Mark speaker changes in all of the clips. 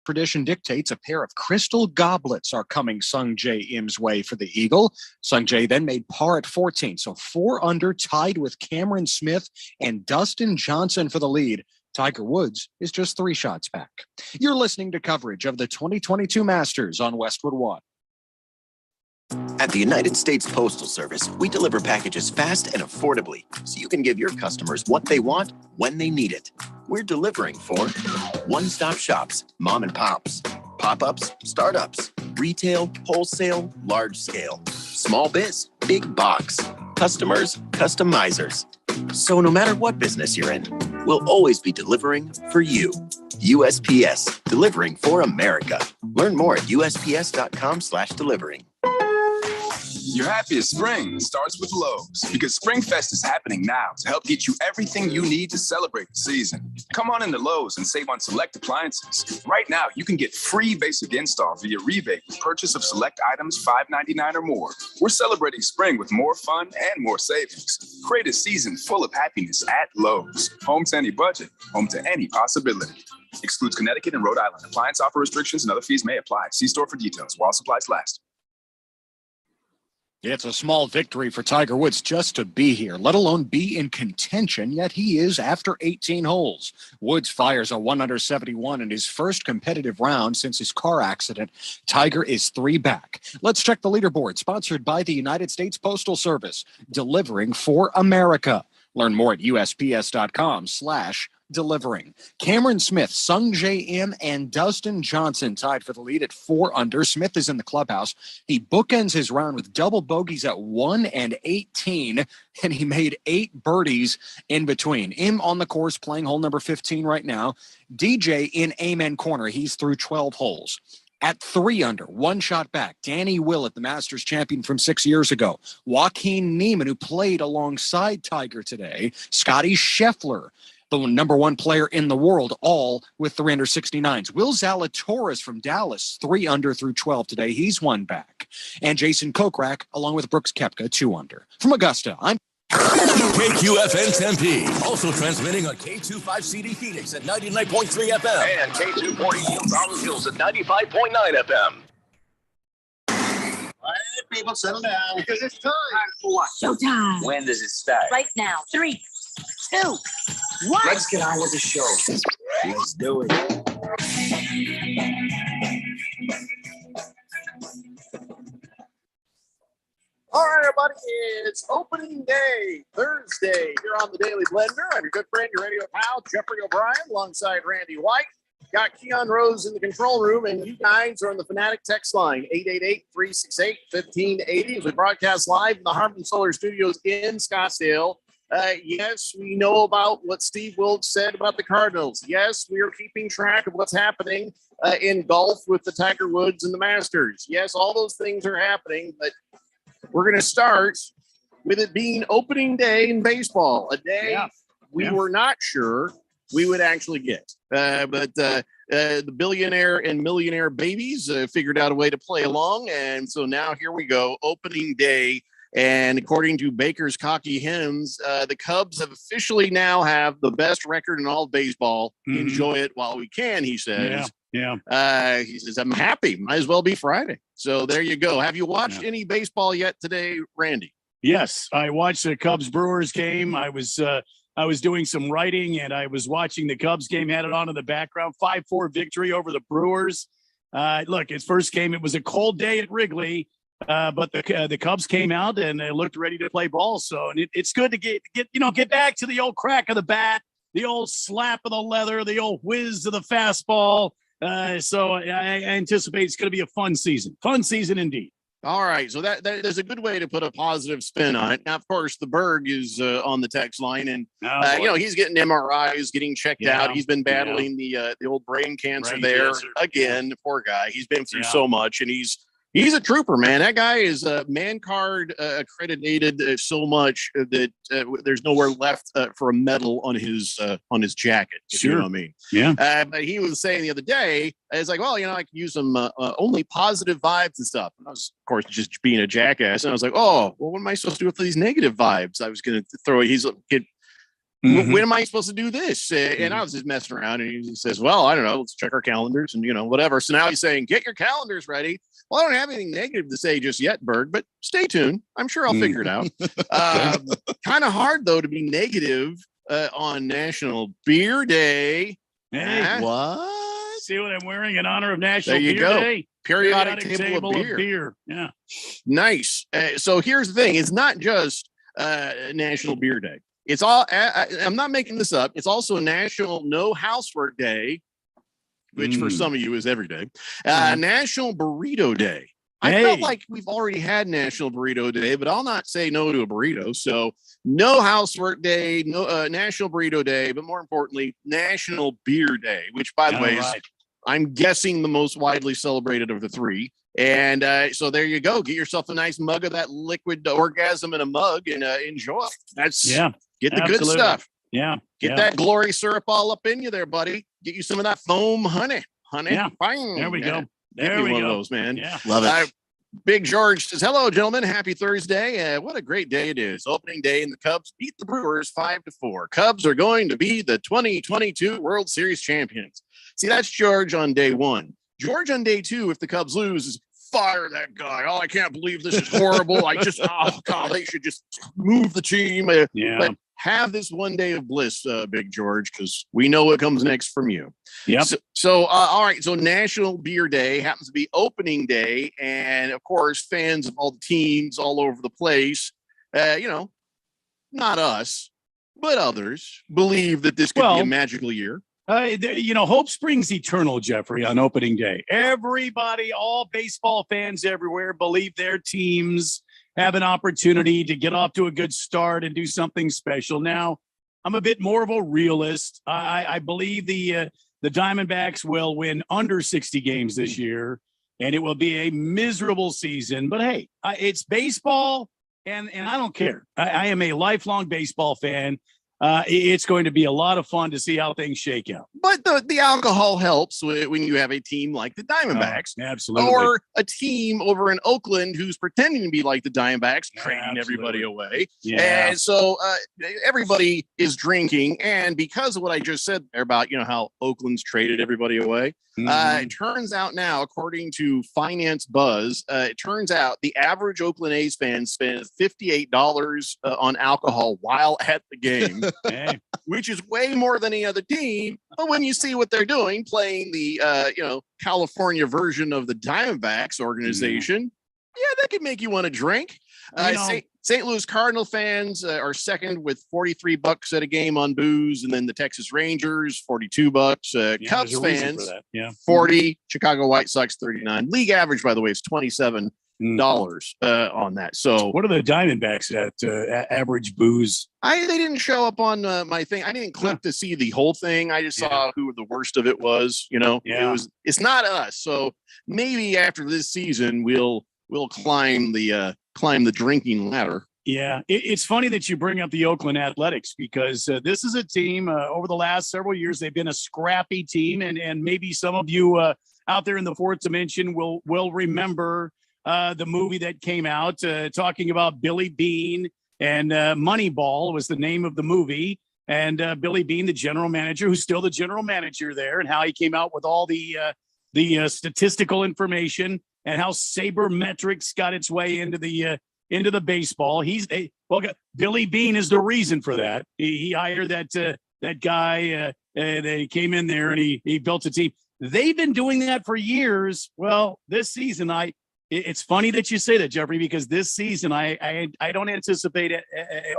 Speaker 1: tradition dictates, a pair of crystal goblets are coming Sung Jae Im's way for the Eagle. Sung Jae then made par at 14, so 4 under, tied with Cameron Smith and Dustin Johnson for the lead. Tiger Woods is just 3 shots back. You're listening to coverage of the 2022 Masters on Westwood One.
Speaker 2: At the United States Postal Service, we deliver packages fast and affordably, so you can give your customers what they want when they need it. We're delivering for one-stop shops, mom and pops, pop-ups, startups, retail, wholesale, large scale, small biz, big box, customers, customizers. So no matter what business you're in, we'll always be delivering for you. USPS, delivering for America. Learn more at USPS.com/delivering.
Speaker 3: Your happiest spring starts with Lowe's, because SpringFest is happening now to help get you everything you need to celebrate the season. Come on into Lowe's and save on select appliances. Right now, you can get free basic install via rebate with purchase of select items $5.99 or more. We're celebrating spring with more fun and more savings. Create a season full of happiness at Lowe's. Home to any budget, home to any possibility. Excludes Connecticut and Rhode Island. Appliance offer restrictions and other fees may apply. See store for details while supplies last.
Speaker 1: It's a small victory for Tiger Woods just to be here, let alone be in contention, yet he is after 18 holes. Woods fires a 1 under 71 in his first competitive round since his car accident. Tiger is 3 back. Let's check the leaderboard, sponsored by the United States Postal Service, delivering for America. Learn more at USPS.com/delivering. Cameron Smith, Sung Jae Im, and Dustin Johnson tied for the lead at 4 under. Smith is in the clubhouse. He bookends his round with double bogeys at 1 and 18, and he made 8 birdies in between. Im on the course playing hole number 15 right now. DJ in Amen Corner. He's through 12 holes. At 3 under, 1 shot back, Danny Willett, the Masters champion from 6 years ago. Joaquin Niemann, who played alongside Tiger today. Scotty Scheffler, the number 1 player in the world, all with 3 under 69s. Will Zalatoris from Dallas, 3 under through 12 today. He's 1 back. And Jason Kokrak, along with Brooks Koepka, 2 under. From Augusta, I'm
Speaker 4: KQFN Tempe, also transmitting on K25CD Phoenix at 99.3 FM and K240 Rollins Hills at 95.9 FM.
Speaker 5: All right, people, settle down because it's time for what?
Speaker 6: Showtime.
Speaker 5: When does it start?
Speaker 6: Right now. 3, 2, 1.
Speaker 5: Let's get on with the show. Let's do it. All right, everybody, it's opening day, Thursday, here on the Daily Blender. I'm your good friend, your radio pal, Jeffrey O'Brien, alongside Randy White. Got Keon Rose in the control room, and you guys are on the Fanatic text line, 888-368-1580, as we broadcast live in the Harmon Solar Studios in Scottsdale. Yes, we know about what Steve Wilkes said about the Cardinals. Yes, we are keeping track of what's happening in golf with the Tiger Woods and the Masters. Yes, all those things are happening, but we're going to start with it being opening day in baseball, a day we were not sure we would actually get. But the billionaire and millionaire babies figured out a way to play along. And so now here we go, opening day. And according to Baker's Cocky Hymns, the Cubs have officially now have the best record in all of baseball. Mm-hmm. Enjoy it while we can, he says. Yeah. He says, I'm happy. Might as well be Friday. So there you go. Have you watched any baseball yet today, Randy?
Speaker 7: Yes, I watched the Cubs-Brewers game. I was doing some writing, and I was watching the Cubs game, had it on in the background. 5-4 victory over the Brewers. Look, his first game, it was a cold day at Wrigley, but the Cubs came out, and they looked ready to play ball. So it's good to get back to the old crack of the bat, the old slap of the leather, the old whiz of the fastball. So I anticipate it's going to be a fun season. Fun season indeed.
Speaker 5: All right. So that there's a good way to put a positive spin on it. Now, of course, the Berg is on the text line, and he's getting MRIs, getting checked out. He's been battling the old brain cancer again. Poor guy. He's been through so much, and he's a trooper, man. That guy is man card accredited so much that there's nowhere left for a medal on his jacket. You know what I mean?
Speaker 7: Yeah.
Speaker 5: But he was saying the other day, it's like, well, I can use some only positive vibes and stuff. And I was, of course, just being a jackass. And I was like, oh, well, what am I supposed to do with these negative vibes? I was going to throw. He's When am I supposed to do this? And I was just messing around, and he says, well, I don't know. Let's check our calendars and, whatever. So now he's saying, get your calendars ready. Well, I don't have anything negative to say just yet, Berg, but stay tuned. I'm sure I'll figure it out. Kind of hard, though, to be negative on National Beer Day.
Speaker 7: Hey,
Speaker 5: what?
Speaker 7: See what I'm wearing in honor of National
Speaker 5: There you
Speaker 7: Beer
Speaker 5: go.
Speaker 7: Day?
Speaker 5: Periodic table of beer.
Speaker 7: Yeah.
Speaker 5: Nice. So here's the thing. It's not just National Beer Day. It's all, I'm not making this up. It's also National No Housework Day, which for some of you is every day. National Burrito Day. I felt like we've already had National Burrito Day, but I'll not say no to a burrito. So no housework day, no National Burrito Day, but more importantly, National Beer Day, which, by the way, is, I'm guessing, the most widely celebrated of the three. And so there you go. Get yourself a nice mug of that liquid orgasm in a mug and enjoy. Get the good stuff.
Speaker 7: Yeah.
Speaker 5: Get that glory syrup all up in you there, buddy. Get you some of that foam honey.
Speaker 7: Yeah.
Speaker 5: Bang.
Speaker 7: There we go.
Speaker 5: There we go. One of those, man.
Speaker 7: Yeah.
Speaker 2: Love it.
Speaker 5: Big George says, hello, gentlemen. Happy Thursday. What a great day it is. Opening day, and the Cubs beat the Brewers 5-4. Cubs are going to be the 2022 World Series champions. See, that's George on day one. George on day two, if the Cubs lose, is fire that guy. Oh, I can't believe this is horrible. Oh, God, they should just move the team. But have this one day of bliss, Big George, because we know what comes next from you.
Speaker 7: Yep.
Speaker 5: So, all right. So National Beer Day happens to be opening day. And, of course, fans of all the teams all over the place, not us, but others, believe that this could be a magical year.
Speaker 7: Hope springs eternal, Jeffrey, on opening day. Everybody, all baseball fans everywhere, believe their teams have an opportunity to get off to a good start and do something special. Now, I'm a bit more of a realist. I believe the Diamondbacks will win under 60 games this year, and it will be a miserable season. But hey, it's baseball, and I don't care. I am a lifelong baseball fan. It's going to be a lot of fun to see how things shake out.
Speaker 5: But the alcohol helps when you have a team like the Diamondbacks.
Speaker 7: Absolutely.
Speaker 5: Or a team over in Oakland who's pretending to be like the Diamondbacks, trading everybody away.
Speaker 7: Yeah.
Speaker 5: And so everybody is drinking. And because of what I just said there about, how Oakland's traded everybody away, it turns out now, according to Finance Buzz, it turns out the average Oakland A's fan spends $58 on alcohol while at the game. Which is way more than any other team. But when you see what they're doing, playing the California version of the Diamondbacks organization, that could make you want to drink. St. Louis Cardinal fans are second with $43 at a game on booze, and then the Texas Rangers $42. Cubs fans 40, Chicago White Sox 39. League average, by the way, is $27 on that. So
Speaker 7: what are the Diamondbacks at average booze?
Speaker 5: They didn't show up on my thing. I didn't click to see the whole thing. I just saw who the worst of it was. It's not us. So maybe after this season, we'll climb the drinking ladder.
Speaker 7: Yeah, it's funny that you bring up the Oakland Athletics, because this is a team over the last several years. They've been a scrappy team, and maybe some of you out there in the fourth dimension will remember the movie that came out talking about Billy Beane, and Moneyball was the name of the movie. And Billy Beane, the general manager, who's still the general manager there, and how he came out with all the statistical information, and how sabermetrics got its way into the baseball. Billy Beane is the reason for that. He hired that guy. They came in there and he built a team. They've been doing that for years. Well, this season, it's funny that you say that, Jeffrey, because this season I don't anticipate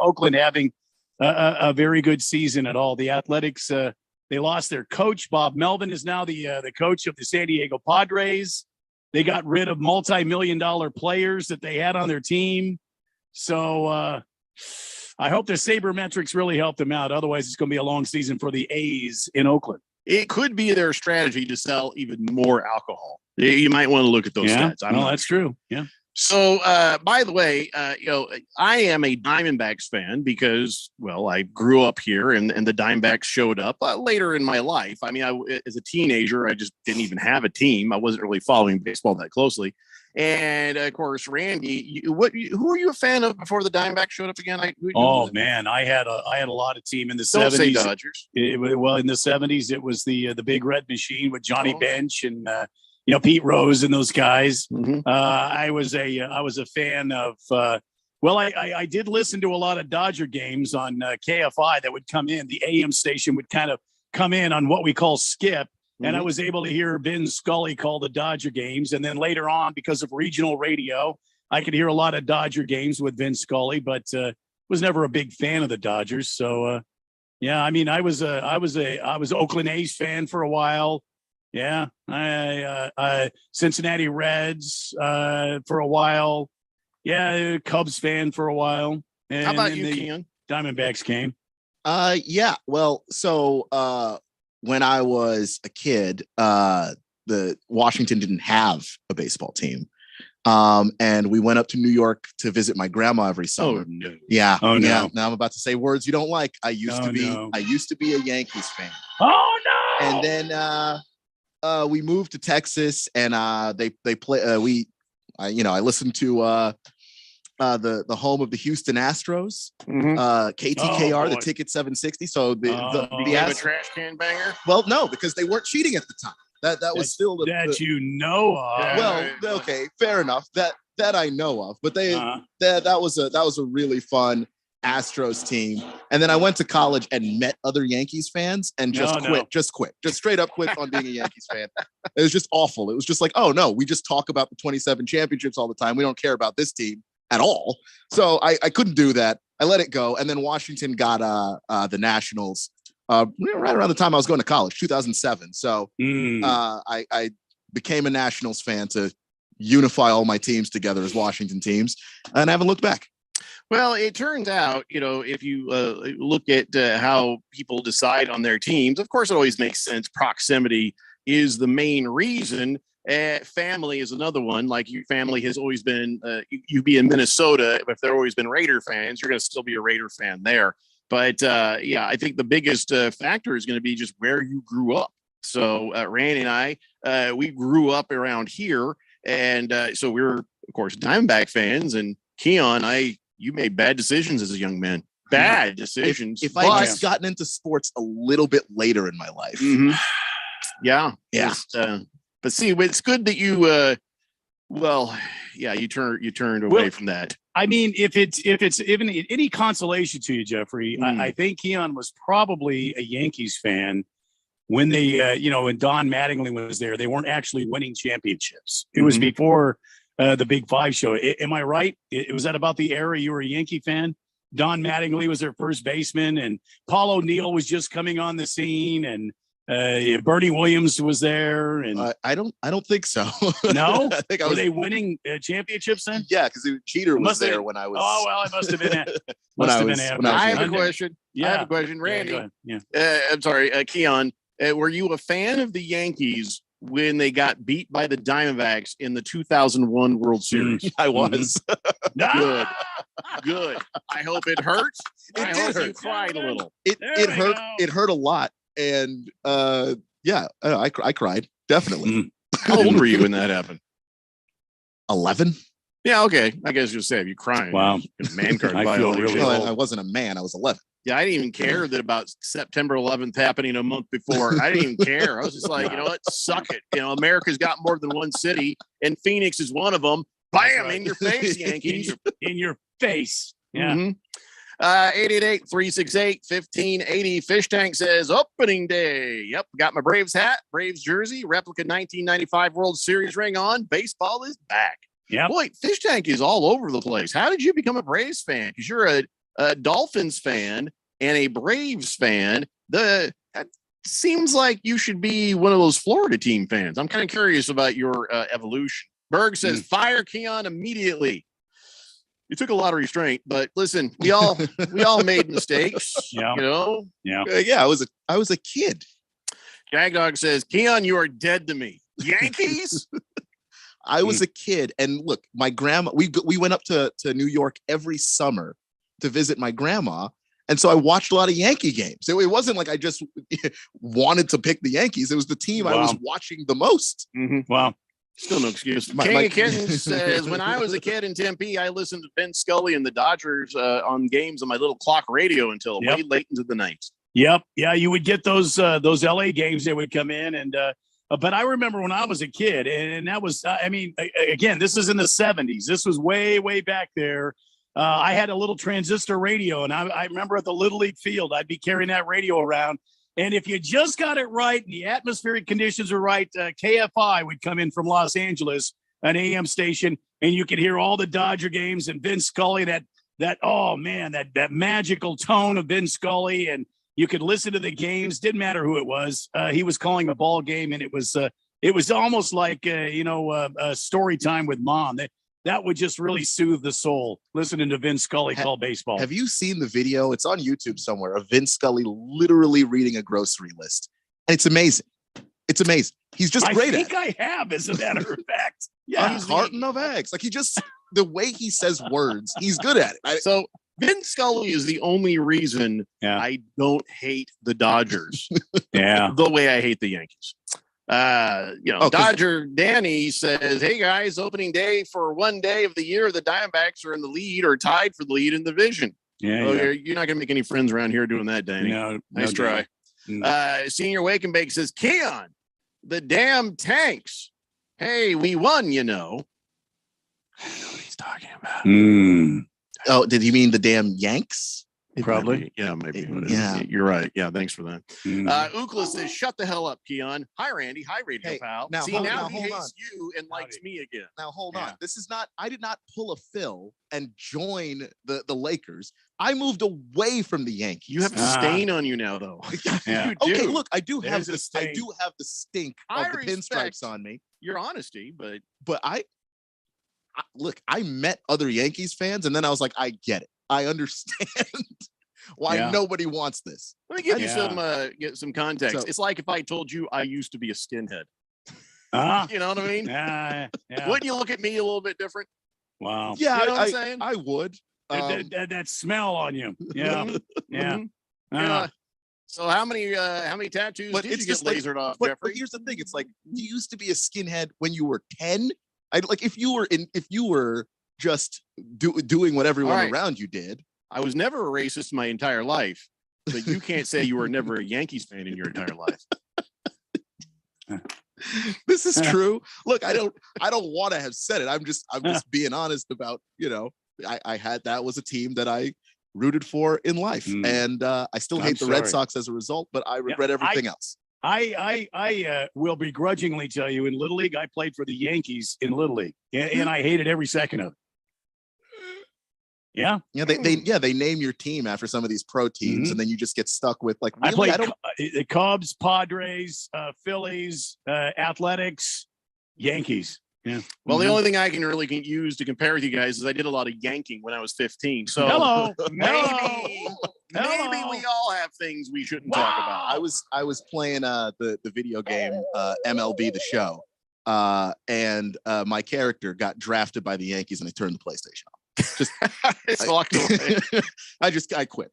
Speaker 7: Oakland having a very good season at all. The Athletics, they lost their coach. Bob Melvin is now the coach of the San Diego Padres. They got rid of multi-million-dollar players that they had on their team. So I hope the sabermetrics really helped them out. Otherwise, it's going to be a long season for the A's in Oakland.
Speaker 5: It could be their strategy to sell even more alcohol. You might want to look at those stats.
Speaker 7: That's true. Yeah.
Speaker 5: So, by the way, I am a Diamondbacks fan because, well, I grew up here and the Diamondbacks showed up later in my life. I mean, as a teenager, I just didn't even have a team. I wasn't really following baseball that closely. And of course, Randy, who were you a fan of before the Diamondbacks showed up again?
Speaker 7: Man, I had a lot of team in the
Speaker 5: Don't
Speaker 7: 70s.
Speaker 5: say Dodgers.
Speaker 7: Well, in the 70s, it was the Big Red Machine with Johnny Bench and Pete Rose and those guys.
Speaker 5: Mm-hmm.
Speaker 7: I was a fan of. I did listen to a lot of Dodger games on KFI that would come in. The AM station would kind of come in on what we call skip. And I was able to hear Vin Scully call the Dodger games. And then later on, because of regional radio, I could hear a lot of Dodger games with Vin Scully, but was never a big fan of the Dodgers. So, I mean, I was Oakland A's fan for a while. Yeah. I Cincinnati Reds for a while. Yeah. Cubs fan for a while. And
Speaker 5: how about you, Keon?
Speaker 7: Diamondbacks came.
Speaker 8: Yeah. Well, so, when I was a kid, the Washington didn't have a baseball team. And we went up to New York to visit my grandma every summer.
Speaker 5: Oh, no.
Speaker 8: Yeah.
Speaker 7: Oh, no.
Speaker 8: Yeah. Now I'm about to say words you don't like. I used to be a Yankees fan.
Speaker 7: Oh, no.
Speaker 8: And then we moved to Texas and they play I listened to the home of the Houston Astros, KTKR, the Ticket 760. So the
Speaker 5: a trash can banger.
Speaker 8: Well, no, because they weren't cheating at the time. That was still
Speaker 7: of.
Speaker 8: Well, okay, fair enough. That I know of, but that was a really fun Astros team. And then I went to college and met other Yankees fans and just straight up quit on being a Yankees fan. It was just awful. It was just like, oh no, we just talk about the 27 championships all the time. We don't care about this team at all. So I couldn't do that. I let it go. And then Washington got the Nationals right around the time I was going to college, 2007. So I became a Nationals fan to unify all my teams together as Washington teams, and I haven't looked back.
Speaker 5: Well, it turns out, if you look at how people decide on their teams, of course, it always makes sense. Proximity is the main reason. Family is another one. Like your family has always been, you be in Minnesota. If they've always been Raider fans, you're going to still be a Raider fan there. But I think the biggest factor is going to be just where you grew up. So Randy and I, we grew up around here. And so we're, of course, Diamondback fans. And Keon, you made bad decisions as a young man. Bad decisions.
Speaker 8: If I just gotten into sports a little bit later in my life.
Speaker 5: Mm-hmm. Yeah. But see, it's good that you, you turned away from that.
Speaker 7: I mean, if it's even any consolation to you, Jeffrey, I think Keon was probably a Yankees fan when they, when Don Mattingly was there. They weren't actually winning championships. It was before the Big Five show. Am I right? It was at about the era you were a Yankee fan? Don Mattingly was their first baseman, and Paul O'Neill was just coming on the scene, and Bernie Williams was there, and
Speaker 8: I don't think so.
Speaker 7: No,
Speaker 8: I think
Speaker 7: were they winning championships then?
Speaker 8: Yeah, because Jeter was there when I was.
Speaker 7: Oh well, I must have been.
Speaker 5: I have a question. I have a question, Randy. I'm sorry, Keon. Were you a fan of the Yankees when they got beat by the Diamondbacks in the 2001 World Series?
Speaker 8: I was.
Speaker 5: Good. I hope it hurt.
Speaker 8: It
Speaker 5: I
Speaker 8: did
Speaker 5: hope
Speaker 8: hurt.
Speaker 5: you cried a little.
Speaker 8: It hurt. It hurt a lot. And I cried, definitely.
Speaker 5: How old were you when that happened?
Speaker 8: 11.
Speaker 5: Yeah, okay. I guess you'll say, if you crying.
Speaker 7: Wow.
Speaker 5: Man card.
Speaker 7: I feel really old.
Speaker 8: I wasn't a man. I was 11.
Speaker 5: Yeah, I didn't even care that about September 11th happening a month before. I didn't even care. I was just like, you know what? Suck it. America's got more than one city, and Phoenix is one of them. Bam, right. In your face, Yankees.
Speaker 7: In your face. Yeah.
Speaker 5: Mm-hmm. 888-368-1580. Fish Tank says opening day. Yep. Got my Braves hat, Braves jersey, replica 1995 World Series ring on. Baseball is back.
Speaker 7: Yeah.
Speaker 5: Boy, Fish Tank is all over the place. How did you become a Braves fan? Because you're a Dolphins fan and a Braves fan. That seems like you should be one of those Florida team fans. I'm kind of curious about your evolution. Berg says, fire Keon immediately. You took a lot of restraint, but listen, we all made mistakes.
Speaker 7: Yeah.
Speaker 5: Yeah.
Speaker 8: I was a kid.
Speaker 5: Jagdog says, Keon, you are dead to me. Yankees?
Speaker 8: I was a kid, and look, my grandma. We went up to New York every summer to visit my grandma, and so I watched a lot of Yankee games. It wasn't like I just wanted to pick the Yankees. It was the team I was watching the most.
Speaker 5: Mm-hmm.
Speaker 7: Wow.
Speaker 5: Still no excuse. King of Kittens says, when I was a kid in Tempe, I listened to Vin Scully and the Dodgers on games on my little clock radio until way late into the night.
Speaker 7: Yep. Yeah, you would get those LA games that would come in. And but I remember when I was a kid, and that was, again, this is in the 70s. This was way, way back there. I had a little transistor radio, and I remember at the Little League field, I'd be carrying that radio around. And if you just got it right and the atmospheric conditions were right, KFI would come in from Los Angeles, an AM station, and you could hear all the Dodger games and Vin Scully, that magical tone of Vin Scully, and you could listen to the games. Didn't matter who it was. He was calling a ball game, and it was almost like a story time with mom. That would just really soothe the soul, listening to Vin Scully call baseball.
Speaker 8: Have you seen the video? It's on YouTube somewhere of Vin Scully literally reading a grocery list. And it's amazing. It's amazing. He's just great at it.
Speaker 7: I think I have, as a matter of fact. Yeah.
Speaker 8: A carton of eggs. Like the way he says words, he's good at it.
Speaker 5: So Vin Scully is the only reason I don't hate the Dodgers. The way I hate the Yankees. Dodger Danny says, hey guys, opening day for one day of the year, the Diamondbacks are in the lead or tied for the lead in the division. You're not gonna make any friends around here doing that, Danny. Nice try. Senior Wake and Bake says, Keon, the damn tanks. Hey, we won, I know what he's talking about.
Speaker 8: Oh, did he mean the damn Yanks?
Speaker 5: Probably. Maybe.
Speaker 8: Yeah.
Speaker 5: You're right. Yeah, thanks for that. Ukla says, shut the hell up, Keon. Hi, Randy. Hi, Radio Pal.
Speaker 8: Now,
Speaker 5: now he hates you and likes me again.
Speaker 8: Now, hold on. This is not, I did not pull a Phil and join the Lakers. I moved away from the Yankees.
Speaker 5: You have a stain on you now, though.
Speaker 8: You do. Okay, look, I do have the stink of the pinstripes on me.
Speaker 5: Your honesty, but
Speaker 8: I met other Yankees fans, and then I was like, I get it. I understand why nobody wants this.
Speaker 5: Let me give you get some context. So, it's like if I told you I used to be a skinhead. You know what I mean?
Speaker 7: Yeah.
Speaker 5: Wouldn't you look at me a little bit different?
Speaker 7: Wow.
Speaker 8: Yeah,
Speaker 5: you know what I'm saying?
Speaker 8: I would.
Speaker 7: That smell on you. Yeah.
Speaker 8: Yeah.
Speaker 5: So how many tattoos did you get lasered off, Jeffrey?
Speaker 8: But here's the thing: it's like you used to be a skinhead when you were 10. If you were just doing what everyone around you did.
Speaker 5: I was never a racist my entire life, but you can't say you were never a Yankees fan in your entire life.
Speaker 8: This is true. Look, I don't want to have said it. I'm just being honest about, that was a team that I rooted for in life. And I still hate the Red Sox as a result, but I regret everything else.
Speaker 7: I will begrudgingly tell you, in Little League, I played for the Yankees in Little League, and I hated every second of it. Yeah.
Speaker 8: They name your team after some of these pro teams, and then you just get stuck with like.
Speaker 7: Really? I played the Cubs, Padres, Phillies, Athletics, Yankees. Yeah.
Speaker 5: Well, the only thing I can use to compare with you guys is I did a lot of yanking when I was 15. So maybe we all have things we shouldn't talk about.
Speaker 8: I was playing the video game MLB The Show, and my character got drafted by the Yankees, and I turned the PlayStation off. Just
Speaker 5: it's locked away.
Speaker 8: I quit.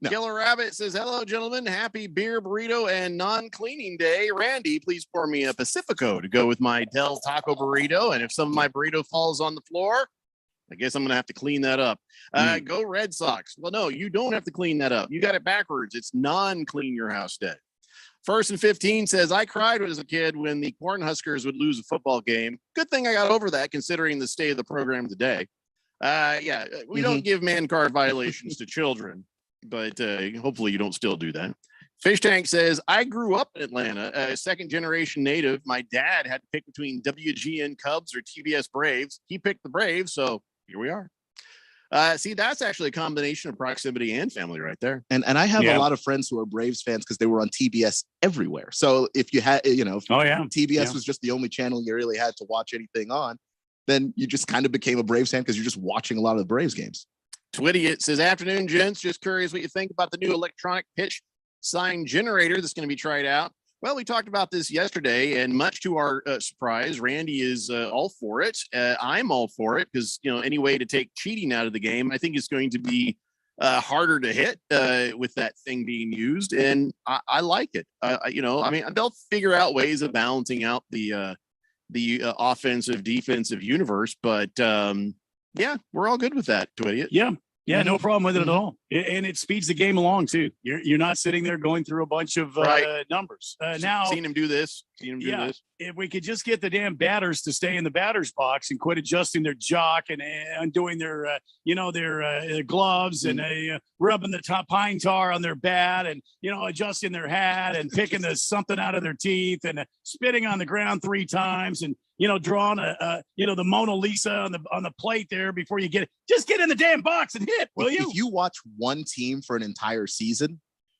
Speaker 8: No.
Speaker 5: Killer Rabbit says, hello, gentlemen. Happy beer, burrito, and non-cleaning day. Randy, please pour me a Pacifico to go with my Del Taco burrito. And if some of my burrito falls on the floor, I guess I'm going to have to clean that up. Go Red Sox. Well, no, you don't have to clean that up. You got it backwards. It's non-clean your house day. First and 15 says, I cried as a kid when the Cornhuskers would lose a football game. Good thing I got over that considering the state of the program today. We don't give man card violations to children, but hopefully you don't still do that. Fish Tank says, I grew up in Atlanta, a second generation native. My dad had to pick between WGN Cubs or TBS Braves. He picked the Braves, so here we are. See, that's actually a combination of proximity and family right there.
Speaker 8: And I have a lot of friends who are Braves fans because they were on TBS everywhere. So if you had, TBS was just the only channel you really had to watch anything on, then you just kind of became a Braves fan because you're just watching a lot of the Braves games.
Speaker 5: Twitty says, afternoon, gents. Just curious what you think about the new electronic pitch sign generator that's going to be tried out. Well, we talked about this yesterday, and much to our surprise, Randy is all for it. I'm all for it because, any way to take cheating out of the game, I think is going to be harder to hit with that thing being used. And I like it. They'll figure out ways of balancing out the offensive defensive universe, but we're all good with that, Twitty.
Speaker 7: Yeah, no problem with it at all. And it speeds the game along too. You're not sitting there going through a bunch of numbers. Now,
Speaker 5: seen him do this. This.
Speaker 7: If we could just get the damn batters to stay in the batter's box and quit adjusting their jock and undoing their gloves and rubbing the top pine tar on their bat and adjusting their hat and picking something out of their teeth and spitting on the ground 3 times and drawing the Mona Lisa on the plate there before you get it. Just get in the damn box and hit, will you?
Speaker 8: If you watch one team for an entire season,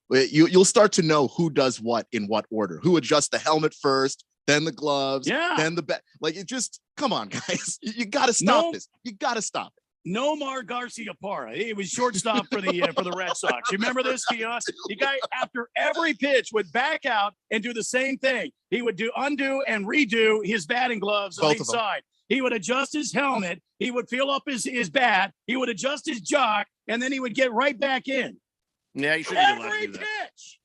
Speaker 8: you'll start to know who does what in what order, who adjusts the helmet first, then the gloves, then the bat. Like, it just, come on, guys. You got to stop this. You got to stop it.
Speaker 7: Nomar Garciaparra. He was shortstop for the Red Sox. You remember this, Keon? The guy, after every pitch, would back out and do the same thing. He would undo and redo his batting gloves on each side. He would adjust his helmet. He would feel up his bat. He would adjust his jock, and then he would get right back in.
Speaker 5: Yeah, you should
Speaker 7: every pitch.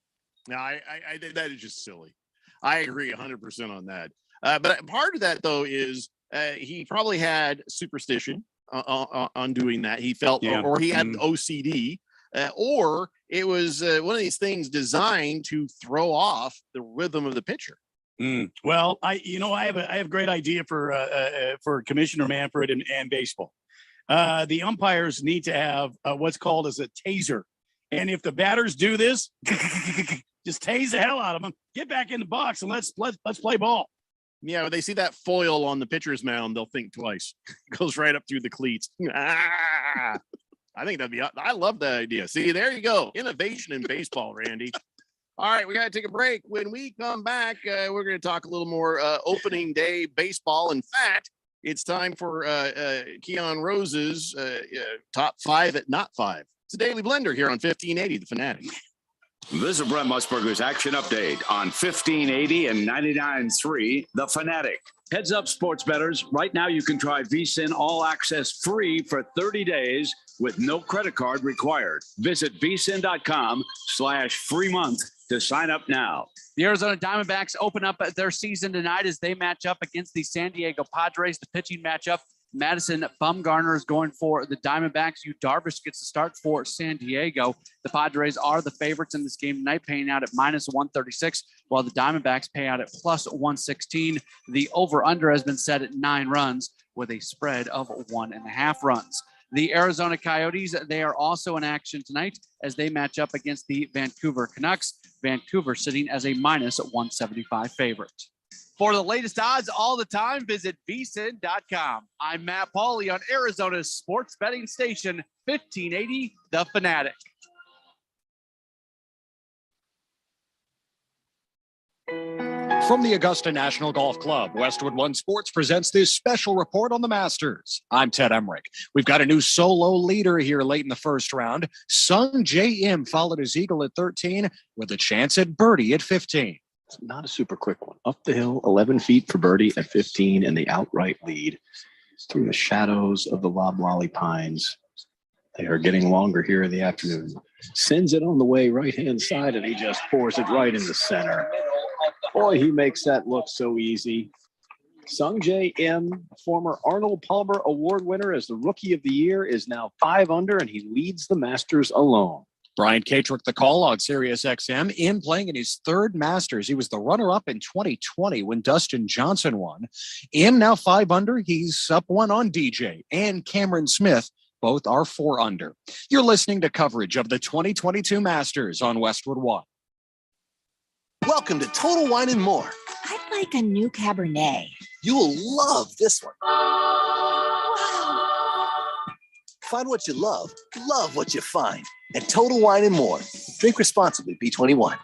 Speaker 5: No, I think that is just silly. I agree 100% on that. But part of that, though, is he probably had superstition on doing that. He felt, or he had OCD, or it was one of these things designed to throw off the rhythm of the pitcher.
Speaker 7: Well, I have a great idea for Commissioner Manfred and baseball. The umpires need to have what's called as a taser. And if the batters do this, just tase the hell out of them, get back in the box, and let's play ball.
Speaker 5: Yeah, when they see that foil on the pitcher's mound, they'll think twice. It goes right up through the cleats. I think I love that idea. See, there you go. Innovation in baseball, Randy. All right, we got to take a break. When we come back, we're going to talk a little more opening day baseball. In fact, it's time for Keon Rose's top 5 at not 5. It's a Daily Blender here on 1580, The Fanatic.
Speaker 9: This is Brent Musburger's Action Update on 1580 and 99.3, The Fanatic. Heads up, sports bettors. Right now, you can try VSiN All Access free for 30 days with no credit card required. Visit vsin.com/free month to sign up now.
Speaker 10: The Arizona Diamondbacks open up their season tonight as they match up against the San Diego Padres. The pitching matchup, Madison Bumgarner is going for the Diamondbacks. Yu Darvish gets the start for San Diego. The Padres are the favorites in this game tonight, paying out at -136, while the Diamondbacks pay out at +116. The over-under has been set at 9 runs with a spread of 1.5 runs. The Arizona Coyotes, they are also in action tonight as they match up against the Vancouver Canucks. Vancouver sitting as a -175 favorite. For the latest odds all the time, visit vsin.com. I'm Matt Pauley on Arizona's sports betting station, 1580 The Fanatic.
Speaker 1: From the Augusta National Golf Club, Westwood One Sports presents this special report on the Masters. I'm Ted Emmerich. We've got a new solo leader here late in the first round. Sung J M followed his eagle at 13 with a chance at birdie at 15.
Speaker 11: It's not a super quick one. Up the hill, 11 feet for birdie at 15 and the outright lead through the shadows of the loblolly pines. They are getting longer here in the afternoon. Sends it on the way right-hand side, and he just pours it right in the center. Boy, he makes that look so easy. Sung J M, former Arnold Palmer Award winner as the Rookie of the Year, is now 5 under, and he leads the Masters alone.
Speaker 1: Brian Katrick, the call on Sirius XM, in playing in his 3rd Masters. He was the runner-up in 2020 when Dustin Johnson won. In now 5 under, he's up 1 on DJ and Cameron Smith. Both are 4 under. You're listening to coverage of the 2022 Masters on Westwood One.
Speaker 2: Welcome to Total Wine and More.
Speaker 6: I'd like a new Cabernet.
Speaker 2: You will love this one. Find what you love what you find. At Total Wine and More. Drink responsibly, B21.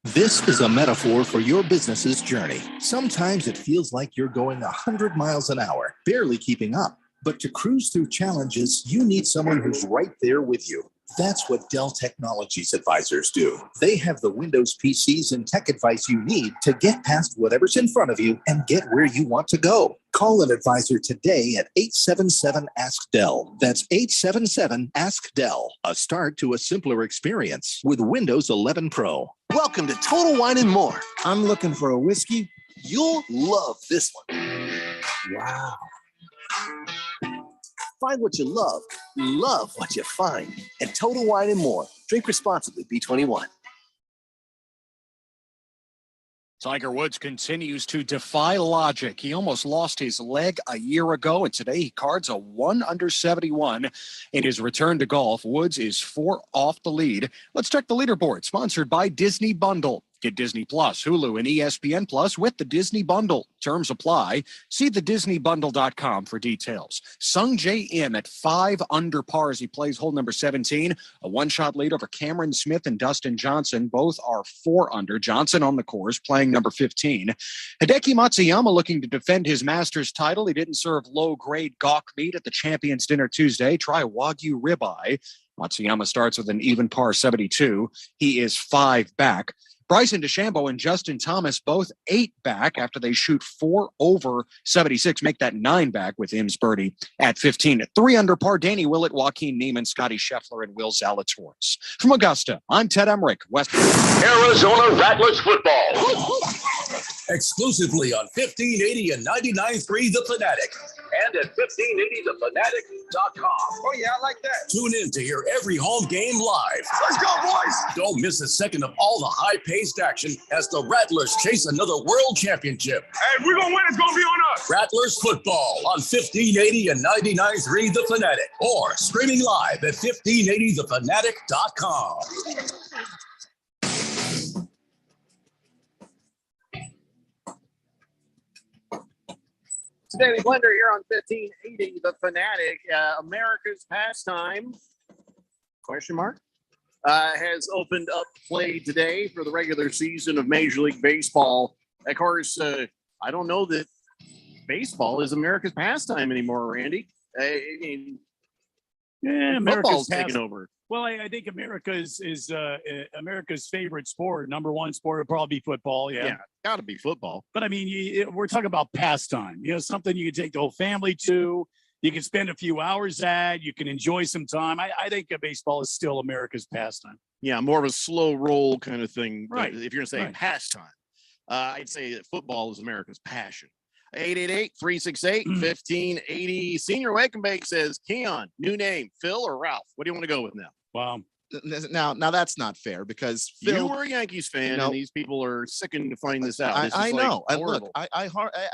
Speaker 12: This is a metaphor for your business's journey. Sometimes it feels like you're going 100 miles an hour, barely keeping up. But to cruise through challenges, you need someone who's right there with you. That's what Dell Technologies advisors do. They have the Windows PCs and tech advice you need to get past whatever's in front of you and get where you want to go. Call an advisor today at 877-ASK-DELL. That's 877-ASK-DELL. A start to a simpler experience with Windows 11 Pro.
Speaker 2: Welcome to Total Wine and More.
Speaker 13: I'm looking for a whiskey.
Speaker 2: You'll love this one.
Speaker 13: Wow.
Speaker 2: Find what you love what you find. At Total Wine and More. Drink responsibly, B21.
Speaker 1: Tiger Woods continues to defy logic. He almost lost his leg a year ago, and today he cards a 1 under 71 in his return to golf. Woods is 4 off the lead. Let's check the leaderboard, sponsored by Disney Bundle. Get Disney Plus, Hulu, and ESPN Plus with the Disney Bundle. Terms apply. See thedisneybundle.com for details. Sung Jae Im at 5 under par as he plays hole number 17. A one-shot lead over Cameron Smith and Dustin Johnson. Both are 4 under. Johnson on the course, playing number 15. Hideki Matsuyama looking to defend his Masters title. He didn't serve low-grade gawk meat at the Champions Dinner Tuesday. Try Wagyu ribeye. Matsuyama starts with an even par 72. He is 5 back. Bryson DeChambeau and Justin Thomas both 8 back after they shoot 4 over 76, make that 9 back with Im's birdie at 15. At 3 under par, Danny Willett, Joaquin Neiman, Scotty Scheffler, and Will Zalatoris. From Augusta, I'm Ted Emmerich, West
Speaker 4: Arizona Rattlers football. Exclusively on 1580 and 99.3 The Fanatic. And at 1580thefanatic.com.
Speaker 3: Oh, yeah, I like that.
Speaker 4: Tune in to hear every home game live.
Speaker 3: Let's go, boys.
Speaker 4: Don't miss a second of all the high-paced action as the Rattlers chase another world championship.
Speaker 3: Hey, we're going to win. It's going to be on us.
Speaker 4: Rattlers football on 1580 and 99.3 The Fanatic. Or streaming live at 1580thefanatic.com.
Speaker 5: Daily Blender here on 1580 The Fanatic. America's pastime, question mark, has opened up play today for the regular season of Major League Baseball. Of course, I don't know that baseball is America's pastime anymore, Randy. Football's taking over.
Speaker 7: Well, I think America is America's favorite sport. Number one sport would probably be football. Yeah,
Speaker 5: got to be football.
Speaker 7: But I mean, we're talking about pastime. You know, something you can take the whole family to. You can spend a few hours at. You can enjoy some time. I think baseball is still America's pastime.
Speaker 5: Yeah, more of a slow roll kind of thing.
Speaker 7: Right.
Speaker 5: If you're going to say pastime, I'd say that football is America's passion. 888-368-1580. Senior Wake and Bake says, Keon, new name, Phil or Ralph? What do you want to go with now?
Speaker 7: Wow.
Speaker 8: Now that's not fair because Phil,
Speaker 5: you were a Yankees fan, and these people are sickened to find this out.
Speaker 8: I know.
Speaker 5: Horrible.
Speaker 8: I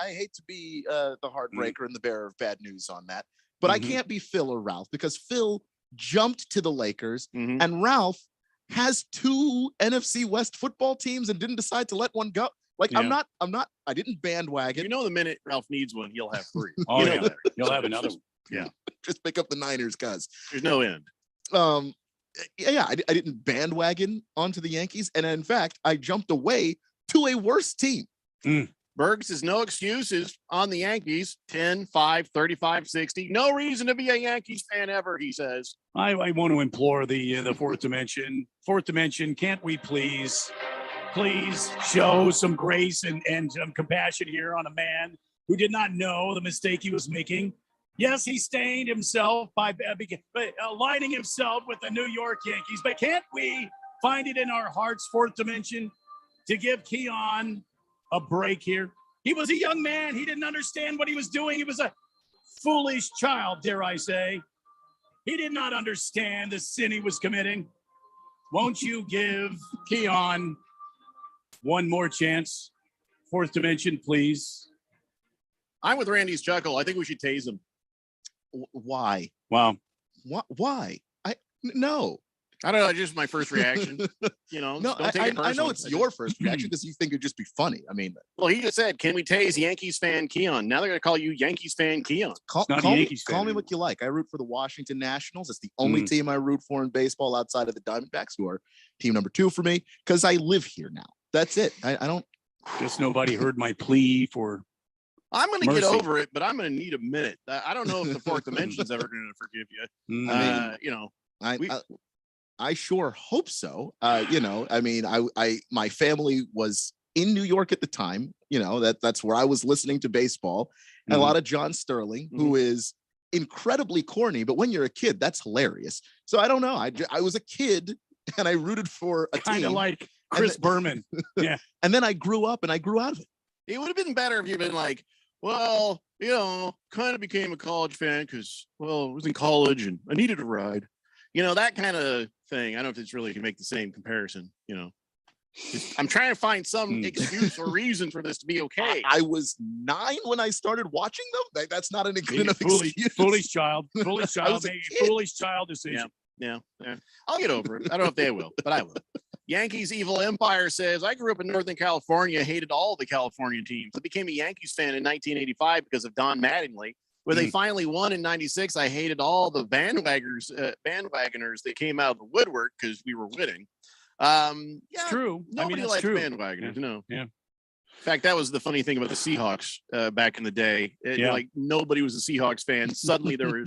Speaker 8: hate to be the heartbreaker and the bearer of bad news on that, but I can't be Phil or Ralph because Phil jumped to the Lakers and Ralph has 2 NFC West football teams and didn't decide to let one go. Like, I didn't bandwagon.
Speaker 5: You know, the minute Ralph needs one, he'll have 3.
Speaker 7: Oh, yeah. He'll have another one.
Speaker 5: Yeah.
Speaker 8: Just pick up the Niners, cuz.
Speaker 5: There's no end.
Speaker 8: I didn't bandwagon onto the Yankees. And in fact, I jumped away to a worse team.
Speaker 5: Berg says no excuses on the Yankees. 10, 5, 35, 60. No reason to be a Yankees fan ever, he says.
Speaker 7: I want to implore the fourth dimension. Fourth dimension, can't we please show some grace and some compassion here on a man who did not know the mistake he was making. Yes, he stained himself by aligning himself with the New York Yankees, but can't we find it in our hearts, fourth dimension, to give Keon a break here? He was a young man. He didn't understand what he was doing. He was a foolish child, dare I say. He did not understand the sin he was committing. Won't you give Keon one more chance? Fourth dimension, please.
Speaker 5: I'm with Randy's chuckle. I think we should tase him.
Speaker 8: Why?
Speaker 7: Wow.
Speaker 8: Why? No.
Speaker 5: I don't know. Just my first reaction. You know,
Speaker 8: no,
Speaker 5: don't take it personally.
Speaker 8: I know it's your first reaction because you think it'd just be funny. I mean,
Speaker 5: well, he just said, "Can we tase Yankees fan Keon?" Now they're going to call you Yankees fan Keon.
Speaker 8: Call me what you like. I root for the Washington Nationals. It's the only team I root for in baseball outside of the Diamondbacks, who are team number 2 for me because I live here now. That's it. I don't.
Speaker 7: Just nobody heard my plea for.
Speaker 5: I'm going to get over it, but I'm going to need a minute. I don't know if the fourth dimension's ever going to forgive you.
Speaker 8: I sure hope so. I mean, my family was in New York at the time. That's where I was listening to baseball. And a lot of John Sterling, who is incredibly corny, but when you're a kid, that's hilarious. So I don't know. I was a kid and I rooted for a
Speaker 7: kind
Speaker 8: team.
Speaker 7: of like Chris Berman. Yeah.
Speaker 8: And then I grew up and I grew out of it.
Speaker 5: It would have been better if you'd been like, well, kind of became a college fan because, well, I was in college and I needed a ride. That kind of thing. I don't know if it's really can make the same comparison, I'm trying to find some excuse or reason for this to be okay.
Speaker 8: I was 9 when I started watching them. That's not an good enough excuse.
Speaker 7: Foolish child. Foolish child. Foolish child decision.
Speaker 5: Yeah. I'll get over it. I don't know if they will, but I will. Yankees Evil Empire says, I grew up in Northern California, hated all the California teams. I became a Yankees fan in 1985 because of Don Mattingly. When they finally won in 96, I hated all the bandwagoners that came out of the woodwork because we were winning.
Speaker 7: It's true.
Speaker 5: Nobody likes bandwagoners.
Speaker 7: Yeah.
Speaker 5: No.
Speaker 7: Yeah.
Speaker 5: In fact, that was the funny thing about the Seahawks back in the day. Like nobody was a Seahawks fan. Suddenly there were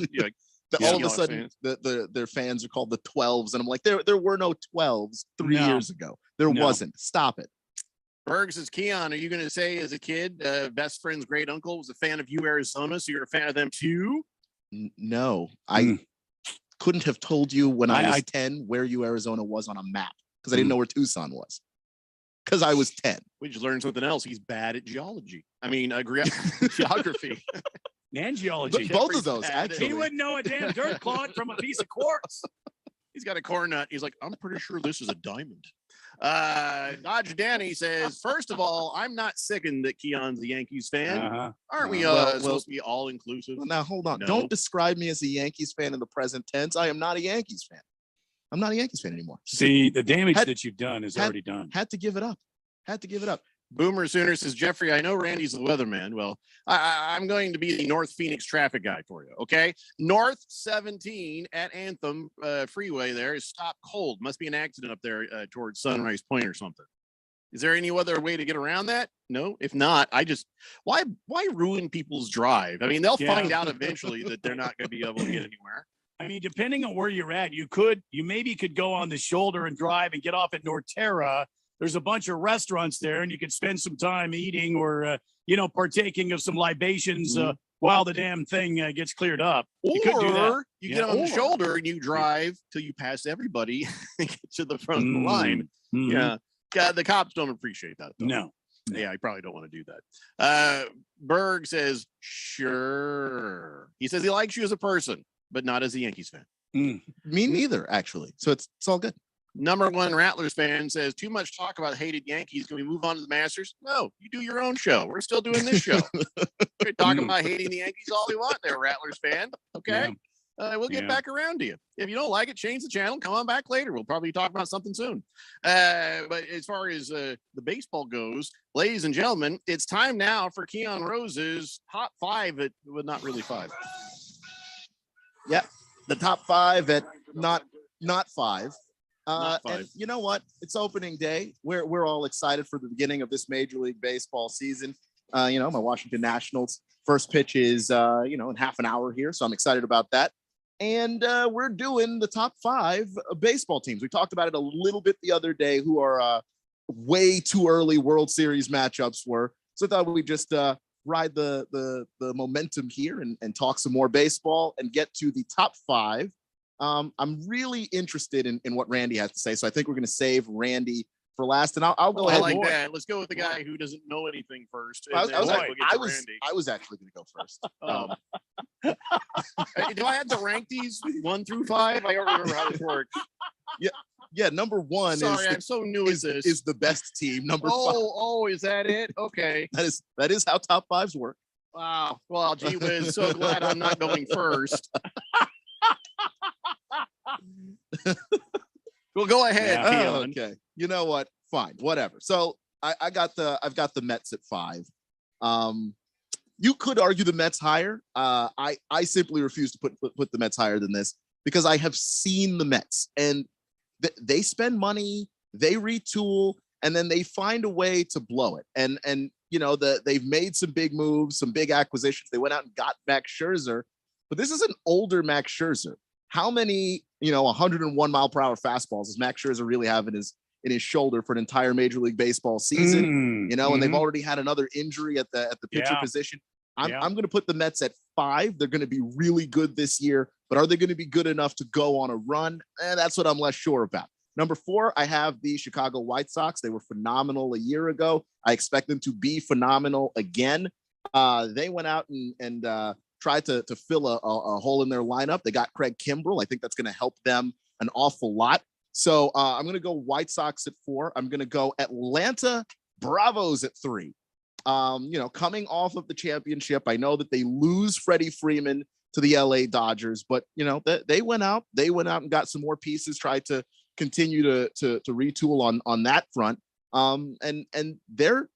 Speaker 8: all of a sudden their fans are called the 12s, and I'm like, there were no 12s 3 years ago. There wasn't. Stop it.
Speaker 5: Berg says, Keon, are you going to say as a kid, best friend's great uncle was a fan of Arizona, so you're a fan of them too?
Speaker 8: No, I couldn't have told you when I was 10 where Arizona was on a map because I didn't know where Tucson was because I was 10.
Speaker 5: We just learned something else. He's bad at geology. Geography.
Speaker 7: And geology.
Speaker 8: Both of those, actually.
Speaker 7: He wouldn't know a damn dirt clod from a piece of quartz.
Speaker 5: He's got a corn nut. He's like, I'm pretty sure this is a diamond. Dodge Danny says, first of all, I'm not sickened that Keon's a Yankees fan. Aren't we supposed to be all inclusive?
Speaker 8: Now, hold on. No. Don't describe me as a Yankees fan in the present tense. I am not a Yankees fan. I'm not a Yankees fan anymore.
Speaker 7: See, the damage that you've done is already done.
Speaker 8: Had to give it up.
Speaker 5: Boomer Sooner says, Jeffrey, I know Randy's the weatherman. Well, I'm going to be the North Phoenix traffic guy for you, okay? North 17 at Anthem Freeway there is stopped cold. Must be an accident up there towards Sunrise Point or something. Is there any other way to get around that? No? If not, why ruin people's drive? I mean, they'll find out eventually that they're not going to be able to get anywhere.
Speaker 7: I mean, depending on where you're at, you maybe could go on the shoulder and drive and get off at Norterra. There's a bunch of restaurants there, and you could spend some time eating or, partaking of some libations while the damn thing gets cleared up. You could do that.
Speaker 5: You get on the shoulder and you drive till you pass everybody and get to the front of the line. Yeah. The cops don't appreciate that, though.
Speaker 7: No.
Speaker 5: Yeah, I probably don't want to do that. Berg says, sure. He says he likes you as a person, but not as a Yankees fan.
Speaker 8: Me neither, actually. So it's all good.
Speaker 5: Number one Rattlers fan says, too much talk about hated Yankees. Can we move on to the Masters? No, you do your own show. We're still doing this show. We're talking about hating the Yankees all we want there, Rattlers fan. Okay. We'll get back around to you. If you don't like it, change the channel. Come on back later. We'll probably talk about something soon. But as far as the baseball goes, ladies and gentlemen, it's time now for Keon Rose's top 5 at, well, not really 5.
Speaker 8: Yeah, the top 5 at not 5. And you know what? It's opening day. We're all excited for the beginning of this Major League Baseball season. My Washington Nationals first pitch is, in half an hour here. So I'm excited about that. And we're doing the top 5 baseball teams. We talked about it a little bit the other day, who are way too early World Series matchups were. So I thought we'd just ride the momentum here and talk some more baseball and get to the top 5. I'm really interested in what Randy has to say. So I think we're going to save Randy for last, and I'll go ahead.
Speaker 5: I like that. Let's go with the guy who doesn't know anything first.
Speaker 8: I was actually going to go first.
Speaker 5: Do I have to rank these 1 through 5? I don't remember how this works.
Speaker 8: Yeah. Number 1
Speaker 5: I'm so new at this.
Speaker 8: Is the best team. Number 5.
Speaker 5: Oh, is that it? Okay.
Speaker 8: That is how top 5s work.
Speaker 5: Wow. Well, gee whiz, so glad I'm not going first. Well, go ahead.
Speaker 8: Okay. You know what? Fine. Whatever. So I've got the Mets at 5. You could argue the Mets higher. I simply refuse to put the Mets higher than this because I have seen the Mets, and they spend money, they retool, and then they find a way to blow it. And they've made some big moves, some big acquisitions. They went out and got Max Scherzer, but this is an older Max Scherzer. how many 101 mile per hour fastballs does Max Scherzer really have in his shoulder for an entire Major League Baseball season? And they've already had another injury at the pitcher position. I'm going to put the Mets at 5. They're going to be really good this year, but are they going to be good enough to go on a run? That's what I'm less sure about. Number 4, I have the Chicago White Sox. They were phenomenal a year ago. I expect them to be phenomenal again. They went out and tried to fill a hole in their lineup. They got Craig Kimbrell. I think that's going to help them an awful lot. So I'm going to go White Sox at 4. I'm going to go Atlanta Bravos at 3. Coming off of the championship, I know that they lose Freddie Freeman to the LA Dodgers, but they went out and got some more pieces, tried to continue to retool on that front. And they're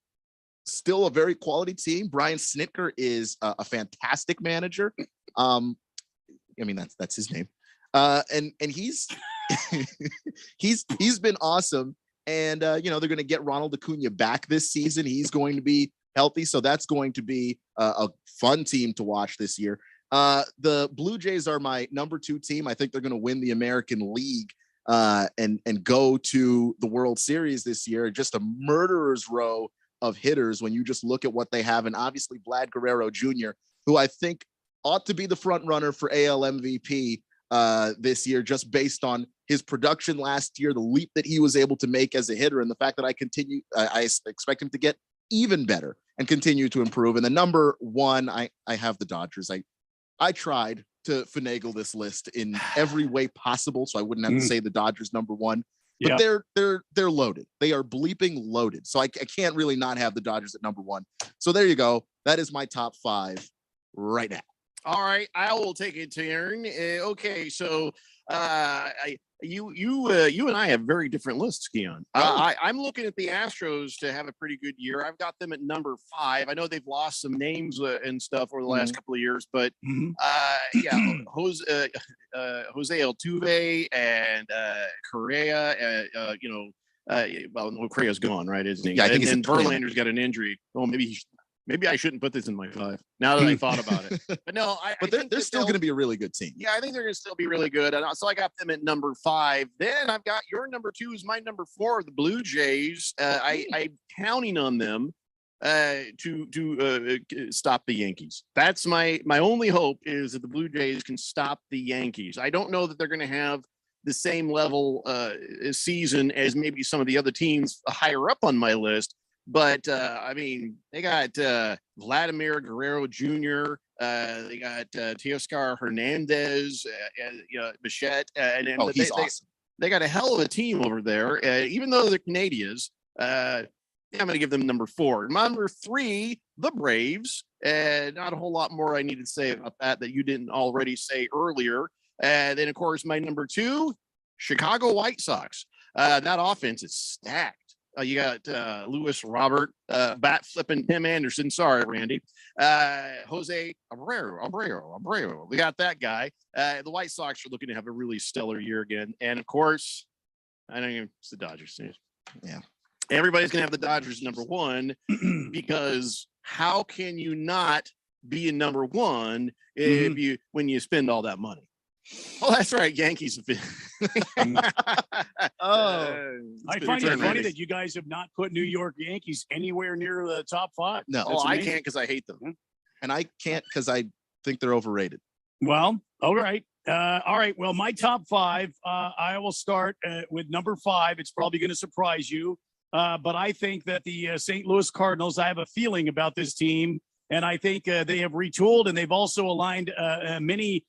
Speaker 8: still a very quality team. Brian Snitker is a fantastic manager. That's his name. And he's he's been awesome. And they're going to get Ronald Acuna back this season. He's going to be healthy, so that's going to be a fun team to watch this year. The Blue Jays are my number 2 team. I think they're going to win the American League and go to the World Series this year. Just a murderer's row of hitters when you just look at what they have. And obviously Vlad Guerrero Jr., who I think ought to be the front runner for AL MVP this year, just based on his production last year, the leap that he was able to make as a hitter, and the fact that I expect him to get even better and continue to improve. And the number 1, I have the Dodgers. I tried to finagle this list in every way possible, so I wouldn't have to say the Dodgers number 1. But they're loaded. They are bleeping loaded. So I can't really not have the Dodgers at number 1. So there you go. That is my top 5 right now.
Speaker 5: All right, I will take a turn. Okay, so you and I have very different lists, Keon. I'm looking at the Astros to have a pretty good year. I've got them at number 5. I know they've lost some names and stuff over the last couple of years, but Jose Altuve and Correa. Correa's gone, right? Isn't he?
Speaker 8: Yeah, I think
Speaker 5: and Verlander's got an injury. Oh, maybe I shouldn't put this in my 5 now that I thought about it. But no,
Speaker 8: they're still going to be a really good team.
Speaker 5: Yeah, I think they're going to still be really good. And so I got them at number 5. Then I've got your number 2 is my number 4, the Blue Jays. I'm counting on them to stop the Yankees. That's my only hope, is that the Blue Jays can stop the Yankees. I don't know that they're going to have the same level season as maybe some of the other teams higher up on my list. But they got Vladimir Guerrero Jr. They got Teoscar Hernandez, Bichette,
Speaker 8: he's awesome.
Speaker 5: They got a hell of a team over there. Even though they're Canadians, I'm going to give them number 4. Number 3, the Braves. Not a whole lot more I need to say about that you didn't already say earlier. Then, of course, my number 2, Chicago White Sox. That offense is stacked. You got Luis Robert, bat flipping Tim Anderson. Sorry, Randy. Jose Abreu. We got that guy. The White Sox are looking to have a really stellar year again. And of course, it's the Dodgers.
Speaker 8: Yeah.
Speaker 5: Everybody's going to have the Dodgers number 1 because how can you not be a number 1 when you spend all that money? Oh, that's right. Yankees have been.
Speaker 7: I find it funny that you guys have not put New York Yankees anywhere near the top 5.
Speaker 8: No,
Speaker 5: I can't because I hate them.
Speaker 8: And I can't because I think they're overrated.
Speaker 7: Well, all right. Well, my top 5, I will start with number 5. It's probably going to surprise you. But I think that the St. Louis Cardinals, I have a feeling about this team. And I think they have retooled, and they've also aligned many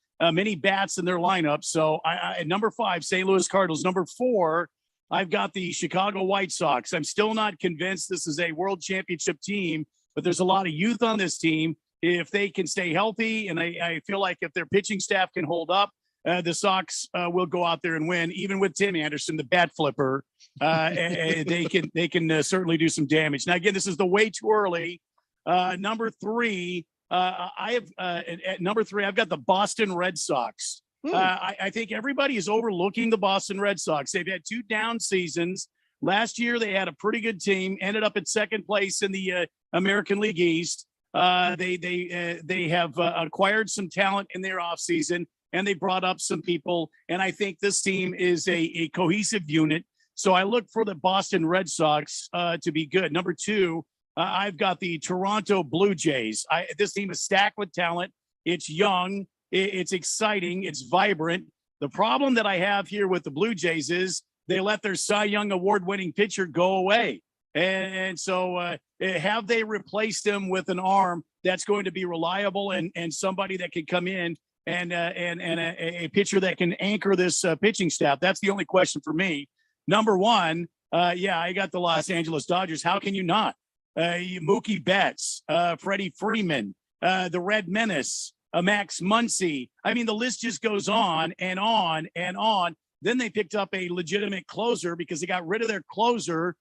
Speaker 7: bats in their lineup. So I number 5, St. Louis Cardinals. Number 4, I've got the Chicago White Sox. I'm still not convinced this is a world championship team, but there's a lot of youth on this team. If they can stay healthy, and I feel like if their pitching staff can hold up, the Sox will go out there and win, even with Tim Anderson, the bat flipper. They can certainly do some damage. Now, again, this is the way too early. Number 3, I have at number 3, I've got the Boston Red Sox. I think everybody is overlooking the Boston Red Sox. They've had 2 down seasons. Last year, they had a pretty good team, ended up at second place in the American League East. They have acquired some talent in their offseason. and they brought up some people. And I think this team is a cohesive unit. So I look for the Boston Red Sox to be good. Number 2, I've got the Toronto Blue Jays. This team is stacked with talent. It's young. It's exciting. It's vibrant. The problem that I have here with the Blue Jays is they let their Cy Young award-winning pitcher go away. And so have they replaced him with an arm that's going to be reliable and somebody that can come in and a pitcher that can anchor this pitching staff? That's the only question for me. Number 1, I got the Los Angeles Dodgers. How can you not? Mookie Betts, Freddie Freeman, the Red Menace, Max Muncy. I mean, the list just goes on and on and on. Then they picked up a legitimate closer because they got rid of their closer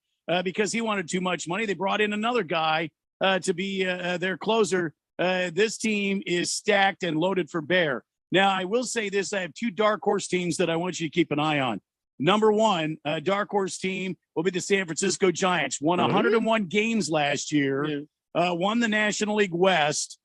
Speaker 7: because he wanted too much money. They brought in another guy to be their closer. This team is stacked and loaded for bear. Now, I will say this. I have 2 dark horse teams that I want you to keep an eye on. Number 1, dark horse team will be the San Francisco Giants. Won 101 games last year, won the National League West,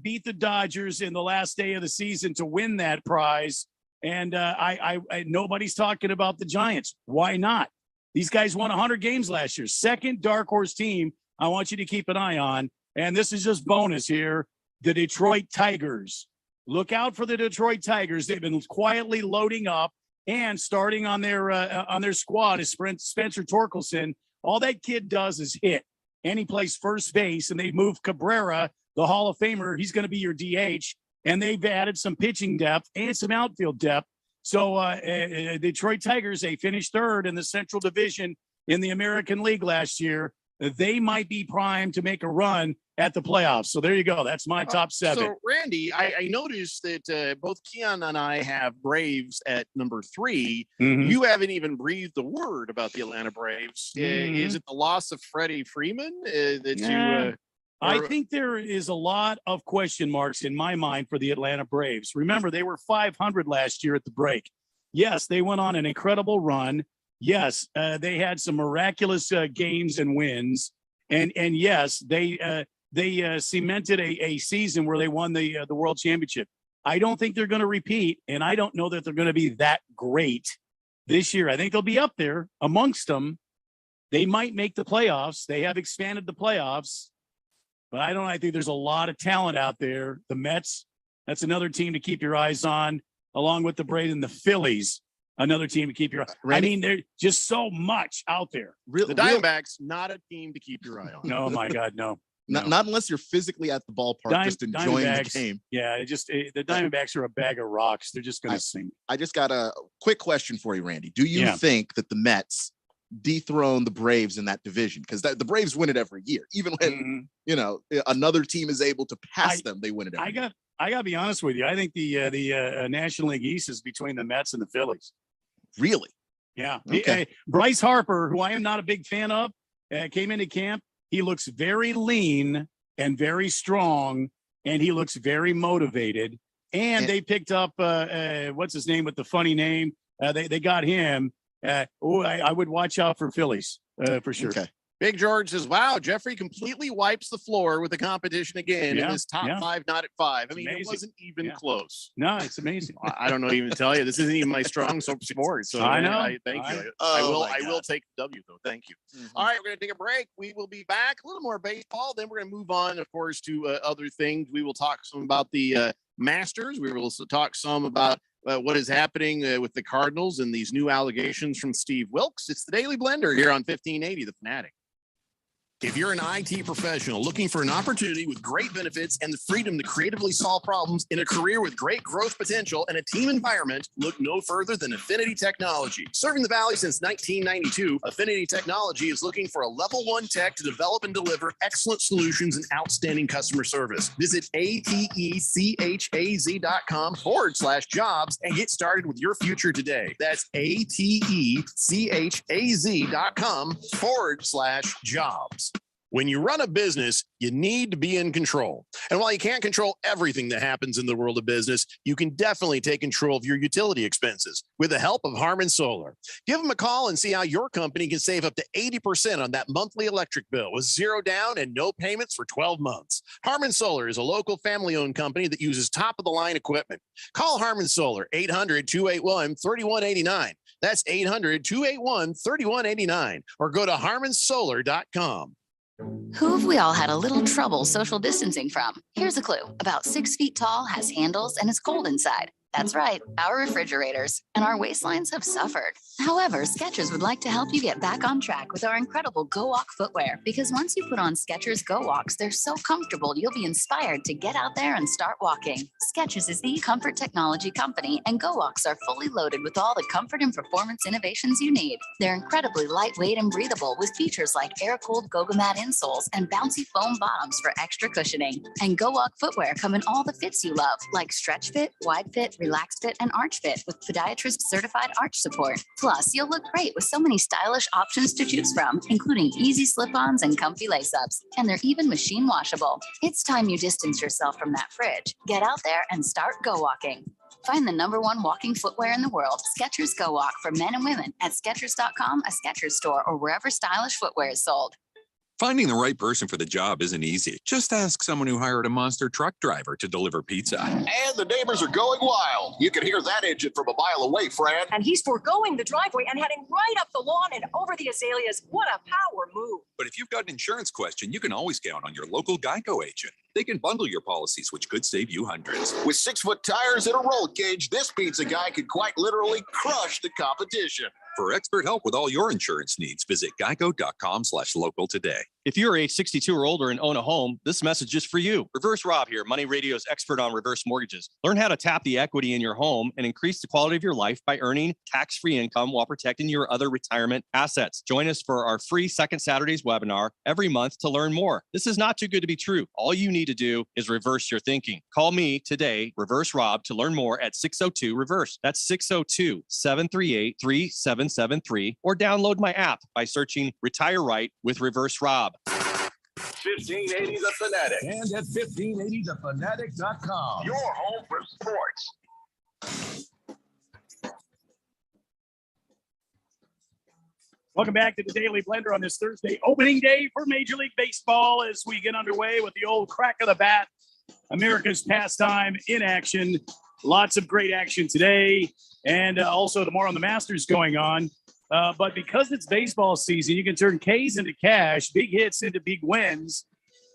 Speaker 7: beat the Dodgers in the last day of the season to win that prize. And I nobody's talking about the Giants. Why not? These guys won 100 games last year. Second dark horse team I want you to keep an eye on. And this is just bonus here. The Detroit Tigers. Look out for the Detroit Tigers. They've been quietly loading up and starting on their squad is Spencer Torkelson. All that kid does is hit. And he plays first base. And they've moved Cabrera, the Hall of Famer. He's going to be your DH. And they've added some pitching depth and some outfield depth. So Detroit Tigers, they finished 3rd in the Central Division in the American League last year. They might be primed to make a run at the playoffs. So there you go. That's my top 7.
Speaker 5: So, Randy, I noticed that both Keon and I have Braves at number 3.
Speaker 7: Mm-hmm.
Speaker 5: You haven't even breathed a word about the Atlanta Braves. Is it the loss of Freddie Freeman
Speaker 7: I think there is a lot of question marks in my mind for the Atlanta Braves. Remember, they were 500 last year at the break. Yes, they went on an incredible run. Yes, they had some miraculous games and wins. And yes, they cemented a season where they won the World Championship. I don't think they're going to repeat, and I don't know that they're going to be that great this year. I think they'll be up there amongst them. They might make the playoffs. They have expanded the playoffs. But I think there's a lot of talent out there. The Mets, that's another team to keep your eyes on, along with the Braves and the Phillies, another team to keep your eye. I mean, there's just so much out there.
Speaker 5: The Diamondbacks, not a team to keep your eye on.
Speaker 7: No, my God, no.
Speaker 8: Not unless you're physically at the ballpark, just enjoying the game.
Speaker 7: Yeah, the Diamondbacks are a bag of rocks. They're just going to sing.
Speaker 8: I just got a quick question for you, Randy. Do you think that the Mets dethrone the Braves in that division? Because the Braves win it every year, even when another team is able to pass them, they win it every year.
Speaker 7: I got to be honest with you. I think the National League East is between the Mets and the Phillies.
Speaker 8: Really?
Speaker 7: Yeah.
Speaker 8: Okay.
Speaker 7: Bryce Harper, who I am not a big fan of, came into camp. He looks very lean and very strong, and he looks very motivated. And they picked up what's his name with the funny name? They got him. I would watch out for Phillies for sure.
Speaker 8: Okay.
Speaker 5: Big George says, wow, Jeffrey completely wipes the floor with the competition again in his top 5, not at 5. I mean, it wasn't even close.
Speaker 7: No, it's amazing.
Speaker 5: I don't know even to tell you. This isn't even my strong sport. So
Speaker 7: I know.
Speaker 5: Thank you. I will take the W, though. Thank you. All right, we're going to take a break. We will be back. A little more baseball. Then we're going to move on, of course, to other things. We will talk some about the Masters. We will also talk some about what is happening with the Cardinals and these new allegations from Steve Wilkes. It's the Daily Blender here on 1580, The Fanatic.
Speaker 14: If you're an IT professional looking for an opportunity with great benefits and the freedom to creatively solve problems in a career with great growth potential and a team environment, look no further than Affinity Technology. Serving the Valley since 1992, Affinity Technology is looking for a level 1 tech to develop and deliver excellent solutions and outstanding customer service. Visit atechaz.com/jobs and get started with your future today. That's atechaz.com/jobs. When you run a business, you need to be in control. And while you can't control everything that happens in the world of business, you can definitely take control of your utility expenses with the help of Harmon Solar. Give them a call and see how your company can save up to 80% on that monthly electric bill with zero down and no payments for 12 months. Harmon Solar is a local family-owned company that uses top-of-the-line equipment. Call Harmon Solar, 800-281-3189. That's 800-281-3189. Or go to harmonsolar.com.
Speaker 15: Who have we all had a little trouble social distancing from? Here's a clue. About 6 feet tall, has handles, and is cold inside. That's right, our refrigerators and our waistlines have suffered. However, Skechers would like to help you get back on track with our incredible Go Walk footwear, because once you put on Skechers Go Walks, they're so comfortable you'll be inspired to get out there and start walking. Skechers is the comfort technology company, and Go Walks are fully loaded with all the comfort and performance innovations you need. They're incredibly lightweight and breathable with features like air-cooled Goga-Mat insoles and bouncy foam bottoms for extra cushioning. And Go Walk footwear come in all the fits you love, like stretch fit, wide fit, relaxed fit, and arch fit with podiatrist certified arch support. Plus, you'll look great with so many stylish options to choose from, including easy slip-ons and comfy lace-ups. And they're even machine washable. It's time you distance yourself from that fridge. Get out there and start go walking. Find the #1 walking footwear in the world, Skechers Go Walk, for men and women at Skechers.com, a Skechers store, or wherever stylish footwear is sold.
Speaker 16: Finding the right person for the job isn't easy. Just ask someone who hired a monster truck driver to deliver pizza.
Speaker 17: And the neighbors are going wild. You can hear that engine from a mile away, Fran.
Speaker 18: And he's foregoing the driveway and heading right up the lawn and over the azaleas. What a power move.
Speaker 16: But if you've got an insurance question, you can always count on your local Geico agent. They can bundle your policies, which could save you hundreds.
Speaker 17: With 6-foot tires and a roll cage, this pizza guy could quite literally crush the competition.
Speaker 16: For expert help with all your insurance needs, visit geico.com/local today.
Speaker 19: If you're age 62 or older and own a home, this message is for you. Reverse Rob here, Money Radio's expert on reverse mortgages. Learn how to tap the equity in your home and increase the quality of your life by earning tax-free income while protecting your other retirement assets. Join us for our free Second Saturdays webinar every month to learn more. This is not too good to be true. All you need to do is reverse your thinking. Call me today, Reverse Rob, to learn more at 602-REVERSE. That's 602-738-3773, or download my app by searching Retire Right with Reverse Rob.
Speaker 4: 1580 The Fanatic. And at 1580thefanatic.com. Your home for sports.
Speaker 7: Welcome back to the Daily Blender on this Thursday, opening day for Major League Baseball, as we get underway with the old crack of the bat. America's pastime in action. Lots of great action today, and also tomorrow the Masters going on. But because it's baseball season, you can turn K's into cash, big hits into big wins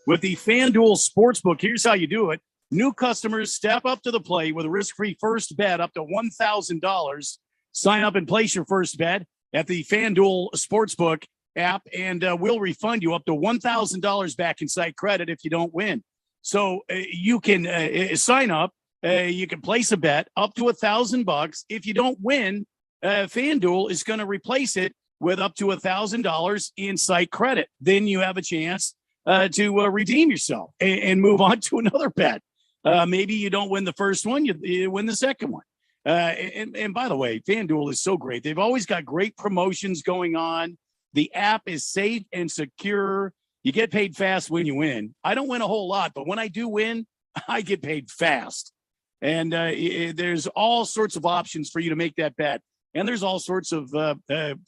Speaker 7: with the FanDuel Sportsbook. Here's how you do it. New customers step up to the plate with a risk-free first bet up to $1,000. Sign up and place your first bet at the FanDuel Sportsbook app, and we'll refund you up to $1,000 back in site credit if you don't win. So you can sign up. You can place a bet up to $1,000. If you don't win, FanDuel is going to replace it with up to $1,000 in site credit. Then you have a chance to redeem yourself and move on to another bet. Maybe you don't win the first one, you win the second one. And by the way, FanDuel is so great. They've always got great promotions going on. The app is safe and secure. You get paid fast when you win. I don't win a whole lot, but when I do win, I get paid fast. And there's all sorts of options for you to make that bet. And there's all sorts of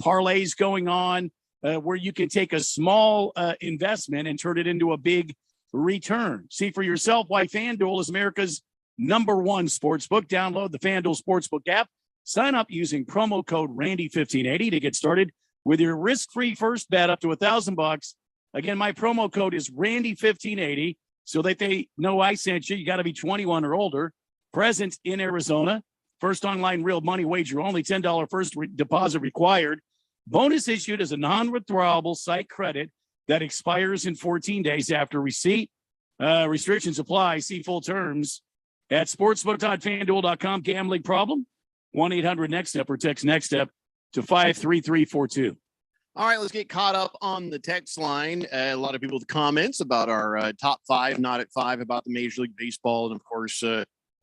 Speaker 7: parlays going on where you can take a small investment and turn it into a big return. See for yourself why FanDuel is America's #1 sportsbook. Download the FanDuel Sportsbook app. Sign up using promo code Randy1580 to get started with your risk-free first bet up to $1,000. Again, my promo code is Randy1580 so that they know I sent you. You got to be 21 or older. Present in Arizona. First online real money wager only. $10 first deposit required. Bonus issued as a non-withdrawable site credit that expires in 14 days after receipt. Restrictions apply. See full terms at sportsbook.fanduel.com. Gambling problem? 1-800-NEXT-STEP or text NEXT STEP to 53342.
Speaker 5: All right, let's get caught up on the text line. A lot of people with comments about our top five, not at five, about the Major League Baseball. And, of course,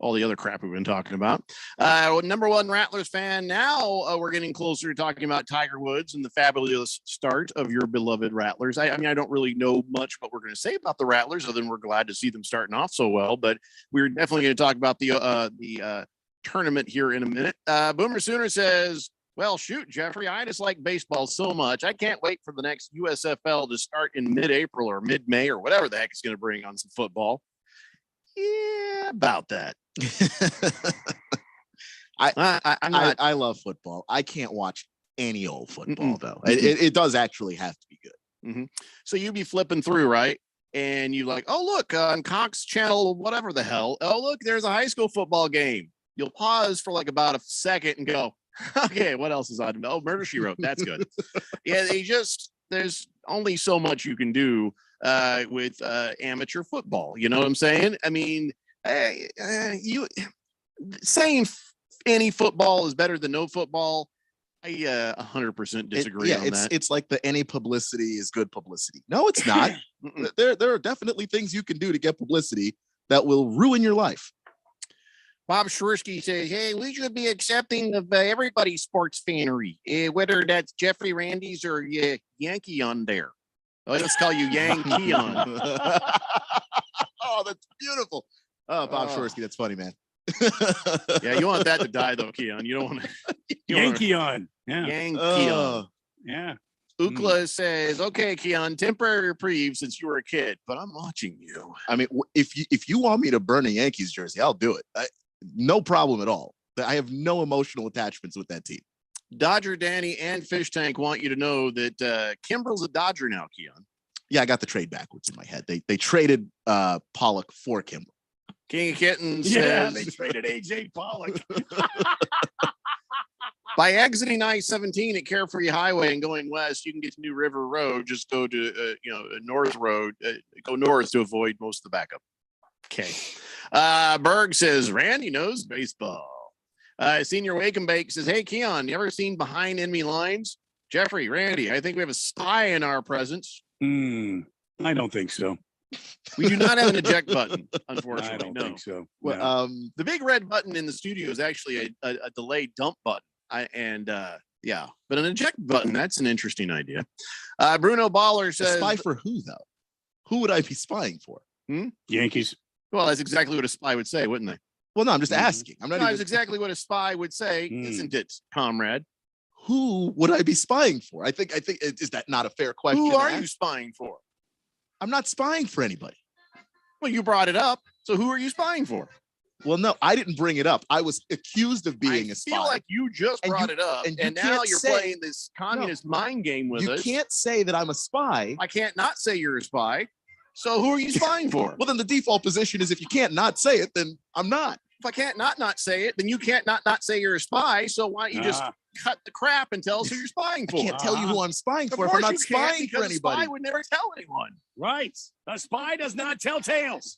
Speaker 5: all the other crap we've been talking about. Number one Rattlers fan. Now we're getting closer to talking about Tiger Woods and the fabulous start of your beloved Rattlers. I mean, I don't really know much what we're going to say about the Rattlers, other than we're glad to see them starting off so well. But we're definitely going to talk about the tournament here in a minute. Boomer Sooner says, well, shoot, Jeffrey, I just like baseball so much. I can't wait for the next USFL to start in mid-April or mid-May or whatever the heck it's going to bring on some football. Yeah, about that.
Speaker 8: I love football. I can't watch any old football though. It does actually have to be good.
Speaker 5: So you'd be flipping through, right? And you like, oh look, on Cox Channel, whatever the hell. Oh look, there's a high school football game. You'll pause for like about a second and go, okay, what else is on? Oh, Murder She Wrote. That's good. Yeah, there's only so much you can do with amateur football. You know what I'm saying? I mean, you saying any football is better than no football. I 100% disagree on that.
Speaker 8: It's like the any publicity is good publicity. No, it's not. There are definitely things you can do to get publicity that will ruin your life.
Speaker 5: Bob Schwersky says, hey, we should be accepting of everybody's sports fanery, whether that's Jeffrey Randy's or Yankee on there. Let's call you Yankee on.
Speaker 8: Oh, that's beautiful. Oh, Bob Schwersky, that's funny, man.
Speaker 5: Yeah, you want that to die, though, Keon. You don't want to.
Speaker 7: Yankee on. Yeah.
Speaker 5: Yankee on.
Speaker 7: Yeah.
Speaker 5: Ukla says, okay, Keon, temporary reprieve since you were a kid, but I'm watching you.
Speaker 8: I mean, if you want me to burn a Yankees jersey, I'll do it. No problem at all. I have no emotional attachments with that team.
Speaker 5: Dodger Danny and Fish Tank want you to know that Kimbrel's a Dodger now, Keon.
Speaker 8: Yeah, I got the trade backwards in my head. They traded Pollock for Kimbrel.
Speaker 5: King of Kittens
Speaker 7: says, they traded AJ Pollock.
Speaker 5: By exiting I-17 at Carefree Highway and going west, you can get to New River Road. Just go to North Road. Go north to avoid most of the backup. Okay. Berg says, Randy knows baseball. Senior Wake and Bake says, hey, Keon, you ever seen Behind Enemy Lines? Jeffrey, Randy, I think we have a spy in our presence.
Speaker 7: I don't think so.
Speaker 5: We do not have an eject button, unfortunately.
Speaker 7: I don't think so.
Speaker 5: Well, the big red button in the studio is actually a delayed dump button. But an eject button, that's an interesting idea. Bruno Baller says,
Speaker 8: a spy for who, though? Who would I be spying for?
Speaker 7: Yankees.
Speaker 5: Well, that's exactly what a spy would say, wouldn't they?
Speaker 8: Well, no, I'm just asking.
Speaker 5: That's exactly what a spy would say, isn't it, comrade?
Speaker 8: Who would I be spying for? I think is that not a fair question?
Speaker 5: Who are you spying for?
Speaker 8: I'm not spying for anybody.
Speaker 5: Well, you brought it up. So who are you spying for?
Speaker 8: Well, no, I didn't bring it up. I was accused of being a spy.
Speaker 5: I feel like you just brought it up, and now you're playing this communist mind game with us.
Speaker 8: You can't say that I'm a spy.
Speaker 5: I can't not say you're a spy. So who are you spying for?
Speaker 8: Well, then the default position is if you can't not say it, then I'm not.
Speaker 5: If I can't not say it, then you can't not say you're a spy. So why don't you just cut the crap and tell us who you're spying for?
Speaker 8: I can't tell you who I'm spying for if I'm not spying for anybody.
Speaker 5: A spy would never tell anyone.
Speaker 7: Right. A spy does not tell tales.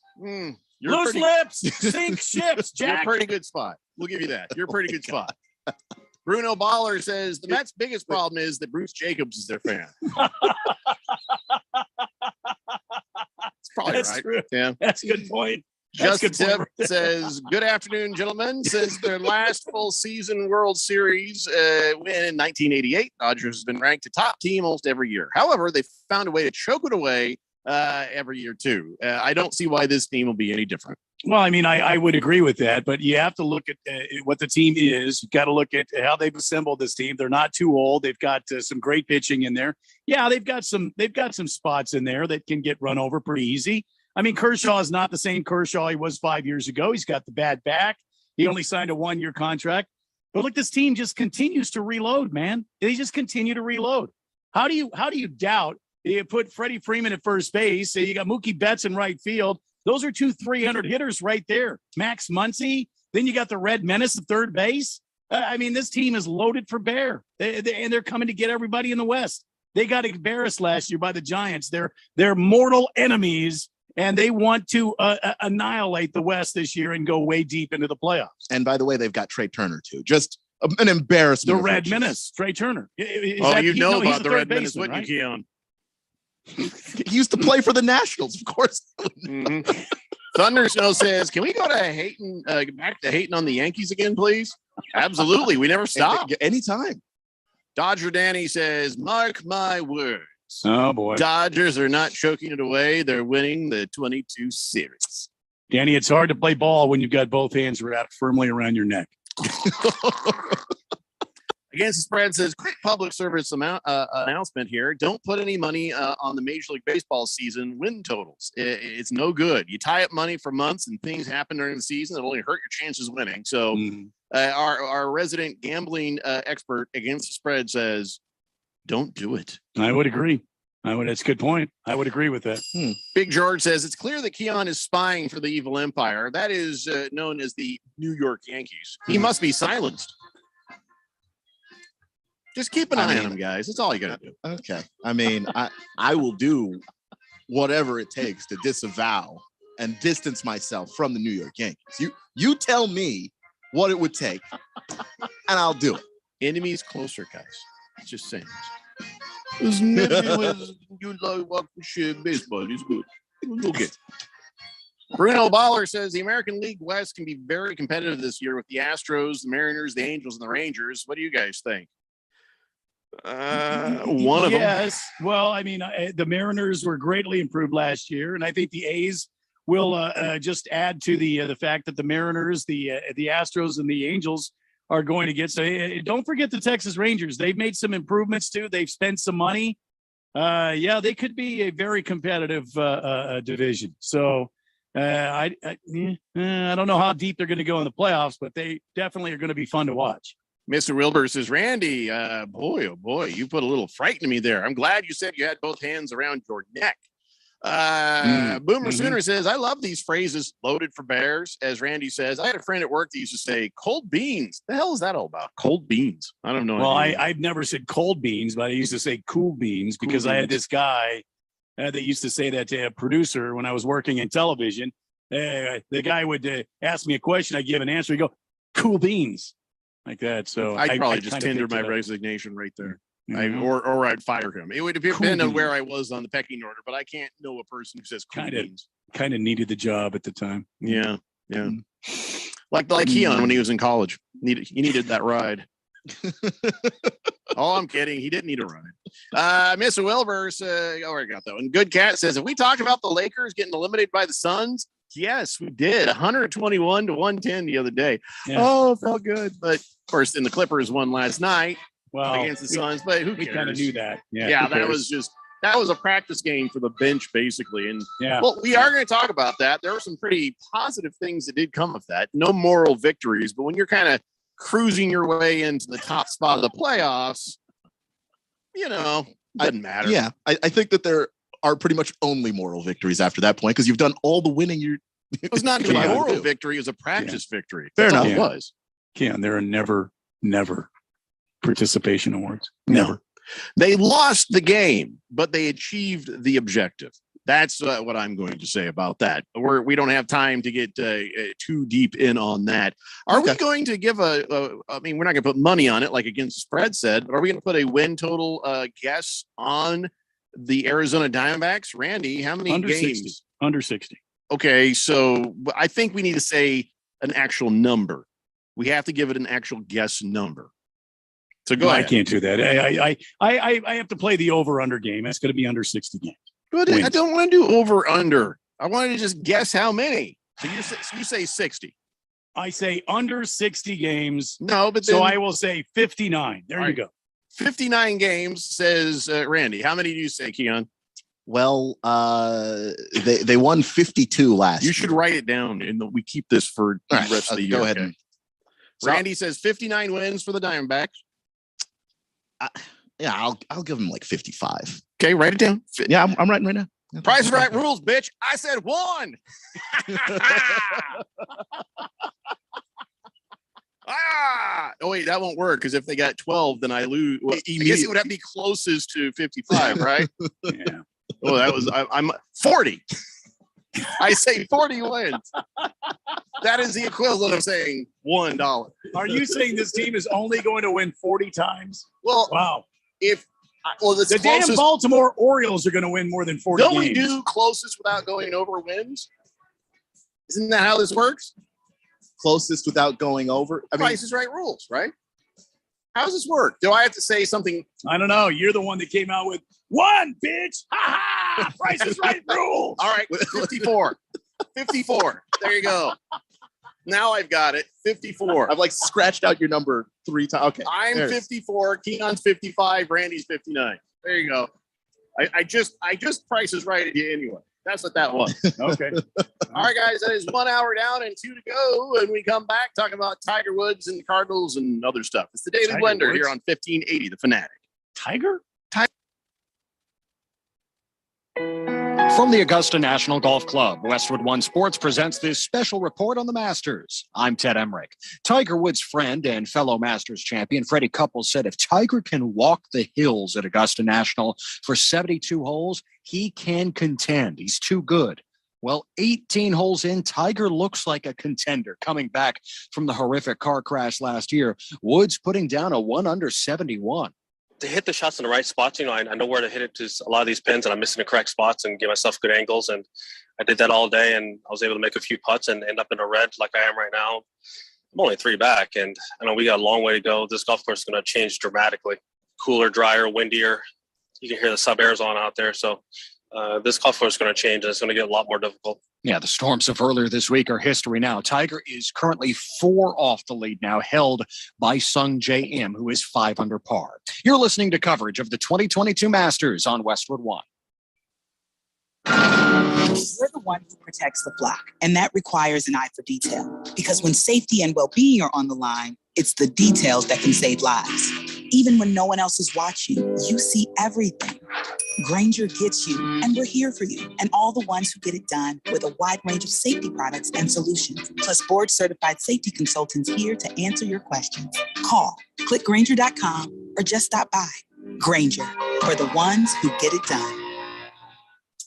Speaker 5: Loose
Speaker 7: lips sink ships, Jack.
Speaker 5: You're a pretty good spot. We'll give you that. You're a pretty good spot. Bruno Baller says the Mets' biggest problem is that Bruce Jacobs is their fan. Probably
Speaker 7: that's
Speaker 5: right.
Speaker 7: True.
Speaker 5: Yeah,
Speaker 7: that's a good point.
Speaker 5: Just Tip says, good afternoon, gentlemen. Since their last full season World Series win in 1988, Dodgers has been ranked a top team almost every year. However, they found a way to choke it away every year too. I don't see why this team will be any different.
Speaker 7: Well, I mean, I would agree with that, but you have to look at what the team is. You've got to look at how they've assembled this team. They're not too old. They've got some great pitching in there. Yeah, they've got some spots in there that can get run over pretty easy. I mean, Kershaw is not the same Kershaw he was 5 years ago. He's got the bad back. He only signed a 1-year contract. But look, this team just continues to reload, man. They just continue to reload. How do you doubt? You put Freddie Freeman at first base. You got Mookie Betts in right field. Those are 2 300 hitters right there. Max Muncy. Then you got the Red Menace at third base. I mean, this team is loaded for bear. And they're coming to get everybody in the West. They got embarrassed last year by the Giants. They're mortal enemies, and they want to annihilate the West this year and go way deep into the playoffs.
Speaker 8: And by the way, they've got Trey Turner, too. Just an embarrassment.
Speaker 7: The Red Menace, Trey Turner.
Speaker 5: About the Red Menace, wouldn't you, Keon?
Speaker 8: He used to play for the Nationals, of course.
Speaker 5: Thunder Snow says, "Can we go to hating back to hating on the Yankees again, please?" Absolutely. We never stop.
Speaker 8: Anytime.
Speaker 5: Dodger Danny says, "Mark my words.
Speaker 7: Oh, boy.
Speaker 5: Dodgers are not choking it away. They're winning the 22 series."
Speaker 7: Danny, it's hard to play ball when you've got both hands wrapped firmly around your neck.
Speaker 5: Against the Spread says, "Quick public service announcement here. Don't put any money on the Major League Baseball season win totals. It's no good. You tie up money for months and things happen during the season. It'll only hurt your chances of winning." So our resident gambling expert against the Spread says, don't do it.
Speaker 7: I would agree. That's a good point. I would agree with that.
Speaker 5: Big George says, "It's clear that Keon is spying for the evil empire. That is known as the New York Yankees. He must be silenced. Just keep an eye on him, guys. That's all you got to do."
Speaker 8: Okay. I mean, I will do whatever it takes to disavow and distance myself from the New York Yankees. You tell me what it would take, and I'll do it.
Speaker 5: Enemies closer, guys. Just saying. As many as you like watching baseball. It's good. Okay. Bruno Baller says the American League West can be very competitive this year with the Astros, the Mariners, the Angels, and the Rangers. What do you guys think? One of them.
Speaker 7: Yes. Well, I mean, the Mariners were greatly improved last year, and I think the A's will just add to the fact that the Mariners, the Astros, and the Angels are going to get. So don't forget the Texas Rangers. They've made some improvements too. They've spent some money. Yeah, they could be a very competitive division. So I don't know how deep they're going to go in the playoffs, but they definitely are going to be fun to watch.
Speaker 5: Mr. Wilbur says, "Randy, boy, oh boy, you put a little fright in me there. I'm glad you said you had both hands around your neck." Boomer Sooner says, "I love these phrases, loaded for bears." As Randy says, "I had a friend at work that used to say cold beans." The hell is that all about? Cold beans. I don't know.
Speaker 7: Well, I've never said cold beans, but I used to say cool beans because I had this guy that used to say that to a producer when I was working in television. The guy would ask me a question. I give an answer. He'd go, "Cool beans." Like that. So
Speaker 5: I'd probably just tendered my resignation right there. Or I'd fire him. It would depend on where I was on the pecking order, but I can't know a person who says cool beans.
Speaker 7: Kind of needed the job at the time.
Speaker 5: Yeah. Like Keon when he was in college. He needed that ride. Oh, I'm kidding. He didn't need a ride. Mr. Wilbers, I got that one. Good Cat says, "Have we talked about the Lakers getting eliminated by the Suns?" Yes, we did. 121 to 110 the other day. Yeah. Oh, it felt good. But of course, then the Clippers won last night against the Suns. But who cares?
Speaker 7: We kind of knew that.
Speaker 5: Yeah, that was a practice game for the bench, basically. And well, we are going to talk about that. There were some pretty positive things that did come of that. No moral victories, but when you're kind of cruising your way into the top spot of the playoffs, doesn't matter.
Speaker 8: Yeah, I think that there are pretty much only moral victories after that point because you've done all the winning.
Speaker 5: It was not a moral victory; it was a practice victory.
Speaker 8: Fair enough.
Speaker 5: It was.
Speaker 7: There are never participation awards.
Speaker 5: Never. They lost the game, but they achieved the objective. That's what I'm going to say about that. We don't have time to get too deep in on that. Are we going to give I mean, we're not going to put money on it like Against the Spread said, but are we going to put a win total guess on the Arizona Diamondbacks? Randy, how many
Speaker 7: under
Speaker 5: games?
Speaker 7: 60. Under 60.
Speaker 5: Okay, so I think we need to say an actual number. We have to give it an actual guess number. So go ahead.
Speaker 7: I can't do that. I have to play the over-under game. It's going to be under 60 games.
Speaker 5: But I don't want to do over-under. I wanted to just guess how many. So you say 60.
Speaker 7: I say under 60 games.
Speaker 5: No, but
Speaker 7: so I will say 59. There you go.
Speaker 5: 59 games, says Randy. How many do you say, Keon?
Speaker 8: Well, they won 52 last year.
Speaker 5: You should write it down, and we keep this for the rest of the year.
Speaker 8: Go ahead.
Speaker 5: Okay. Randy says 59 wins for the Diamondbacks.
Speaker 8: I'll give them like 55.
Speaker 5: Okay, write it down.
Speaker 8: Yeah, I'm writing right now.
Speaker 5: Price is Right rules, bitch. I said 1. Oh wait, that won't work because if they got 12, then I lose. Well, I guess it would have to be closest to 55, right?
Speaker 7: Yeah.
Speaker 5: Oh, that was I'm 40. I say 40 wins. That is the equivalent of saying $1.
Speaker 7: Are you saying this team is only going to win 40 times?
Speaker 5: Well,
Speaker 7: wow.
Speaker 5: The
Speaker 7: damn Baltimore Orioles are going to win more than 40
Speaker 5: Don't
Speaker 7: games.
Speaker 5: we do closest without going over wins? Isn't that how this works?
Speaker 8: Closest without going over. I mean,
Speaker 5: Price is Right rules, right? How does this work? Do I have to say something?
Speaker 7: I don't know. You're the one that came out with one, bitch. Ha ha. Price is Right rules.
Speaker 5: All right, 54. 54. There you go. Now I've got it. 54.
Speaker 8: I've like scratched out your number 3 times. Okay.
Speaker 5: I'm 54. Keon's 55. Randy's 59. There you go. I just Price is Right at you anyway. That's what that was.
Speaker 7: Okay.
Speaker 5: All right, guys. That is 1 hour down and 2 to go. And we come back talking about Tiger Woods and the Cardinals and other stuff. It's the Daily
Speaker 7: Tiger
Speaker 5: Blender
Speaker 7: Woods?
Speaker 5: here on 1580, The Fanatic.
Speaker 7: Tiger?
Speaker 1: From the Augusta National Golf Club, Westwood One Sports presents this special report on the Masters. I'm Ted Emmerich. Tiger Woods' friend and fellow Masters champion Freddie Couples said if Tiger can walk the hills at Augusta National for 72 holes, he can contend. He's too good. Well, 18 holes in, Tiger looks like a contender coming back from the horrific car crash last year. Woods putting down a 1 under 71.
Speaker 20: To hit the shots in the right spots, I know where to hit it to a lot of these pins, and I'm missing the correct spots and give myself good angles. And I did that all day, and I was able to make a few putts and end up in a red like I am right now. I'm only 3 back, and I know we got a long way to go. This golf course is going to change dramatically. Cooler, drier, windier. You can hear the sub-Arizona out there. So this golf course is going to change, and it's going to get a lot more difficult.
Speaker 1: Yeah, the storms of earlier this week are history now. Tiger is currently 4 off the lead now, held by Sung J M, who is 5 under par. You're listening to coverage of the 2022 Masters on Westwood One.
Speaker 21: We're the one who protects the flock, and that requires an eye for detail. Because when safety and well-being are on the line, it's the details that can save lives. Even when no one else is watching, you see everything. Grainger gets you, and we're here for you, and all the ones who get it done with a wide range of safety products and solutions, plus board-certified safety consultants here to answer your questions. Call, click Grainger.com, or just stop by. Grainger, for the ones who get it done.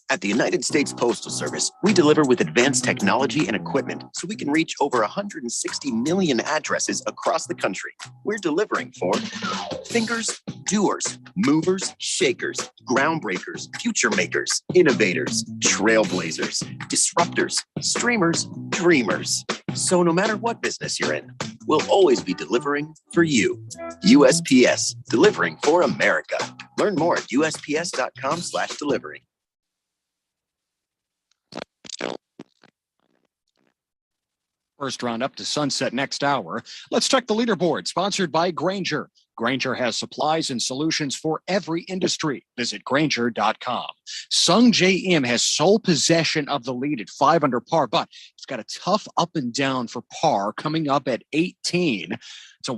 Speaker 2: At the United States Postal Service, we deliver with advanced technology and equipment so we can reach over 160 million addresses across the country. We're delivering for thinkers, doers, movers, shakers, groundbreakers, future makers, innovators, trailblazers, disruptors, streamers, dreamers. So no matter what business you're in, we'll always be delivering for you. USPS, delivering for America. Learn more at USPS.com/delivery.
Speaker 1: First round up to sunset next hour. Let's check the leaderboard, sponsored by Grainger. Grainger has supplies and solutions for every industry. Visit Grainger.com. Sung J M has sole possession of the lead at 5 under par, but it's got a tough up and down for par coming up at 18. It's a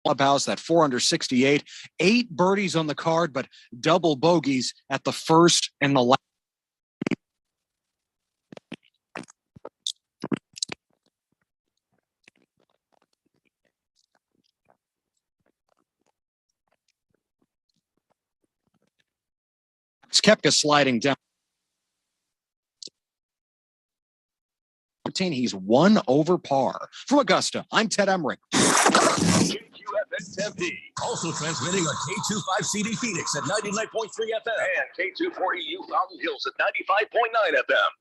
Speaker 1: clubhouse, that 4 under 68, 8 birdies on the card, but double bogeys at the first and the last. Koepka sliding down. He's 1 over par. From Augusta, I'm Ted Emmerich.
Speaker 4: KQFN Tempe. Also transmitting on K25CD Phoenix at 99.3 FM. And K240U Fountain Hills at 95.9 FM.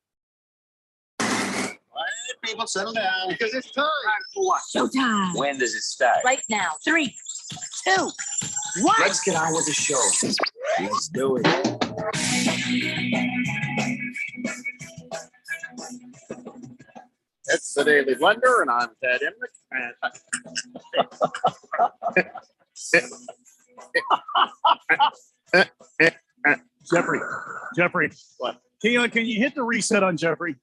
Speaker 17: All right, people, settle down because it's time.
Speaker 18: For what? Showtime.
Speaker 17: When does it start?
Speaker 18: Right now. 3, 2, 1.
Speaker 17: Let's get on with the show. Let's do it.
Speaker 5: It's the Daily Blender, and I'm Ted Emmerich.
Speaker 7: Jeffrey.
Speaker 5: What?
Speaker 7: Keon, can you hit the reset on Jeffrey?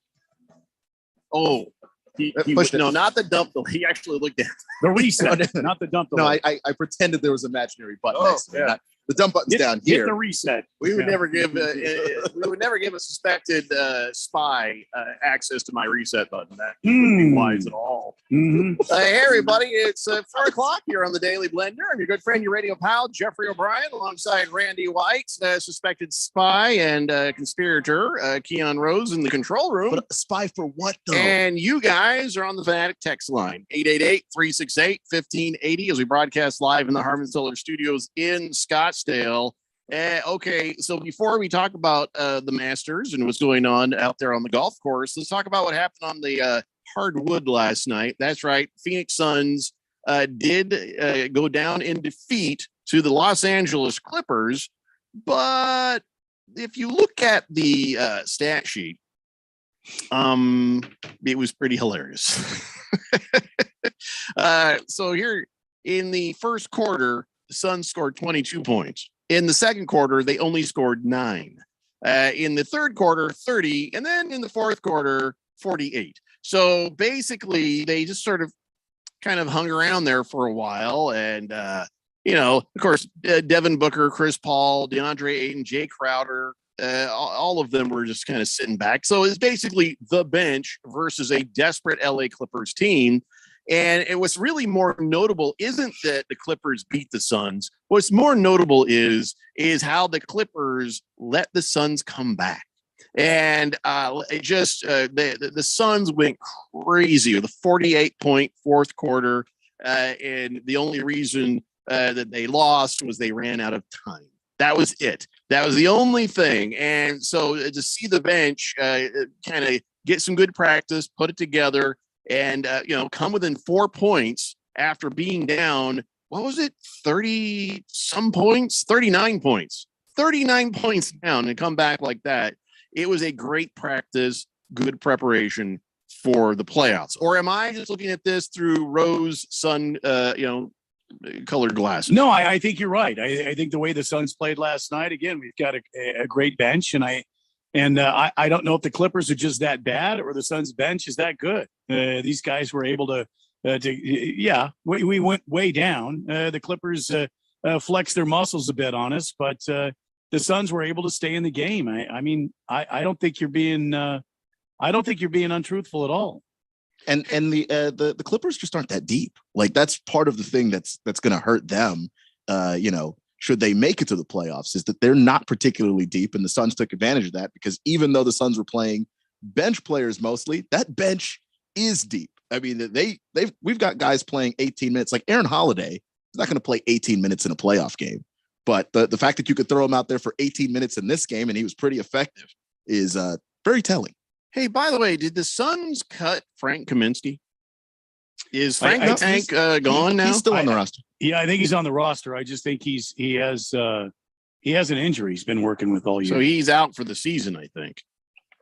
Speaker 5: Oh, he no, not the dump. He actually looked at
Speaker 7: the reset, not the dump.
Speaker 8: No, I pretended there was an imaginary button.
Speaker 5: Oh,
Speaker 8: next to me.
Speaker 5: yeah.
Speaker 8: The dump button's down here.
Speaker 7: Hit the reset.
Speaker 5: We would never give a suspected spy access to my reset button. That wouldn't be wise at all.
Speaker 7: Mm-hmm.
Speaker 5: Hey everybody, it's 4 o'clock here on the Daily Blender. I'm your good friend, your radio pal, Jeffrey O'Brien, alongside Randy White, suspected spy and conspirator, Keon Rose in the control room.
Speaker 8: But a spy for what, though?
Speaker 5: And you guys are on the Fanatic text line, 888-368-1580, as we broadcast live in the Harmon Solar Studios in Scottsdale. Okay, so before we talk about the Masters and what's going on out there on the golf course, let's talk about what happened on the hardwood last night. That's right. Phoenix Suns did go down in defeat to the Los Angeles Clippers. But if you look at the stat sheet, it was pretty hilarious. So here in the first quarter, the Suns scored 22 points. In the second quarter, they only scored 9. In the third quarter, 30. And then in the fourth quarter, 48. So basically, they just sort of kind of hung around there for a while. And, of course, Devin Booker, Chris Paul, DeAndre Ayton, Jay Crowder, all of them were just kind of sitting back. So it's basically the bench versus a desperate LA Clippers team. And what's really more notable isn't that the Clippers beat the Suns. What's more notable is how the Clippers let the Suns come back. And the Suns went crazy with a 48-point fourth quarter. And the only reason that they lost was they ran out of time. That was it. That was the only thing. And so to see the bench kind of get some good practice, put it together, and, come within 4 points after being down, what was it? 30 some points, 39 points down and come back like that. It was a great practice, good preparation for the playoffs. Or am I just looking at this through rose sun, colored glasses?
Speaker 7: No, I think you're right. I think the way the Suns played last night, again, we've got a great bench, and I don't know if the Clippers are just that bad or the Suns bench is that good. These guys were able to we went way down. The Clippers flexed their muscles a bit on us, but the Suns were able to stay in the game. I don't think you're being untruthful at all.
Speaker 8: And the Clippers just aren't that deep. Like that's part of the thing that's going to hurt them. Should they make it to the playoffs, is that they're not particularly deep, and the Suns took advantage of that because even though the Suns were playing bench players mostly, that bench is deep. I mean, we've got guys playing 18 minutes. Like Aaron Holiday is not going to play 18 minutes in a playoff game, but the fact that you could throw him out there for 18 minutes in this game and he was pretty effective is very telling.
Speaker 5: Hey, by the way, did the Suns cut Frank Kaminsky? Is Frank the Tank gone now?
Speaker 8: He's still on the roster.
Speaker 7: Yeah, I think he's on the roster. I just think he has an injury he's been working with all year.
Speaker 5: So he's out for the season, I think.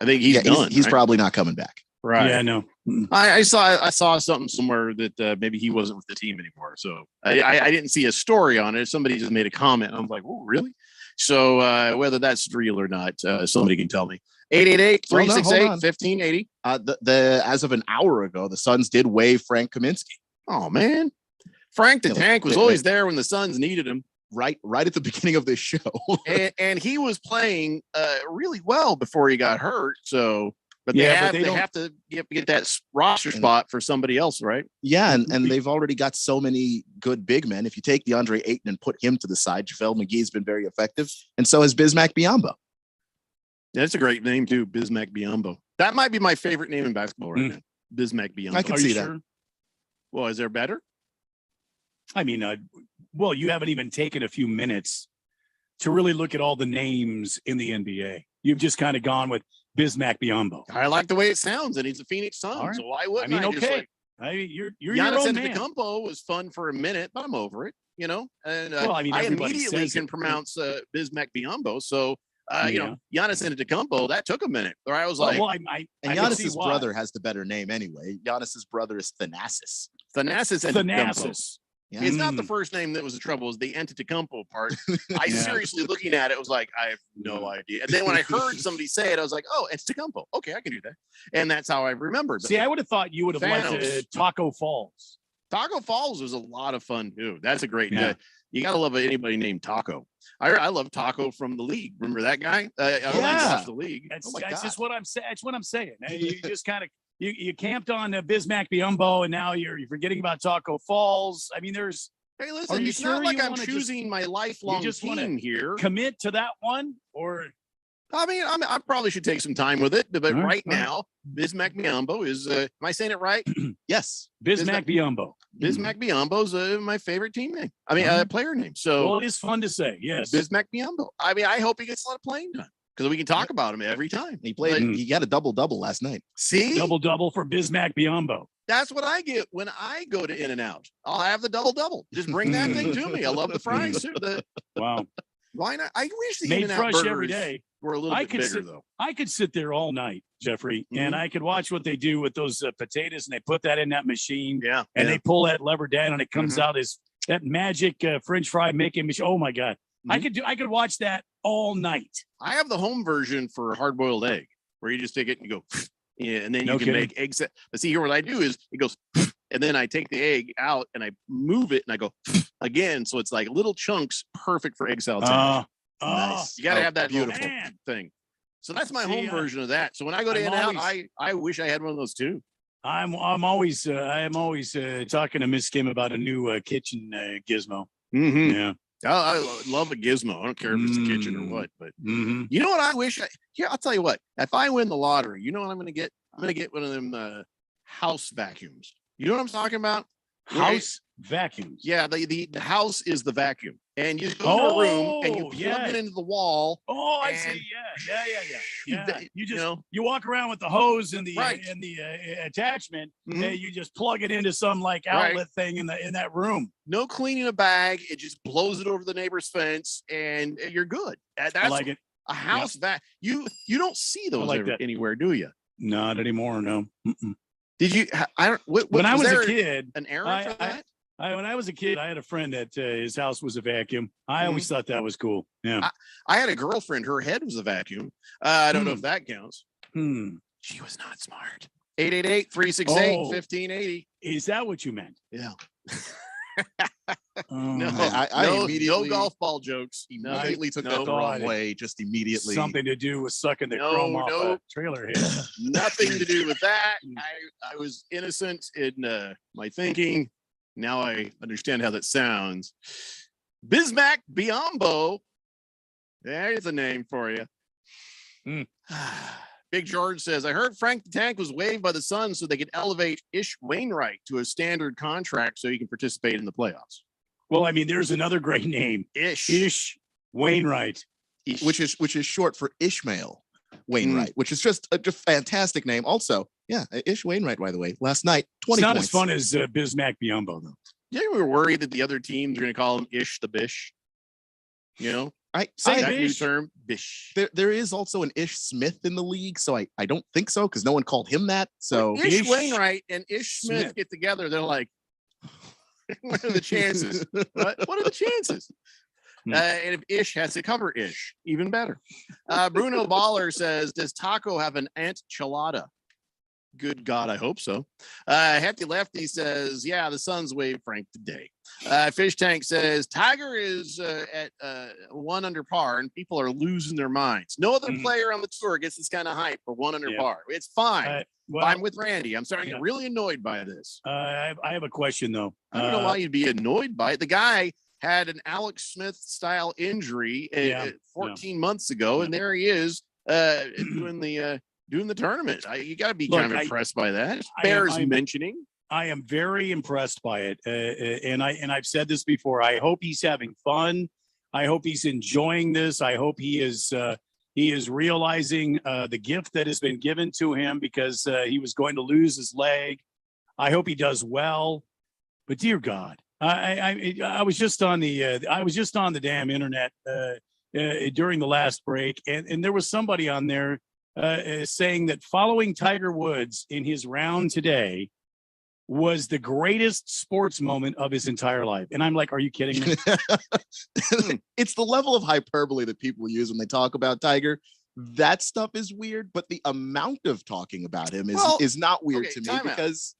Speaker 5: I think he's done.
Speaker 8: He's probably not coming back.
Speaker 5: Right.
Speaker 7: Yeah, no.
Speaker 5: I saw something somewhere that maybe he wasn't with the team anymore. So I didn't see a story on it. Somebody just made a comment. I'm like, oh, really? So whether that's real or not, somebody can tell me. 888-368-1580.
Speaker 8: As of an hour ago, the Suns did waive Frank Kaminsky.
Speaker 5: Oh, man. Frank the Tank was always there when the Suns needed him.
Speaker 8: Right at the beginning of this show.
Speaker 5: and he was playing really well before he got hurt. So, but they have to get that roster spot for somebody else, right?
Speaker 8: Yeah, and they've already got so many good big men. If you take DeAndre Ayton and put him to the side, JaVale McGee's been very effective, and so has Bismack Biyombo.
Speaker 5: Yeah, that's a great name too, Bismack Biyombo. That might be my favorite name in basketball right now, Bismack Biyombo.
Speaker 8: I can see that.
Speaker 7: Sure?
Speaker 5: Well, is there better?
Speaker 7: I mean, you haven't even taken a few minutes to really look at all the names in the NBA. You've just kind of gone with Bismack Biyombo.
Speaker 5: I like the way it sounds, and he's a Phoenix Sun,
Speaker 7: right.
Speaker 5: so why wouldn't I?
Speaker 7: Okay. You're your
Speaker 5: Giannis
Speaker 7: own man.
Speaker 5: Antetokounmpo was fun for a minute, but I'm over it, And I
Speaker 7: everybody
Speaker 5: immediately
Speaker 7: says
Speaker 5: can pronounce Bismack Biyombo. So, Giannis Antetokounmpo, that took a minute. Or I was like,
Speaker 8: Giannis's brother has the better name anyway. Giannis's brother is Thanasis.
Speaker 5: Thanasis.
Speaker 8: Yeah.
Speaker 5: It's not the first name that was the trouble. It's the Antetokounmpo part. I seriously looking at it was like, I have no idea. And then when I heard somebody say it, I was like, oh, Antetokounmpo. Okay, I can do that. And that's how I remembered.
Speaker 7: See, I would have thought you would have liked Taco Falls.
Speaker 5: Taco Falls was a lot of fun too. That's a great. You gotta love anybody named Taco. I love Taco from the league. Remember that guy? The league.
Speaker 7: That's just what I'm saying. That's what I'm saying. You just kind of. You camped on Bismack Biyombo, and now you're forgetting about Taco Falls. I mean, there's.
Speaker 5: Hey, listen, it's not like I'm choosing my lifelong team here.
Speaker 7: Commit to that one, or
Speaker 9: I mean, I probably should take some time with it, but right now, Bismack Biyombo is. Am I saying it right?
Speaker 8: Yes,
Speaker 7: Bismack Biyombo.
Speaker 9: Bismack Biyombo's my favorite team name. I mean, player name. So
Speaker 7: well, it is fun to say. Yes,
Speaker 9: Bismack Biyombo. I mean, I hope he gets a lot of playing time because we can talk about him every time.
Speaker 8: He played. He got a double last night.
Speaker 9: See,
Speaker 7: double for Bismack Biyombo.
Speaker 9: That's what I get when I go to In-N-Out. I'll have the double. Just bring that thing to me. I love the fries too.
Speaker 7: Wow.
Speaker 9: Why not? I wish the
Speaker 7: made
Speaker 9: In-N-Out
Speaker 7: fresh
Speaker 9: burgers
Speaker 7: every day.
Speaker 9: were a little bit bigger, though.
Speaker 7: I could sit there all night, Jeffrey, and I could watch what they do with those potatoes, and they put that in that machine, and they pull that lever down, and it comes out as that magic French fry making machine. Oh my God, I could watch that all night.
Speaker 9: I have the home version for hard-boiled egg, where you just take it and you go, and then you can make eggs. But see, here what I do is it goes, and then I take the egg out and I move it and I go again, so it's like little chunks, perfect for egg salad. Nice. You got to have that beautiful thing. So that's my home version of that. So when I go to In-N-Out, I wish I had one of those too.
Speaker 7: I'm always talking to Miss Kim about a new kitchen gizmo. Yeah.
Speaker 9: I love a gizmo. I don't care if it's the kitchen or what, but you know what I wish? I'll tell you what. If I win the lottery, you know what I'm going to get? I'm going to get one of them house vacuums. You know what I'm talking about?
Speaker 7: House vacuums.
Speaker 9: Yeah, the house is the vacuum, and you go to a room and you plug it into the wall.
Speaker 7: Oh, I see. Yeah. You just you walk around with the hose and the attachment, and you just plug it into some like outlet thing in that room.
Speaker 9: No cleaning a bag. It just blows it over the neighbor's fence, and you're good. That's
Speaker 7: I like it.
Speaker 9: A house vac. You don't see those anywhere, do you?
Speaker 7: Not anymore. No.
Speaker 9: Did you?
Speaker 7: When I was a kid,
Speaker 9: an era for that?
Speaker 7: When I was a kid, I had a friend that his house was a vacuum. I always thought that was cool. Yeah.
Speaker 9: I had a girlfriend. Her head was a vacuum. I don't know if that counts. She was not smart. 888-368-1580.
Speaker 7: Is that what you meant?
Speaker 9: Yeah.
Speaker 8: No, I immediately,
Speaker 9: no golf ball jokes.
Speaker 8: Immediately took that the wrong way. Just immediately.
Speaker 7: Something to do with sucking the chrome off a trailer head.
Speaker 9: Nothing to do with that. I was innocent in my thinking. Now I understand how that sounds. Bismack Biyombo. There's a name for you. Big George says, I heard Frank the Tank was waived by the Suns so they could elevate Ish Wainwright to a standard contract so he can participate in the playoffs.
Speaker 7: Well, I mean, there's another great name. Ish Wainwright.
Speaker 8: Which is short for Ishmael Wainwright, which is just a fantastic name. Also, Ish Wainwright, by the way, last night, 20
Speaker 7: It's not
Speaker 8: points.
Speaker 7: as fun as Bismack Biyombo, though.
Speaker 9: Yeah, we were worried that the other teams are going to call him Ish the Bish. You know?
Speaker 8: That
Speaker 9: new term, Bish.
Speaker 8: There is also an Ish Smith in the league, so I don't think so because no one called him that. So
Speaker 9: Ish Wainwright and Ish Smith get together. They're like, what are the chances? What are the chances? And if Ish has to cover Ish, even better. Bruno Baller says, does Taco have an enchilada? Good God, I hope so. Hefty Lefty says, yeah, the Suns waived Frank today. Fish Tank says, Tiger is at 1 under par, and people are losing their minds. No other player on the tour gets this kind of hype for 1 under par. It's fine. I'm with Randy. I'm starting to get really annoyed by this.
Speaker 7: I have a question, though.
Speaker 9: I don't know why you'd be annoyed by it. The guy had an Alex Smith-style injury 14 months ago, and there he is doing the tournament. You got to be kind of impressed by that. Bears mentioning.
Speaker 7: I am very impressed by it, and I've said this before. I hope he's having fun. I hope he's enjoying this. I hope he is realizing the gift that has been given to him because he was going to lose his leg. I hope he does well. But dear God, I was just on the damn internet during the last break, and there was somebody on there saying that following Tiger Woods in his round today was the greatest sports moment of his entire life. And I'm like, are you kidding me?
Speaker 8: It's the level of hyperbole that people use when they talk about Tiger. That stuff is weird, but the amount of talking about him is not weird to me because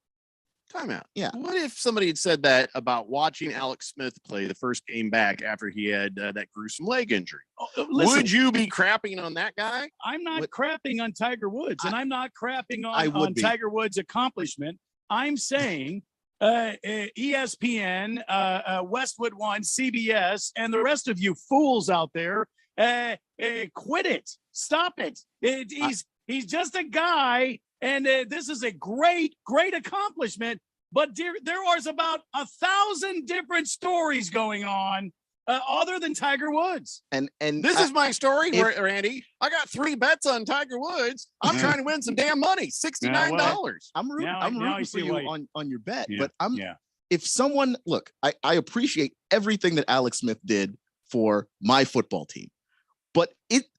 Speaker 9: time out.
Speaker 8: Yeah.
Speaker 9: What if somebody had said that about watching Alex Smith play the first game back after he had that gruesome leg injury? Would you be crapping on that guy?
Speaker 7: I'm not crapping on Tiger Woods, and I'm not crapping on Tiger Woods' accomplishment. I'm saying ESPN, Westwood One, CBS, and the rest of you fools out there, quit it. Stop it. He's just a guy, and this is a great accomplishment. But there was about 1,000 different stories going on other than Tiger Woods.
Speaker 5: And this is my story, Randy. I got 3 bets on Tiger Woods. I'm trying to win some damn money, $69.
Speaker 8: I'm rooting for you on your bet, but
Speaker 7: Yeah.
Speaker 8: If someone look, I appreciate everything that Alex Smith did for my football team, but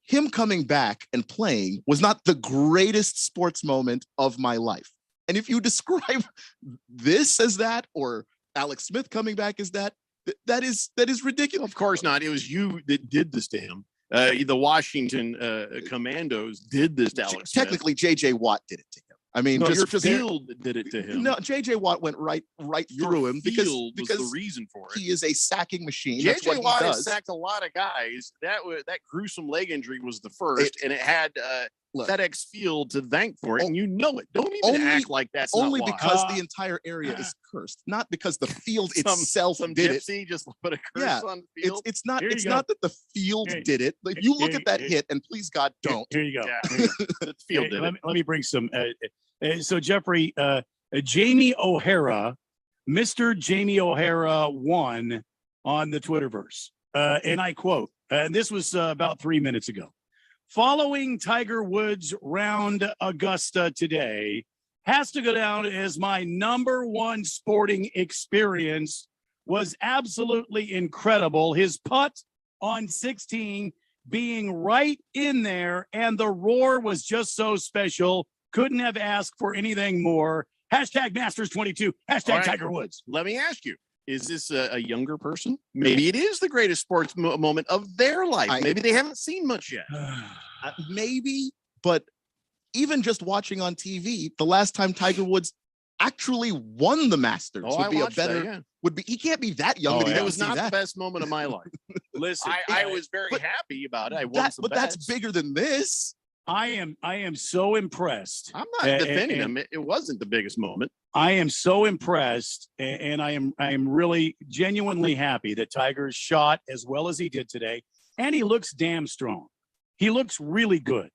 Speaker 8: him coming back and playing was not the greatest sports moment of my life. And if you describe this as that, or Alex Smith coming back as that, that is ridiculous.
Speaker 5: Of course not. It was you that did this to him. The Washington Commandos did this to Alex Smith.
Speaker 8: Technically, J.J. Watt did it to him. I mean,
Speaker 5: no,
Speaker 8: just
Speaker 5: your field did it to him.
Speaker 8: No, J.J. Watt went right through him because
Speaker 5: was the reason for it.
Speaker 8: He is a sacking machine.
Speaker 5: J.J. Watt has sacked a lot of guys. That gruesome leg injury was the first, and it had FedEx Field to thank for it, and you know it. Don't even act like that's
Speaker 8: only
Speaker 5: not
Speaker 8: because the entire area is cursed, not because the field itself
Speaker 5: some
Speaker 8: did
Speaker 5: gypsy
Speaker 8: it.
Speaker 5: just put a curse on the field.
Speaker 8: It's not that the field did it. Like, you look at that hit, and please God, don't.
Speaker 7: Here you go.
Speaker 5: The field did it.
Speaker 7: Let me bring some. So Jeffrey, Jamie O'Hara, Mr. Jamie O'Hara won on the Twitterverse, and I quote, and this was about 3 minutes ago. Following Tiger Woods round Augusta today has to go down as my #1 sporting experience. Was absolutely incredible. His putt on 16 being right in there, and the roar was just so special. Couldn't have asked for anything more. Hashtag Masters 22. Hashtag Tiger Woods.
Speaker 5: Let me ask you. Is this a younger person? Maybe it is the greatest sports moment of their life. Maybe they haven't seen much yet.
Speaker 8: Maybe, but even just watching on TV, the last time Tiger Woods actually won the Masters would be a better. Would be. He can't be that young. That
Speaker 5: it was not the best moment of my life.
Speaker 7: Listen,
Speaker 5: I was very happy about it. I won some bets.
Speaker 8: That's bigger than this.
Speaker 7: I am so impressed.
Speaker 5: I'm not defending him. It wasn't the biggest moment.
Speaker 7: I am so impressed, and I am really genuinely happy that Tiger shot as well as he did today, and he looks damn strong. He looks really good.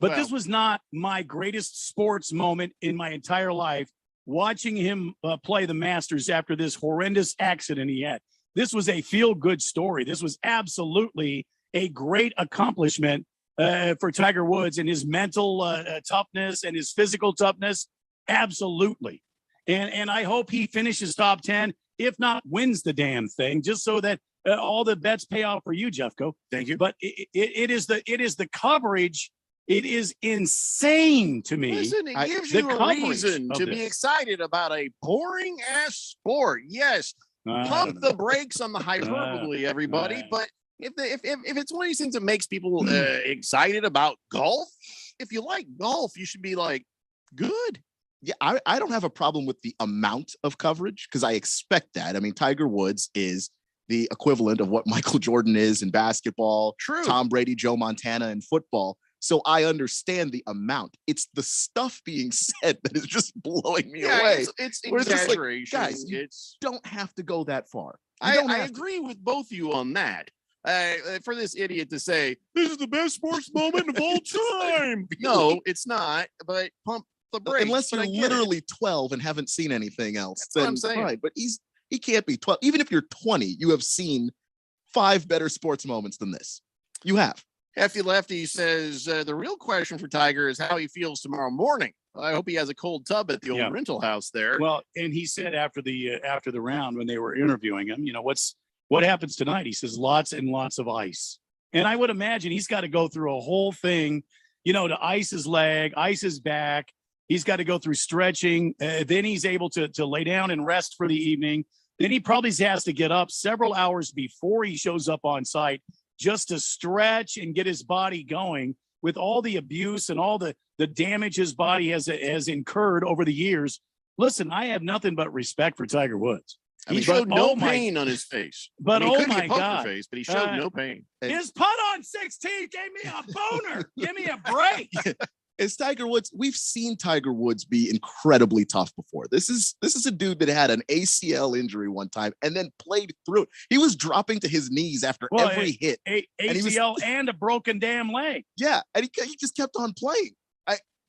Speaker 7: But this was not my greatest sports moment in my entire life, watching him play the Masters after this horrendous accident he had. This was a feel-good story. This was absolutely a great accomplishment for Tiger Woods, and his mental toughness and his physical toughness. Absolutely. And I hope he finishes top 10, if not wins the damn thing, just so that all the bets pay off for you, Jeffco.
Speaker 5: Thank you.
Speaker 7: But it is the coverage. It is insane to me.
Speaker 5: Listen, it gives you a reason to be excited about a boring ass sport. Yes. Pump the brakes on the hyperbole, everybody. But if it's one of these things that makes people excited about golf, if you like golf, you should be like, good.
Speaker 8: Yeah, I don't have a problem with the amount of coverage because I expect that. I mean, Tiger Woods is the equivalent of what Michael Jordan is in basketball,
Speaker 5: True.
Speaker 8: Tom Brady, Joe Montana in football. So I understand the amount. It's the stuff being said that is just blowing me away.
Speaker 5: It's exaggeration.
Speaker 8: Like, guys, you don't have to go that far.
Speaker 5: I agree with both of you on that. For this idiot to say, this is the best sports moment of all time. No, it's not. But pump the brakes.
Speaker 8: Unless you're literally 12 and haven't seen anything else.
Speaker 5: That's what I'm saying.
Speaker 8: Right, but he can't be 12. Even if you're 20, you have seen 5 better sports moments than this. You have.
Speaker 5: Hefty Lefty says the real question for Tiger is how he feels tomorrow morning. I hope he has a cold tub at the old rental house there.
Speaker 7: Well, and he said after the round when they were interviewing him, what happens tonight? He says lots and lots of ice. And I would imagine he's got to go through a whole thing, to ice his leg, ice his back. He's got to go through stretching. Then he's able to lay down and rest for the evening. Then he probably has to get up several hours before he shows up on site just to stretch and get his body going with all the abuse and all the damage his body has incurred over the years. Listen, I have nothing but respect for Tiger Woods.
Speaker 5: He showed no pain on his face.
Speaker 7: But oh my God.
Speaker 5: Face, but he showed no pain.
Speaker 7: His putt on 16 gave me a boner. Give me a break.
Speaker 8: is Tiger Woods. We've seen Tiger Woods be incredibly tough before. This is a dude that had an ACL injury one time and then played through it. He was dropping to his knees after every hit.
Speaker 7: ACL and a broken damn leg.
Speaker 8: Yeah, and he just kept on playing.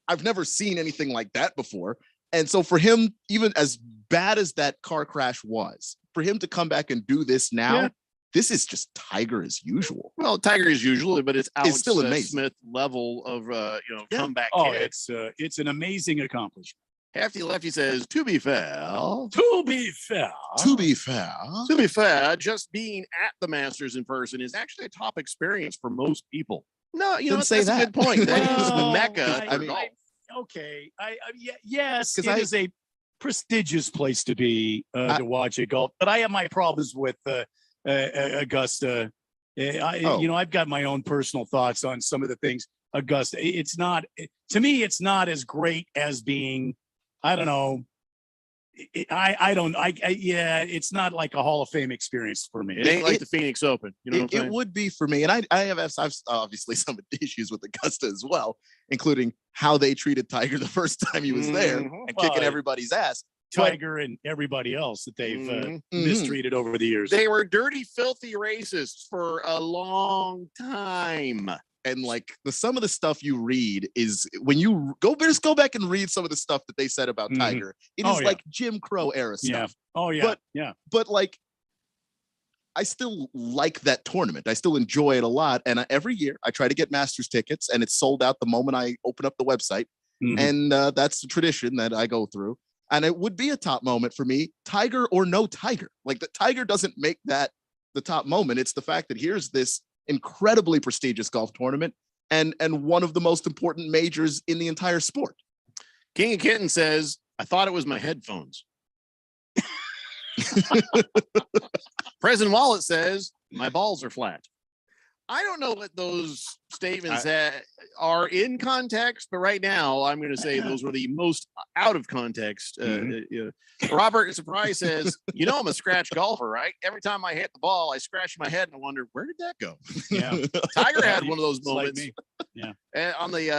Speaker 8: I've never seen anything like that before. And so for him, even as bad as that car crash was, for him to come back and do this now, this is just Tiger as usual.
Speaker 5: Well, Tiger as usual, but it's Alex
Speaker 8: still amazing.
Speaker 5: Smith level of comeback.
Speaker 7: Oh,
Speaker 5: kid.
Speaker 7: it's an amazing accomplishment.
Speaker 5: Hefty Lefty says, to be fair, just being at the Masters in person is actually a top experience for most people. No, that's a good point. That is Mecca.
Speaker 7: Yes, it is a prestigious place to be to watch a golf. But I have my problems with Augusta. I've got my own personal thoughts on some of the things. Augusta, it's not, to me, it's not as great as being, I don't know. It's not like a Hall of Fame experience for me.
Speaker 5: It ain't like the Phoenix Open. You know what I'm saying?
Speaker 8: It would be for me. And I've obviously some issues with Augusta as well, including how they treated Tiger the first time he was there and kicking everybody's ass.
Speaker 7: Tiger and everybody else that they've mistreated over the years.
Speaker 5: They were dirty, filthy racists for a long time.
Speaker 8: And like some of the stuff you read is when you go back and read some of the stuff that they said about Tiger. It is like Jim Crow era stuff.
Speaker 7: Oh yeah.
Speaker 8: But like, I still like that tournament. I still enjoy it a lot. And every year I try to get Masters tickets, and it's sold out the moment I open up the website. And that's the tradition that I go through. And it would be a top moment for me, Tiger or no Tiger. Like, the Tiger doesn't make that the top moment. It's the fact that here's this incredibly prestigious golf tournament and one of the most important majors in the entire sport.
Speaker 5: King of Kitten says, I thought it was my headphones. President Wallet says, my balls are flat. I don't know what those statements are in context, but right now I'm going to say those were the most out of context. Robert Surprise says, I'm a scratch golfer, right? Every time I hit the ball, I scratch my head and I wonder, where did that go?
Speaker 7: Yeah.
Speaker 5: Tiger had one of those moments.
Speaker 7: Like me.
Speaker 5: And on the,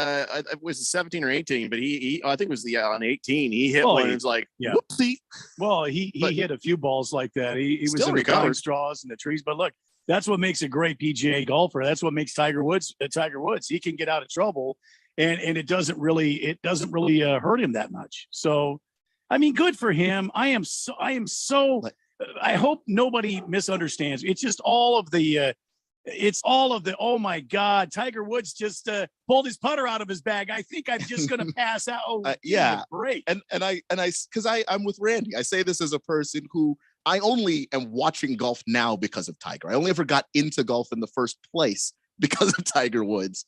Speaker 5: it was 17 or 18, but he I think it was on 18, he hit one and it was like, whoopsie.
Speaker 7: Well, he hit a few balls like that. He was in the pine straws and the trees, but look, that's what makes a great PGA golfer. That's what makes Tiger Woods. He can get out of trouble, and it doesn't really hurt him that much. So, I mean, good for him. I hope nobody misunderstands. It's just all of the. Oh my God! Tiger Woods just pulled his putter out of his bag. I think I'm just going to pass out. Oh, great.
Speaker 8: And because I'm with Randy. I say this as a person who. I only am watching golf now because of Tiger. I only ever got into golf in the first place because of Tiger Woods.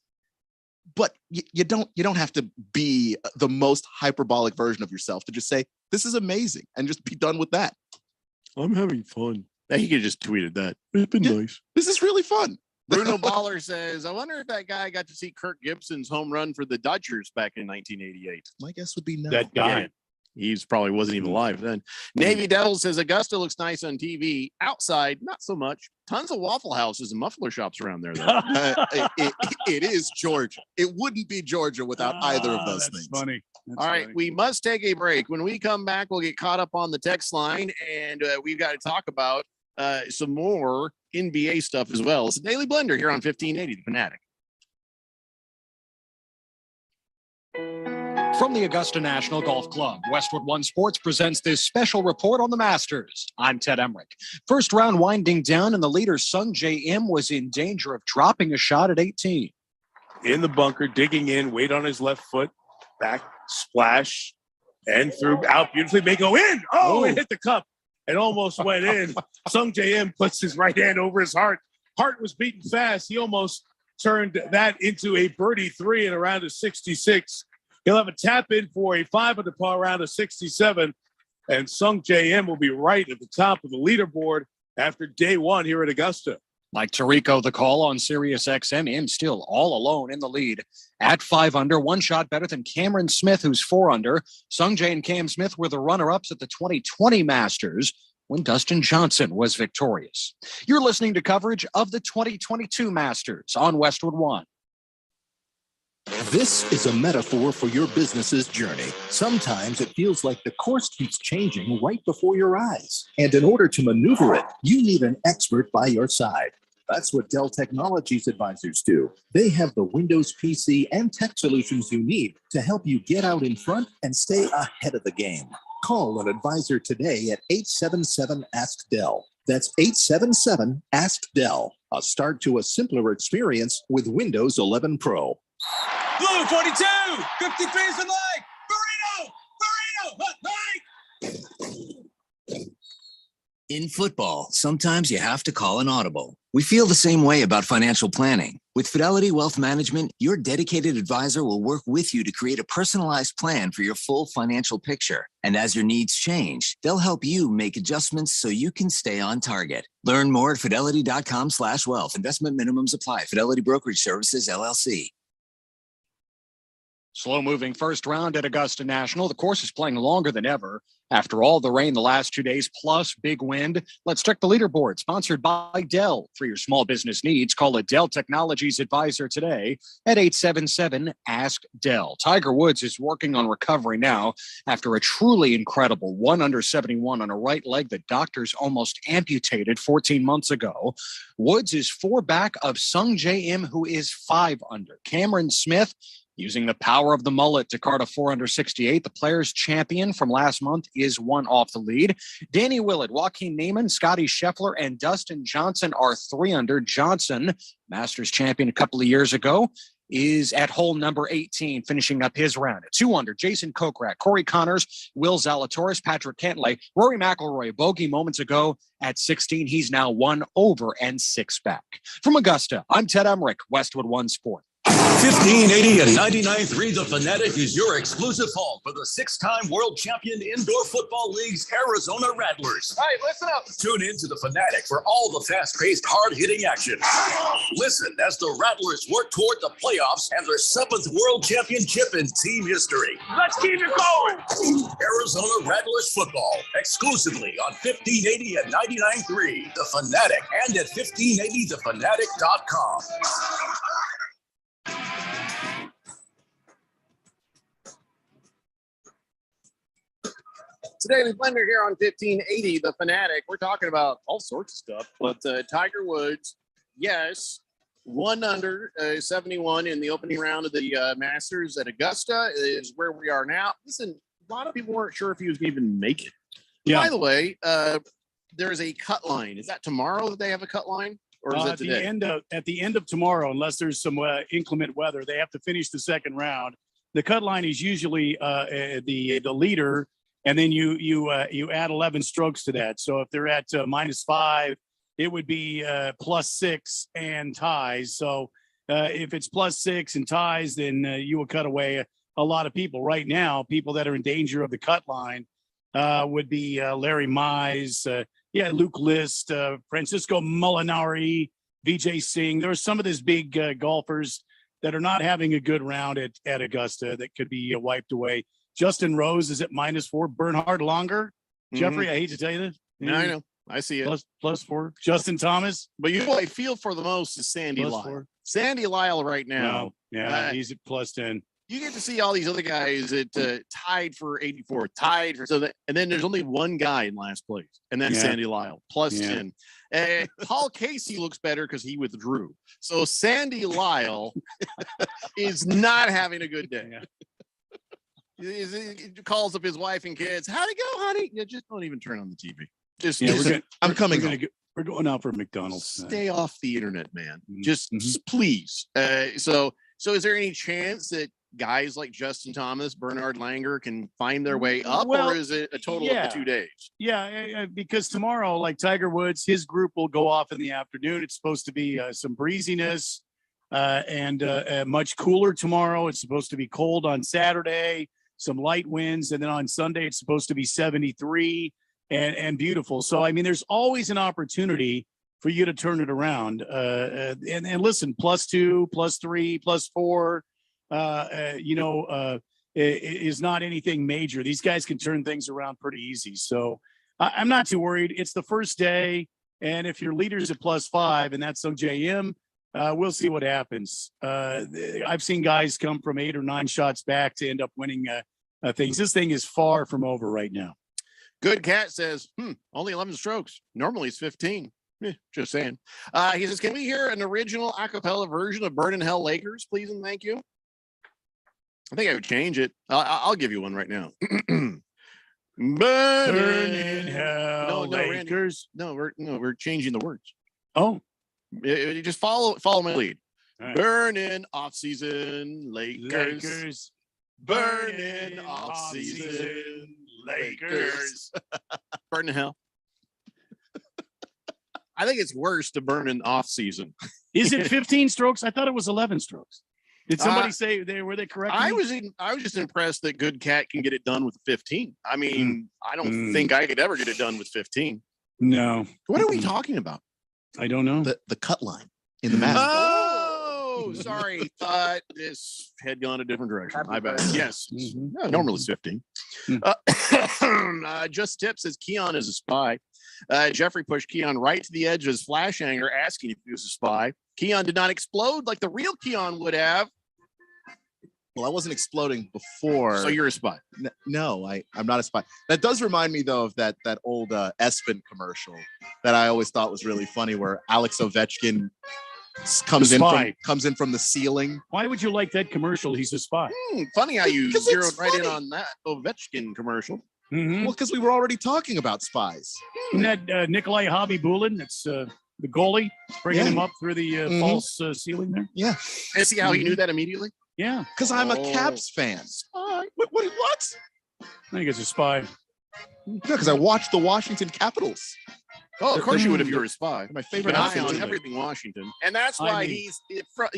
Speaker 8: But you don't have to be the most hyperbolic version of yourself to just say, this is amazing, and just be done with that.
Speaker 5: I'm having fun. He could have just tweeted that. It's been nice.
Speaker 8: This is really fun.
Speaker 5: Bruno Baller says, I wonder if that guy got to see Kirk Gibson's home run for the Dodgers back in 1988.
Speaker 8: My guess would be no.
Speaker 7: That guy.
Speaker 5: Yeah. He's probably wasn't even alive then. Navy Devil says Augusta looks nice on TV. Outside, not so much. Tons of Waffle Houses and muffler shops around there, though.
Speaker 8: It is Georgia. It wouldn't be Georgia without either of those things.
Speaker 7: Funny.
Speaker 5: All right, we must take a break. When we come back, we'll get caught up on the text line, and we've got to talk about some more NBA stuff as well. It's a Daily Blender here on 1580 The Fanatic.
Speaker 1: From the Augusta National Golf Club, Westwood One Sports presents this special report on the Masters. I'm Ted Emmerich. First round winding down, and the leader, Sung J M, was in danger of dropping a shot at 18.
Speaker 10: In the bunker, digging in, weight on his left foot, back, splash, and through, out beautifully, may go in. Oh, it hit the cup and almost went in. Sung J M puts his right hand over his heart. Heart was beating fast. He almost turned that into a birdie 3 in a round of 66. He'll have a tap in for a 5 under par round of 67, and Sung J M will be right at the top of the leaderboard after day one here at Augusta.
Speaker 1: Like Tarico, the call on Sirius XM, M still all alone in the lead at 5 under, one shot better than Cameron Smith, who's 4 under. Sung J and Cam Smith were the runner-ups at the 2020 Masters when Dustin Johnson was victorious. You're listening to coverage of the 2022 Masters on Westwood One.
Speaker 12: This is a metaphor for your business's journey. Sometimes it feels like the course keeps changing right before your eyes. And in order to maneuver it, you need an expert by your side. That's what Dell Technologies advisors do. They have the Windows PC and tech solutions you need to help you get out in front and stay ahead of the game. Call an advisor today at 877-ASK-DELL. That's 877-ASK-DELL. A start to a simpler experience with Windows 11 Pro.
Speaker 4: Blue 42, 53 is the leg. Burrito, hot leg.
Speaker 11: In football, sometimes you have to call an audible. We feel the same way about financial planning. With Fidelity Wealth Management, your dedicated advisor will work with you to create a personalized plan for your full financial picture. And as your needs change, they'll help you make adjustments so you can stay on target. Learn more at fidelity.com/wealth. Investment minimums apply. Fidelity Brokerage Services, LLC.
Speaker 1: Slow-moving first round at Augusta National. The course is playing longer than ever. After all the rain the last 2 days, plus big wind. Let's check the leaderboard, sponsored by Dell. For your small business needs, call a Dell Technologies advisor today at 877-ASK-DELL. Tiger Woods is working on recovery now after a truly incredible 1 under 71 on a right leg that doctors almost amputated 14 months ago. Woods is 4 back of Sung J M, who is 5 under. Cameron Smith, using the power of the mullet to card a 4 under 68. The players' champion from last month is 1 off the lead. Danny Willett, Joaquin Neiman, Scotty Scheffler, and Dustin Johnson are 3 under. Johnson, Masters champion a couple of years ago, is at hole number 18, finishing up his round at 2 under. Jason Kokrak, Corey Connors, Will Zalatoris, Patrick Cantlay, Rory McIlroy, bogey moments ago at 16. He's now 1 over and 6 back. From Augusta, I'm Ted Emmerich, Westwood One Sport.
Speaker 4: 1580 and 99.3 The Fanatic is your exclusive home for the 6-time world champion Indoor Football League's Arizona Rattlers.
Speaker 9: All right, listen up.
Speaker 4: Tune in to The Fanatic for all the fast-paced, hard-hitting action. Listen as the Rattlers work toward the playoffs and their 7th world championship in team history. Let's keep it going. Arizona Rattlers football, exclusively on 1580 and 99.3 The Fanatic and at 1580thefanatic.com.
Speaker 9: Today, the Blender here on 1580, The Fanatic. We're talking about all sorts of stuff, but Tiger Woods, yes, 1 under 71 in the opening round of the Masters at Augusta is where we are now. Listen, a lot of people weren't sure if he was going to even make it. Yeah. By the way, there's a cut line. Is that tomorrow that they have a cut line? Or is it today?
Speaker 7: At the end of tomorrow, unless there's some inclement weather, they have to finish the second round. The cut line is usually the leader, and then you add 11 strokes to that. So if they're at -5, it would be +6 and ties. So if it's +6 and ties, then you will cut away a lot of people. Right now, people that are in danger of the cut line would be Larry Mize, Luke List, Francisco Molinari, Vijay Singh. There are some of these big golfers that are not having a good round at Augusta that could be wiped away. Justin Rose is at -4. Bernhard Longer. Jeffrey, I hate to tell you this.
Speaker 9: Yeah, I know. I see it.
Speaker 7: +4. Justin Thomas.
Speaker 9: But you know what I feel for the most is Sandy Lyle.
Speaker 7: +4.
Speaker 9: Sandy Lyle right now.
Speaker 7: He's at +10.
Speaker 9: You get to see all these other guys that tied for 84, tied for and then there's only one guy in last place, and that's Sandy Lyle, +10. Paul Casey looks better because he withdrew. So Sandy Lyle is not having a good day. He calls up his wife and kids. How'd it go, honey? Just don't even turn on the TV.
Speaker 7: We're going out for McDonald's.
Speaker 9: Stay off the internet, man. Just please. So is there any chance that guys like Justin Thomas, Bernhard Langer can find their way up, or is it a total of the 2 days?
Speaker 7: Yeah, because tomorrow, like Tiger Woods, his group will go off in the afternoon. It's supposed to be some breeziness and much cooler tomorrow. It's supposed to be cold on Saturday, some light winds, and then on Sunday it's supposed to be 73 and beautiful. So, I mean, there's always an opportunity for you to turn it around. And listen, +2, +3, +4, is not anything major. These guys can turn things around pretty easy. So I'm not too worried. It's the first day. And if your leader's at +5 and that's Sung J M, We'll see what happens. I've seen guys come from 8 or 9 shots back to end up winning things. This thing is far from over right now.
Speaker 5: Good Cat says, only 11 strokes. Normally it's 15. Just saying. He says, can we hear an original a cappella version of Burn in Hell Lakers, please and thank you? I think I would change it. I'll give you one right now.
Speaker 7: Burn in Hell Lakers.
Speaker 5: Randy. We're changing the words.
Speaker 7: Oh.
Speaker 5: You just follow my lead.
Speaker 7: Right.
Speaker 5: Burning off-season Lakers. Burning off-season Lakers. Burn in hell. I think it's worse to burn in off-season.
Speaker 7: Is it 15 strokes? I thought it was 11 strokes. Did somebody say were they correct?
Speaker 5: I was just impressed that Good Cat can get it done with 15. I mean, I don't think I could ever get it done with 15.
Speaker 7: No.
Speaker 5: What are we talking about?
Speaker 7: I don't know.
Speaker 8: The cut line in the match.
Speaker 5: Oh, sorry. Thought this had gone a different direction. I bet. Yes. No, normally it's 15. Just Tip says Keon is a spy. Jeffrey pushed Keon right to the edge of his flash hanger, asking if he was a spy. Keon did not explode like the real Keon would have.
Speaker 8: Well, I wasn't exploding before.
Speaker 5: So you're a spy.
Speaker 8: No, I'm not a spy. That does remind me, though, of that old Espen commercial that I always thought was really funny, where Alex Ovechkin comes in from the ceiling.
Speaker 7: Why would you like that commercial? He's a spy.
Speaker 5: Funny how you zeroed right in on that Ovechkin commercial.
Speaker 7: Mm-hmm.
Speaker 8: Well, because we were already talking about spies.
Speaker 7: Isn't that Nikolai Hobby-Bulin? That's the goalie, bringing him up through the false ceiling there.
Speaker 8: Yeah.
Speaker 5: And see how you knew that immediately?
Speaker 7: Yeah.
Speaker 8: Because I'm a Caps fan.
Speaker 5: Spy. What?
Speaker 7: I think it's a spy.
Speaker 8: No, because I watched the Washington Capitals.
Speaker 5: Oh, of course you would if you were a spy.
Speaker 8: My favorite
Speaker 5: eye on everything Washington. And that's why he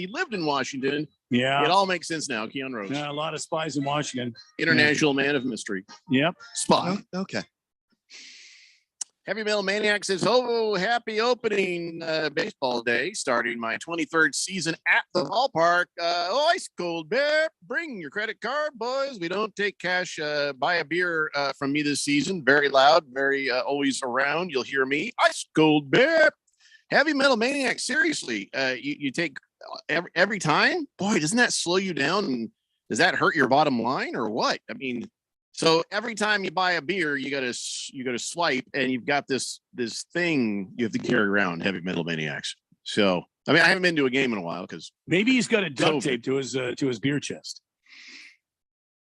Speaker 5: lived in Washington.
Speaker 7: Yeah.
Speaker 5: It all makes sense now, Keon Roach.
Speaker 7: Yeah, a lot of spies in Washington.
Speaker 5: International man of mystery.
Speaker 7: Yep.
Speaker 5: Spy.
Speaker 8: Oh, okay.
Speaker 5: Heavy Metal Maniac says, oh, happy opening baseball day, starting my 23rd season at the ballpark. Ice cold bear, bring your credit card, boys. We don't take cash. Buy a beer from me this season. Very loud, very always around. You'll hear me. Ice cold bear. Heavy Metal Maniac, seriously, you take every time? Boy, doesn't that slow you down? And does that hurt your bottom line or what? I mean, so every time you buy a beer, you gotta swipe, and you've got this thing you have to carry around. Heavy Metal Maniacs. So I mean, I haven't been to a game in a while because
Speaker 7: maybe he's got a duct tape to his beer chest.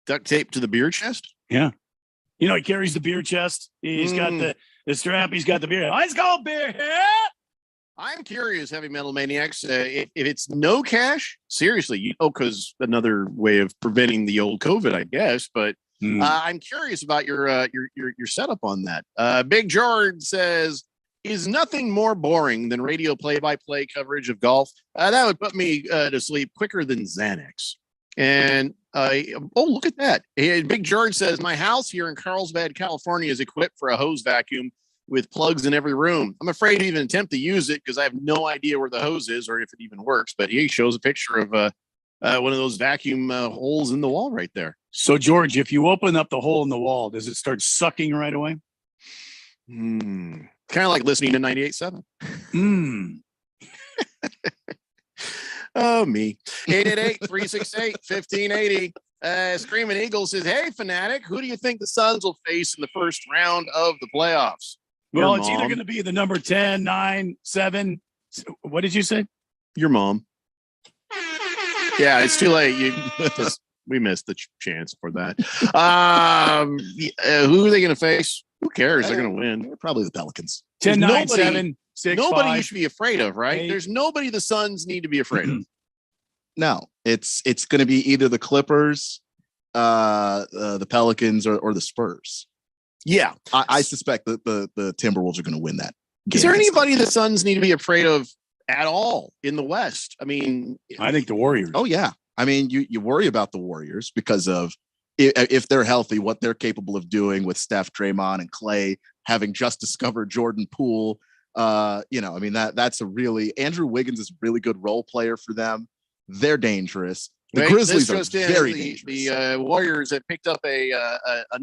Speaker 5: Duct tape to the beer chest?
Speaker 7: Yeah. You know, he carries the beer chest. He's got the strap. He's got the beer. Ice cold beer.
Speaker 5: I'm curious, Heavy Metal Maniacs, if it's no cash, seriously, because another way of preventing the old COVID, I guess, but. I'm curious about your setup on that. Big George says, is nothing more boring than radio play-by-play coverage of golf? That would put me to sleep quicker than Xanax. And look at that. Big George says, my house here in Carlsbad, California is equipped for a hose vacuum with plugs in every room. I'm afraid to even attempt to use it because I have no idea where the hose is or if it even works. But he shows a picture of one of those vacuum holes in the wall right there.
Speaker 7: So, George, if you open up the hole in the wall, does it start sucking right away?
Speaker 5: Kind of like listening to 98.7. Oh, me. 888-368-1580. Screaming Eagle says, hey, Fanatic, who do you think the Suns will face in the first round of the playoffs?
Speaker 7: Well, it's either going to be the number 10, 9, 7. What did you say?
Speaker 5: Your mom. Yeah, it's too late. We missed the chance for that. Who are they going to face? Who cares? They're going to win.
Speaker 8: Probably the Pelicans.
Speaker 7: 10, 9, 7, 6,
Speaker 5: nobody
Speaker 7: 5,
Speaker 5: you should be afraid of, right?
Speaker 7: 8.
Speaker 5: There's nobody the Suns need to be afraid of.
Speaker 8: No, it's going to be either the Clippers, the Pelicans, or the Spurs.
Speaker 5: Yeah,
Speaker 8: I suspect that the Timberwolves are going to win that.
Speaker 5: Is there anybody the Suns need to be afraid of at all in the West? I mean,
Speaker 7: I think the Warriors.
Speaker 8: Oh yeah. I mean, you worry about the Warriors because of if they're healthy, what they're capable of doing with Steph, Draymond, and Clay, having just discovered Jordan Poole. I mean, that's a really Andrew Wiggins is a really good role player for them. They're dangerous. The Grizzlies are very dangerous.
Speaker 5: The Warriors have picked up an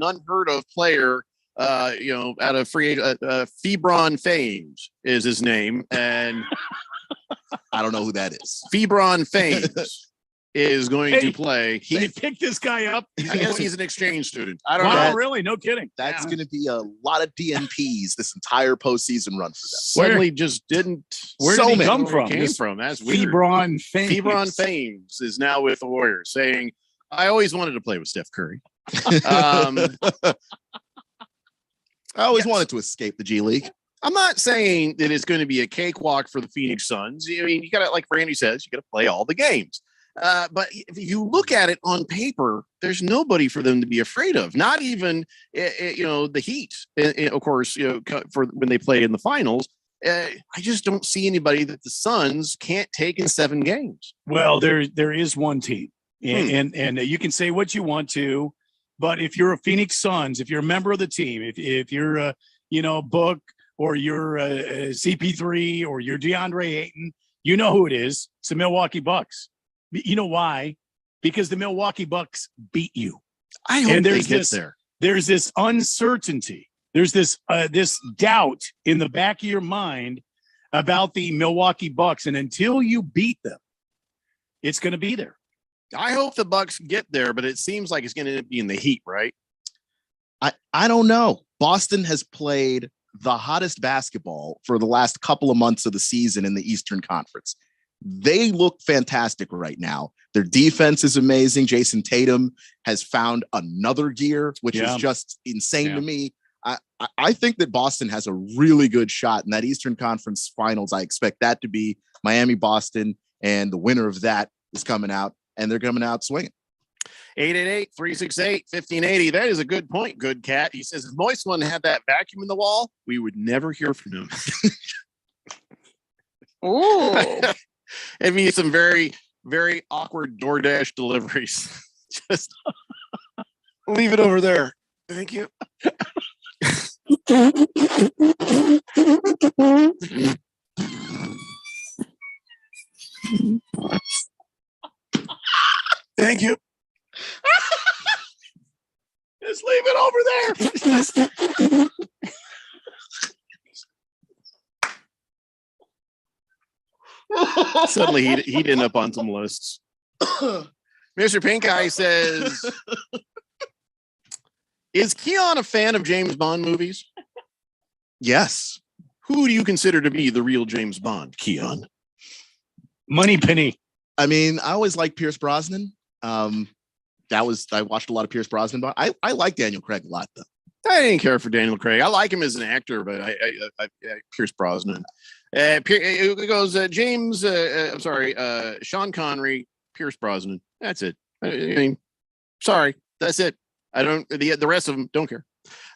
Speaker 5: unheard of player, out of free Febron Fames is his name, and
Speaker 8: I don't know who that is.
Speaker 5: Febron Fames is going to play.
Speaker 7: They picked this guy up.
Speaker 5: I guess he's an exchange student. I don't know.
Speaker 7: Wow, really? No kidding.
Speaker 8: That's going to be a lot of DNPs this entire postseason run for them.
Speaker 5: Suddenly just didn't.
Speaker 7: Where did he come from?
Speaker 5: Came from. That's weird.
Speaker 7: Febron Fames.
Speaker 5: Febron Fames is now with the Warriors, saying, "I always wanted to play with Steph Curry.
Speaker 8: I always wanted to escape the G League."
Speaker 5: I'm not saying that it's going to be a cakewalk for the Phoenix Suns. I mean, you got to, like Randy says, you got to play all the games. But if you look at it on paper, there's nobody for them to be afraid of. Not even, the Heat, of course, for when they play in the finals. I just don't see anybody that the Suns can't take in 7 games.
Speaker 7: Well, there is one team, and you can say what you want to, but if you're a Phoenix Suns, if you're a member of the team, if you're Book, or you're CP3 or you're DeAndre Ayton, you know who it is. It's the Milwaukee Bucks. You know why? Because the Milwaukee Bucks beat you.
Speaker 5: I hope they get there.
Speaker 7: There's this uncertainty. There's this doubt in the back of your mind about the Milwaukee Bucks, and until you beat them, it's going to be there.
Speaker 5: I hope the Bucks get there, but it seems like it's going to end up being the Heat, right?
Speaker 8: I don't know. Boston has played the hottest basketball for the last couple of months of the season in the Eastern Conference. They look fantastic right now. Their defense is amazing. Jason Tatum has found another gear, which is just insane to me. I think that Boston has a really good shot in that Eastern Conference Finals. I expect that to be Miami, Boston, and the winner of that is coming out, and they're coming out swinging.
Speaker 5: 888-368-1580. That is a good point. Good cat. He says, if Moist One had that vacuum in the wall, we would never hear from him.
Speaker 9: Oh,
Speaker 5: it'd be some very, very awkward DoorDash deliveries. Just leave it over there. Thank you. Thank you.
Speaker 7: Just leave it over there.
Speaker 5: Suddenly he'd end up on some lists. Mr. Pink Eye says, is Keon a fan of James Bond movies?
Speaker 8: Yes.
Speaker 5: Who do you consider to be the real James Bond, Keon?
Speaker 7: Moneypenny.
Speaker 8: I mean, I always liked Pierce Brosnan. I watched a lot of Pierce Brosnan, but I like Daniel Craig a lot, though.
Speaker 5: I didn't care for Daniel Craig. I like him as an actor, but I Pierce Brosnan. It goes Sean Connery, Pierce Brosnan. That's it. I mean, sorry, that's it. I don't. The rest of them don't care.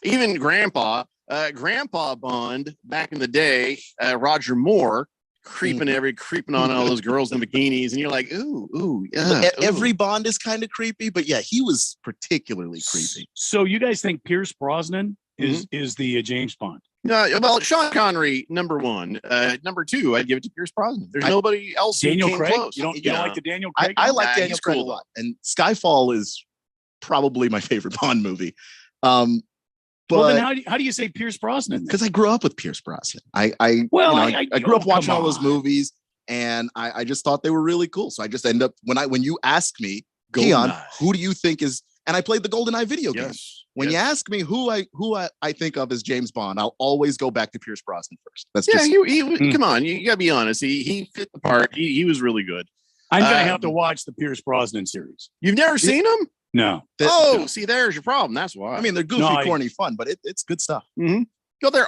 Speaker 5: Even Grandpa Bond back in the day, Roger Moore. Creeping on all those girls in bikinis, and you're like, ooh, yeah.
Speaker 8: Every Bond is kind of creepy, but yeah, he was particularly creepy.
Speaker 7: So you guys think Pierce Brosnan is the James Bond?
Speaker 5: No, well, Sean Connery, number 1. Number 2, I'd give it to Pierce Brosnan. There's nobody else.
Speaker 7: Daniel
Speaker 5: who came
Speaker 7: Craig.
Speaker 5: Close.
Speaker 7: You don't like the Daniel Craig?
Speaker 8: I like Daniel Craig a lot, and Skyfall is probably my favorite Bond movie.
Speaker 7: But well, then how do you say Pierce Brosnan?
Speaker 8: Because I grew up with Pierce Brosnan. I grew up watching all those movies, and I just thought they were really cool. So I just end up when you ask me, Keon, who do you think is? And I played the GoldenEye video game. When you ask me who I think of as James Bond, I'll always go back to Pierce Brosnan first. That's
Speaker 5: come on, you gotta be honest. He fit the part. He was really good.
Speaker 7: I'm gonna have to watch the Pierce Brosnan series.
Speaker 5: You've never seen him?
Speaker 7: No.
Speaker 5: See, there's your problem. That's why.
Speaker 8: I mean, they're goofy, corny fun, but it's good stuff.
Speaker 5: Mm-hmm. Go there.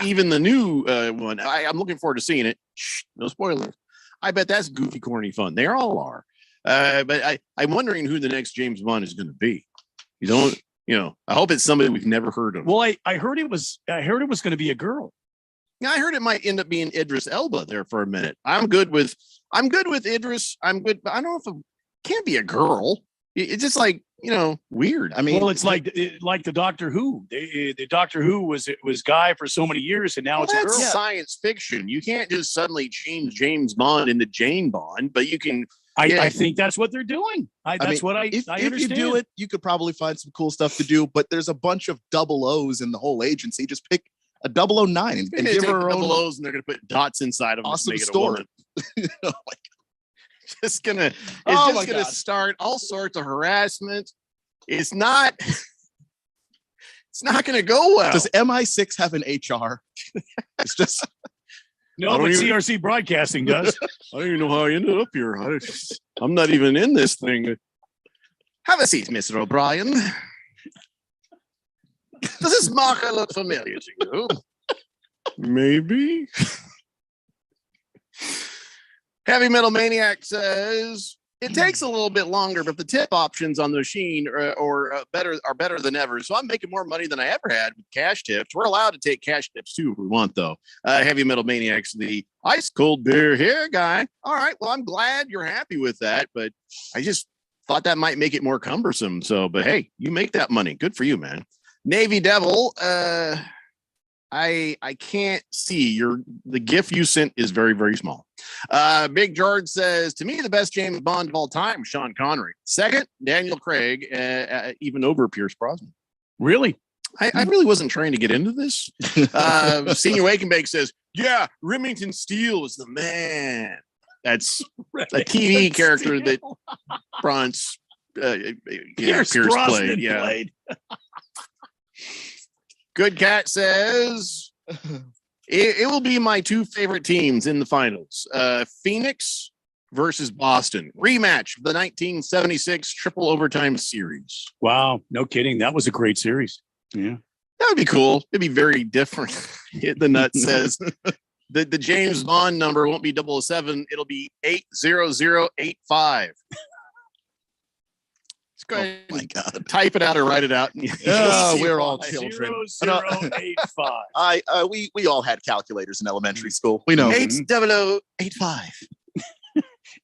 Speaker 5: Even the new one. I'm looking forward to seeing it. Shh, no spoilers. I bet that's goofy, corny fun. They all are. But I'm wondering who the next James Bond is going to be. I hope it's somebody we've never heard of.
Speaker 7: Well, I heard it was going to be a girl.
Speaker 5: Yeah, I heard it might end up being Idris Elba there for a minute. I'm good with Idris. I'm good, but I don't know if it can't be a girl. It's just like, weird. I mean,
Speaker 7: well, it's like the Doctor Who. The Doctor Who was guy for so many years, and now it's a girl.
Speaker 5: That's science fiction. You can't just suddenly change James Bond into Jane Bond, but you can.
Speaker 7: I think that's what they're doing. I understand.
Speaker 8: If you do it, you could probably find some cool stuff to do. But there's a bunch of double O's in the whole agency. Just pick a 009 and give her her own
Speaker 5: double O's, and they're going to put dots inside of them.
Speaker 8: Awesome
Speaker 5: to make
Speaker 8: story.
Speaker 5: it Just gonna start all sorts of harassment. It's not gonna go well.
Speaker 8: Does MI6 have an HR? It's just
Speaker 7: no, but CRC Broadcasting does.
Speaker 5: I don't even know how I ended up here. I'm not even in this thing. Have a seat, Mr. O'Brien. Does this marker look familiar to you? Maybe. Heavy Metal Maniac says it takes a little bit longer, but the tip options on the machine are better than ever. So I'm making more money than I ever had with cash tips. We're allowed to take cash tips too if we want, though. Heavy Metal Maniac's the ice cold beer here guy. All right, well, I'm glad you're happy with that, but I just thought that might make it more cumbersome. So, but hey, you make that money. Good for you, man. Navy Devil. I can't see the GIF you sent is very, very small. Big George says, to me, the best James Bond of all time, Sean Connery. Second, Daniel Craig, even over Pierce Brosnan.
Speaker 7: Really?
Speaker 5: I really wasn't trying to get into this. Senior Wakenbake says, yeah, Remington Steele is the man. That's a TV character that Pierce played. Yeah. Good Cat says it will be my two favorite teams in the finals. Phoenix versus Boston. Rematch of the 1976 triple overtime series.
Speaker 7: Wow. No kidding. That was a great series. Yeah.
Speaker 5: That would be cool. It'd be very different. Hit the Nut says the James Bond number won't be 007. It'll be 80085. Go ahead. Oh my God! Type it out or write it out.
Speaker 8: We're all children.
Speaker 7: 0085.
Speaker 8: We all had calculators in elementary school. We know
Speaker 5: 80085.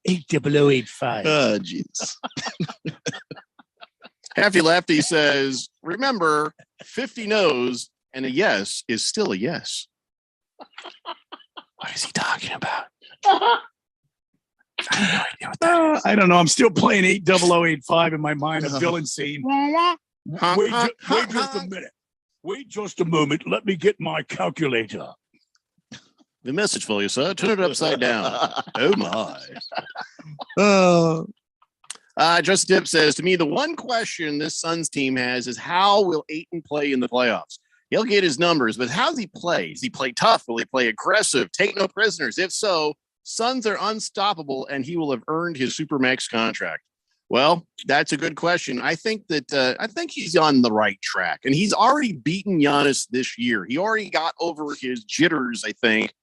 Speaker 7: 80085.
Speaker 8: Oh, jeez.
Speaker 5: Happy Lefty says, remember, 50 no's and a yes is still a yes. What is he talking about? I have no idea what that is.
Speaker 7: I don't know. I'm still playing 80085 in my mind, a villain scene. Wait just a minute. Wait just a moment. Let me get my calculator.
Speaker 5: The message for you, sir. Turn it upside down. Oh, my. Just Dip says, to me, the one question this Suns team has is how will Ayton play in the playoffs? He'll get his numbers, but how does he play? Does he play tough? Will he play aggressive? Take no prisoners? If so, Suns are unstoppable, and he will have earned his Supermax contract. Well, that's a good question. I think he's on the right track, and he's already beaten Giannis this year. He already got over his jitters, I think,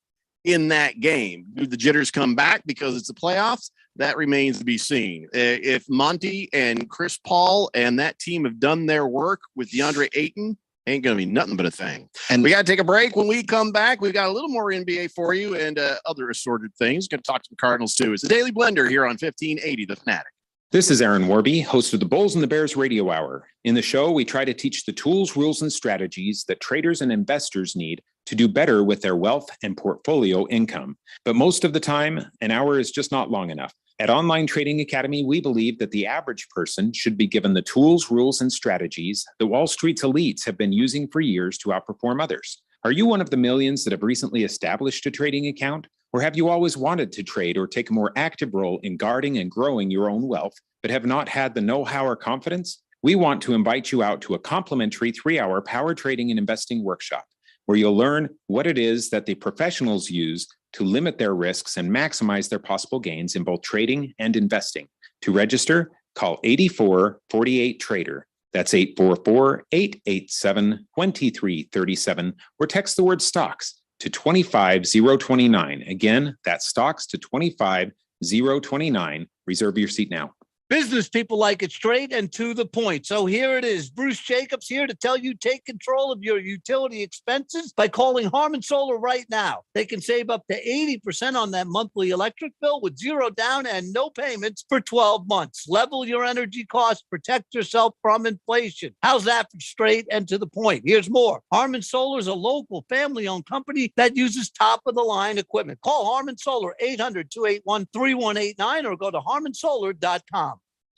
Speaker 5: in that game. Do the jitters come back because it's the playoffs? That remains to be seen. If Monty and Chris Paul and that team have done their work with DeAndre Ayton, ain't going to be nothing but a thing. And we got to take a break. When we come back, we've got a little more NBA for you and other assorted things. Going to talk to the Cardinals, too. It's the Daily Blender here on 1580 The Fanatic.
Speaker 6: This is Aaron Warby, host of the Bulls and the Bears Radio Hour. In the show, we try to teach the tools, rules, and strategies that traders and investors need to do better with their wealth and portfolio income. But most of the time, an hour is just not long enough. At Online Trading Academy, we believe that the average person should be given the tools, rules, and strategies that Wall Street's elites have been using for years to outperform others. Are you one of the millions that have recently established a trading account? Or have you always wanted to trade or take a more active role in guarding and growing your own wealth, but have not had the know-how or confidence? We want to invite you out to a complimentary 3-hour power trading and investing workshop, where you'll learn what it is that the professionals use to limit their risks and maximize their possible gains in both trading and investing. To register, call 8448-TRADER. That's 844-887-2337, or text the word stocks to 25029. Again, that's stocks to 25029. Reserve your seat now.
Speaker 22: Business people like it straight and to the point. So here it is. Bruce Jacobs here to tell you take control of your utility expenses by calling Harmon Solar right now. They can save up to 80% on that monthly electric bill with zero down and no payments for 12 months. Level your energy costs, protect yourself from inflation. How's that for straight and to the point? Here's more. Harmon Solar is a local family-owned company that uses top-of-the-line equipment. Call Harmon Solar 800-281-3189 or go to harmonsolar.com.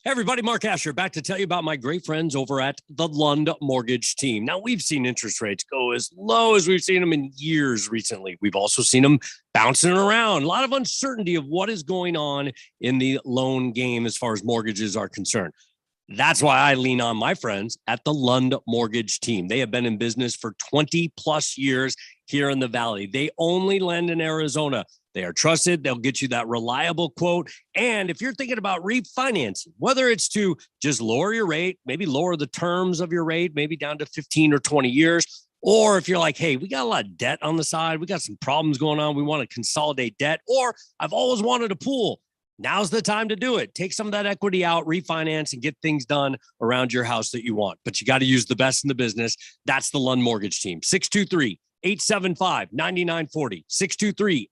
Speaker 3: Hey everybody, Mark Asher back to tell you about my great friends over at the Lund Mortgage Team. Now, we've seen interest rates go as low as we've seen them in years recently. We've also seen them bouncing around. A lot of uncertainty of what is going on in the loan game as far as mortgages are concerned. That's why I lean on my friends at the Lund Mortgage Team. They have been in business for 20 plus years here in the Valley. They only lend in Arizona. They are trusted. They'll get you that reliable quote. And if you're thinking about refinancing, whether it's to just lower your rate, maybe lower the terms of your rate, maybe down to 15 or 20 years, or if you're like, hey, we got a lot of debt on the side, we got some problems going on, we want to consolidate debt, or I've always wanted a pool. Now's the time to do it. Take some of that equity out, refinance, and get things done around your house that you want. But you got to use the best in the business. That's the Lund Mortgage Team. 623-875-9940,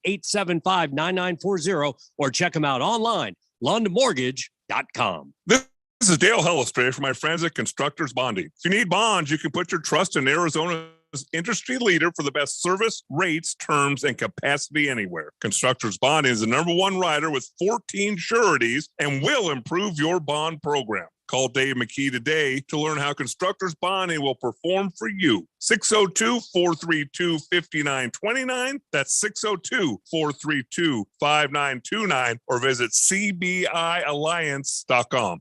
Speaker 3: 623-875-9940, or check them out online, lundmortgage.com.
Speaker 13: This is Dale Hellestrade from my friends at Constructors Bonding. If you need bonds, you can put your trust in Arizona's industry leader for the best service, rates, terms, and capacity anywhere. Constructors Bonding is the #1 writer with 14 sureties and will improve your bond program. Call Dave McKee today to learn how Constructors Bonding will perform for you. 602-432-5929. That's 602-432-5929, or visit cbialliance.com.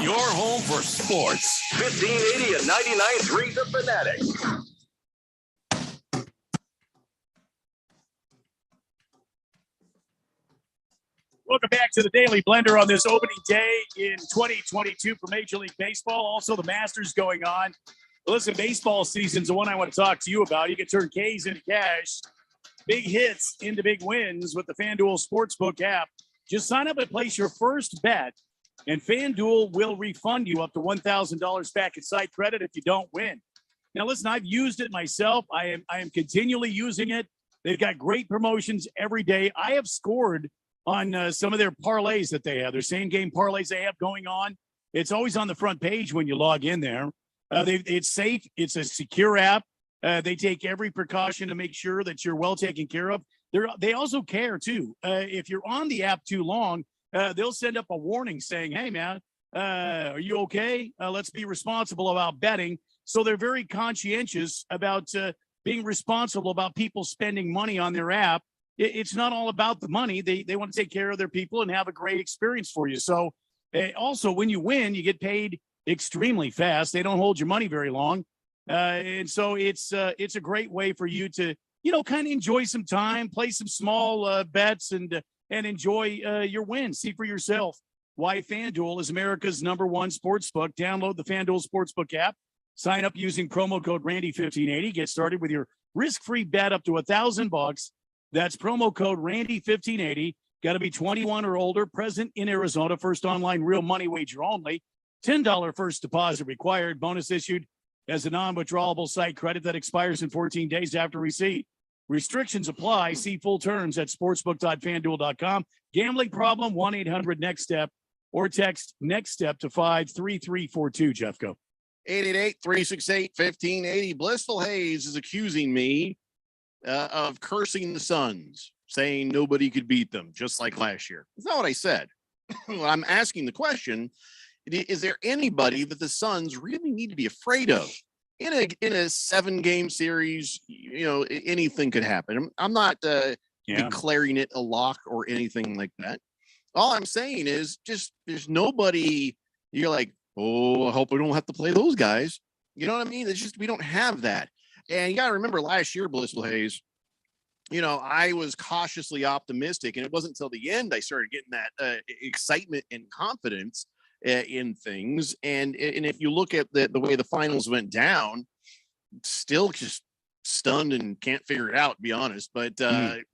Speaker 4: Your home for sports. 1580 and 99.3 The Fanatic.
Speaker 7: Welcome back to the Daily Blender on this opening day in 2022 for Major League Baseball. Also, the Masters going on. Listen, baseball season's the one I want to talk to you about. You can turn K's into cash, big hits into big wins with the FanDuel Sportsbook app. Just sign up and place your first bet, and FanDuel will refund you up to $1,000 back in site credit if you don't win. Now, listen, I've used it myself. I am continually using it. They've got great promotions every day. I have scored on some of their parlays that they have, their same-game parlays they have going on. It's always on the front page when you log in there. It's safe. It's a secure app. They take every precaution to make sure that you're well taken care of. They also care, too. If you're on the app too long, they'll send up a warning saying, hey, man, are you okay? Let's be responsible about betting. So they're very conscientious about being responsible about people spending money on their app. It's not all about the money. They want to take care of their people and have a great experience for you. So also, when you win, you get paid extremely fast. They don't hold your money very long. And so it's a great way for you to, kind of enjoy some time, play some small bets and enjoy your wins. See for yourself why FanDuel is America's #1 sportsbook. Download the FanDuel Sportsbook app. Sign up using promo code Randy1580. Get started with your risk-free bet up to $1,000. That's promo code Randy1580. Got to be 21 or older, present in Arizona. First online real money wager only. $10 first deposit required. Bonus issued as a non-withdrawable site credit that expires in 14 days after receipt. Restrictions apply. See full terms at sportsbook.fanduel.com. Gambling problem, 1-800-NEXT-STEP, or text NEXT STEP to 53342. Jeffco.
Speaker 5: 888-368-1580. Blissful Hayes is accusing me of cursing the Suns, saying nobody could beat them, just like last year. That's not what I said. I'm asking the question, is there anybody that the Suns really need to be afraid of? In a 7-game series, anything could happen. I'm not declaring it a lock or anything like that. All I'm saying is just there's nobody you're like, oh, I hope we don't have to play those guys. You know what I mean? It's just we don't have that. And you got to remember last year, Blissful Hayes, I was cautiously optimistic, and it wasn't until the end I started getting that excitement and confidence in things. And if you look at the way the finals went down, still just stunned and can't figure it out, to be honest. But the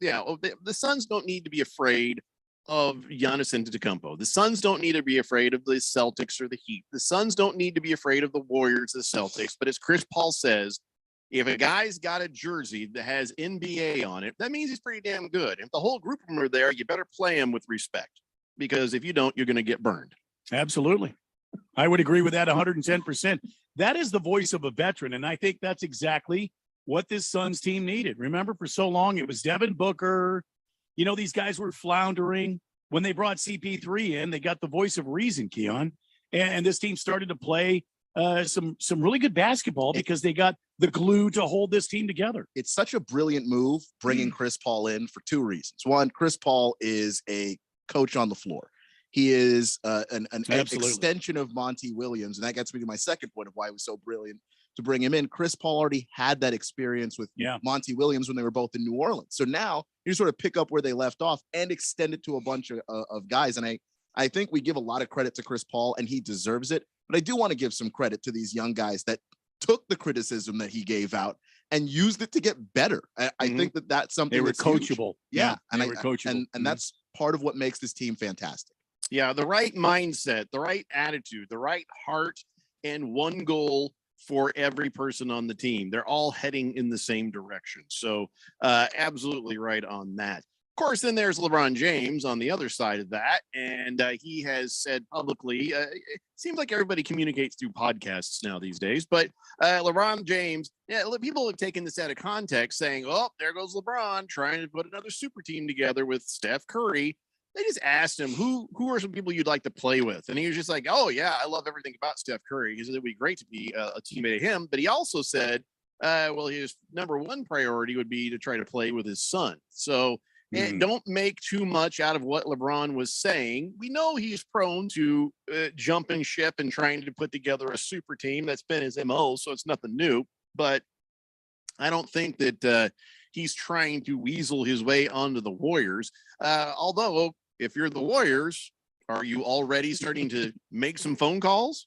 Speaker 5: Suns don't need to be afraid of Giannis Antetokounmpo. The Suns don't need to be afraid of the Celtics or the Heat. The Suns don't need to be afraid of the Warriors, the Celtics. But as Chris Paul says, if a guy's got a jersey that has NBA on it, that means he's pretty damn good. If the whole group of them are there, you better play him with respect, because if you don't, you're going to get burned.
Speaker 7: Absolutely. I would agree with that 110%. That is the voice of a veteran, and I think that's exactly what this Suns team needed. Remember, for so long, it was Devin Booker. These guys were floundering. when they brought CP3 in, they got the voice of reason, Keon, and this team started to play some really good basketball because they got the glue to hold this team together.
Speaker 8: It's such a brilliant move bringing Chris Paul in for two reasons. One, Chris Paul is a coach on the floor. He is an extension of Monty Williams, and that gets me to my second point of why it was so brilliant to bring him in. Chris Paul already had that experience with Monty Williams when they were both in New Orleans. So now you sort of pick up where they left off and extend it to a bunch of guys. And I think we give a lot of credit to Chris Paul, and he deserves it. But I do want to give some credit to these young guys that took the criticism that he gave out and used it to get better. I think that's something
Speaker 7: they were
Speaker 8: that's
Speaker 7: coachable.
Speaker 8: Huge. Yeah,
Speaker 7: they were coachable.
Speaker 8: And that's part of what makes this team fantastic.
Speaker 5: Yeah, the right mindset, the right attitude, the right heart, and one goal for every person on the team. They're all heading in the same direction. So absolutely right on that. Of course, then there's LeBron James on the other side of that. And he has said publicly, it seems like everybody communicates through podcasts now these days, but LeBron James, people have taken this out of context saying, oh, there goes LeBron trying to put another super team together with Steph Curry. They just asked him, who are some people you'd like to play with? And he was just like, oh, yeah, I love everything about Steph Curry. He said it'd be great to be a teammate of him. But he also said, well, his number one priority would be to try to play with his son. So don't make too much out of what LeBron was saying. We know he's prone to jumping ship and trying to put together a super team. That's been his MO, so it's nothing new. But I don't think that he's trying to weasel his way onto the Warriors. Although, if you're the Warriors, are you already starting to make some phone calls?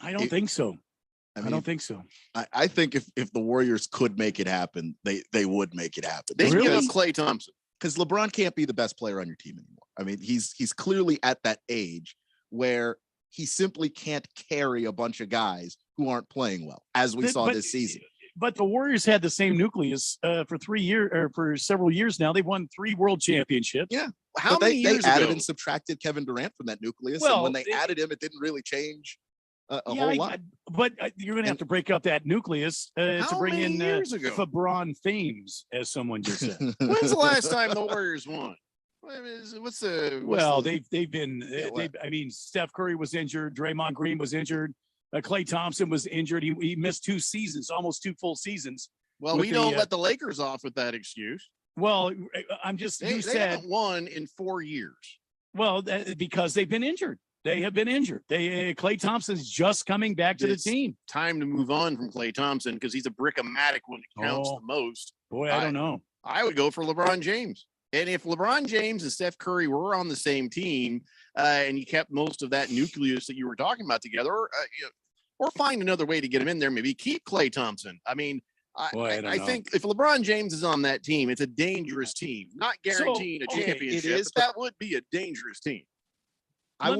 Speaker 7: I don't think so. I don't think so.
Speaker 8: I think if the Warriors could make it happen, they would make it happen.
Speaker 5: They give up Klay Thompson.
Speaker 8: Because LeBron can't be the best player on your team anymore. I mean, he's clearly at that age where he simply can't carry a bunch of guys who aren't playing well, as we saw this season.
Speaker 7: But the Warriors had the same nucleus for 3 years or for several years now. They've won 3 world championships.
Speaker 8: Yeah.
Speaker 5: How many years
Speaker 8: they added
Speaker 5: ago?
Speaker 8: And subtracted Kevin Durant from that nucleus.
Speaker 7: Well,
Speaker 8: and when they added him, it didn't really change a whole lot.
Speaker 7: But you're going to have to break up that nucleus to bring in LeBron Fames, as someone just said.
Speaker 5: When's the last time the Warriors won?
Speaker 7: They've been. I mean, Steph Curry was injured. Draymond Green was injured. Klay Thompson was injured. He missed 2 seasons, almost 2 full seasons.
Speaker 5: Well, we don't let the Lakers off with that excuse.
Speaker 7: Well, I'm just.
Speaker 5: They haven't won in 4 years.
Speaker 7: Well, because they've been injured. They have been injured. Klay Thompson's just coming back to the team.
Speaker 5: Time to move on from Klay Thompson because he's a brick-o-matic when it counts the most.
Speaker 7: Boy, I don't know.
Speaker 5: I would go for LeBron James. And if LeBron James and Steph Curry were on the same team and you kept most of that nucleus that you were talking about together, or find another way to get him in there, maybe keep Klay Thompson. I mean, I think if LeBron James is on that team, it's a dangerous team. Not guaranteeing a championship, but that would be a dangerous team.
Speaker 7: Let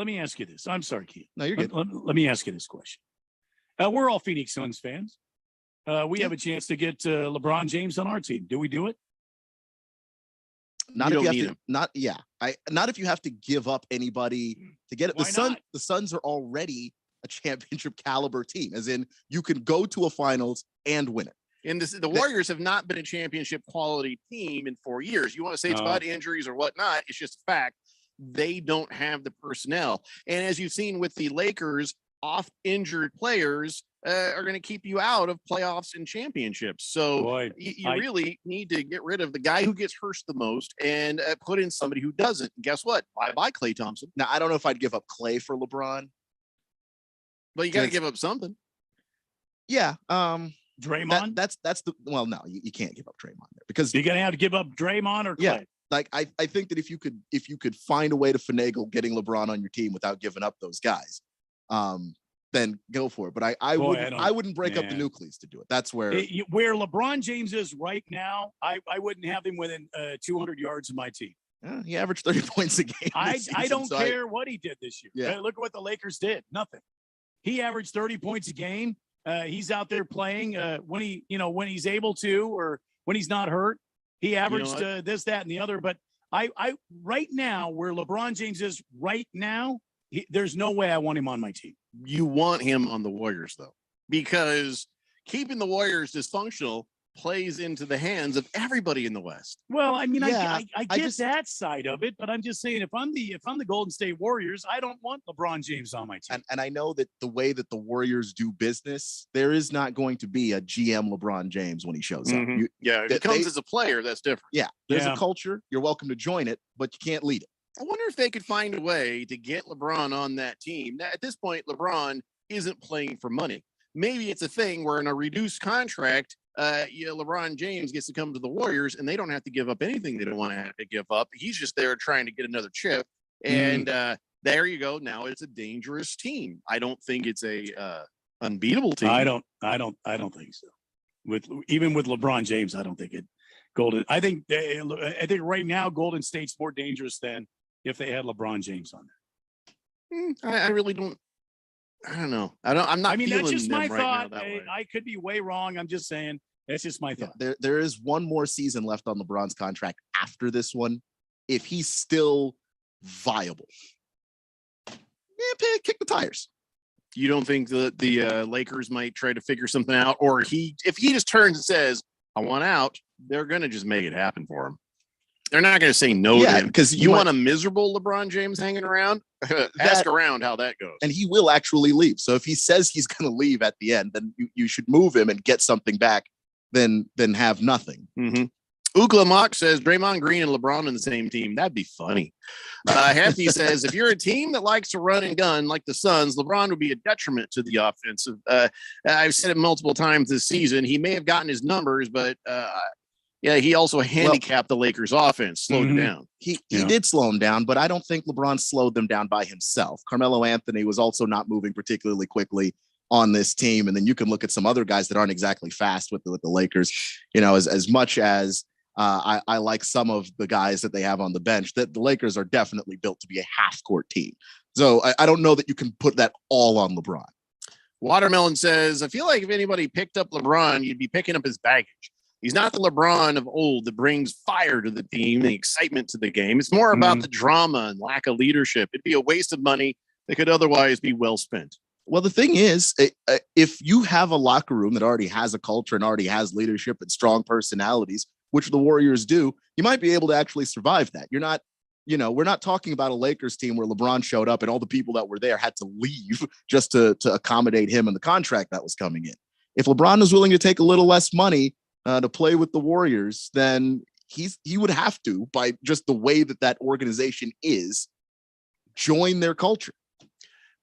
Speaker 7: me ask you this. I'm sorry, Keith.
Speaker 8: No, you're good.
Speaker 7: Let me ask you this question. We're all Phoenix Suns fans. We have a chance to get LeBron James on our team. Do we do it?
Speaker 8: Not if you have to. Not if you have to give up anybody to get it. The Suns are already a championship caliber team, as in you can go to a finals and win it.
Speaker 5: And the Warriors have not been a championship quality team in 4 years. You want to say it's about injuries or whatnot? It's just a fact. They don't have the personnel. And as you've seen with the Lakers, oft injured players are going to keep you out of playoffs and championships. So you really need to get rid of the guy who gets hurt the most and put in somebody who doesn't. And guess what? Bye-bye, Klay Thompson.
Speaker 8: Now, I don't know if I'd give up Klay for LeBron.
Speaker 5: But you got to give up something.
Speaker 8: Yeah.
Speaker 7: Draymond?
Speaker 8: No, you can't give up Draymond there because
Speaker 7: you're going to have to give up Draymond or Klay.
Speaker 8: Yeah. Like I think that if you could find a way to finagle getting LeBron on your team without giving up those guys, then go for it. But I wouldn't break up the nucleus to do it. That's where
Speaker 7: LeBron James is right now. I wouldn't have him within 200 yards of my team.
Speaker 8: He averaged 30 points a game.
Speaker 7: I don't care what he did this year.
Speaker 8: Yeah.
Speaker 7: Look at what the Lakers did. Nothing. He averaged 30 points a game. He's out there playing when he's able to or when he's not hurt. He averaged this, that, and the other. But I right now, where LeBron James is right now, there's no way I want him on my team.
Speaker 5: You want him on the Warriors, though, because keeping the Warriors dysfunctional
Speaker 9: plays into the hands of everybody in the West.
Speaker 7: Well, I mean,
Speaker 8: Yeah,
Speaker 7: I get that side of it, but I'm just saying, if I'm the Golden State Warriors, I don't want LeBron James on my team.
Speaker 8: And I know that the way that the Warriors do business, there is not going to be a GM LeBron James when he shows up.
Speaker 9: Mhm. If he comes as a player, that's different.
Speaker 8: Yeah, there's
Speaker 7: Yeah.
Speaker 8: a culture. You're welcome to join it, but you can't lead it.
Speaker 9: I wonder if they could find a way to get LeBron on that team. Now, at this point, LeBron isn't playing for money. Maybe it's a thing where in a reduced contract, LeBron James gets to come to the Warriors and they don't have to give up anything they don't want to have to give up. He's just there trying to get another chip. And there you go. Now it's a dangerous team. I don't think it's a unbeatable team.
Speaker 7: I don't think so. Even with LeBron James, I don't think it. I think right now Golden State's more dangerous than if they had LeBron James on there.
Speaker 9: I really don't. I don't know. I'm not.
Speaker 7: I mean, that's just my
Speaker 9: right
Speaker 7: thought.
Speaker 9: now that way.
Speaker 7: I could be way wrong. I'm just saying that's just my thought.
Speaker 8: There is one more season left on LeBron's contract after this one. If he's still viable, kick the tires.
Speaker 9: You don't think that the Lakers might try to figure something out, or if he just turns and says, "I want out," they're going to just make it happen for him. They're not going to say no to him
Speaker 8: because
Speaker 9: you want a miserable LeBron James hanging around. Ask around how that goes.
Speaker 8: And he will actually leave. So if he says he's going to leave at the end, then you should move him and get something back. Than have nothing.
Speaker 9: Ukla Mock says Draymond Green and LeBron on the same team. That'd be funny. Hefty says if you're a team that likes to run and gun like the Suns, LeBron would be a detriment to the offensive. I've said it multiple times this season. He may have gotten his numbers, but he also handicapped the Lakers offense, slowed it down.
Speaker 8: He did slow him down, but I don't think LeBron slowed them down by himself. Carmelo Anthony was also not moving particularly quickly on this team. And then you can look at some other guys that aren't exactly fast with the Lakers, as much as I like some of the guys that they have on the bench, that the Lakers are definitely built to be a half-court team. So I don't know that you can put that all on LeBron.
Speaker 9: Watermelon says, I feel like if anybody picked up LeBron, you'd be picking up his baggage. He's not the LeBron of old that brings fire to the team and excitement to the game. It's more about the drama and lack of leadership. It'd be a waste of money that could otherwise be well spent.
Speaker 8: Well, the thing is, if you have a locker room that already has a culture and already has leadership and strong personalities, which the Warriors do, you might be able to actually survive that. You're not, we're not talking about a Lakers team where LeBron showed up and all the people that were there had to leave just to accommodate him and the contract that was coming in. If LeBron is willing to take a little less money to play with the Warriors, then he would have to, by just the way that organization is, join their culture.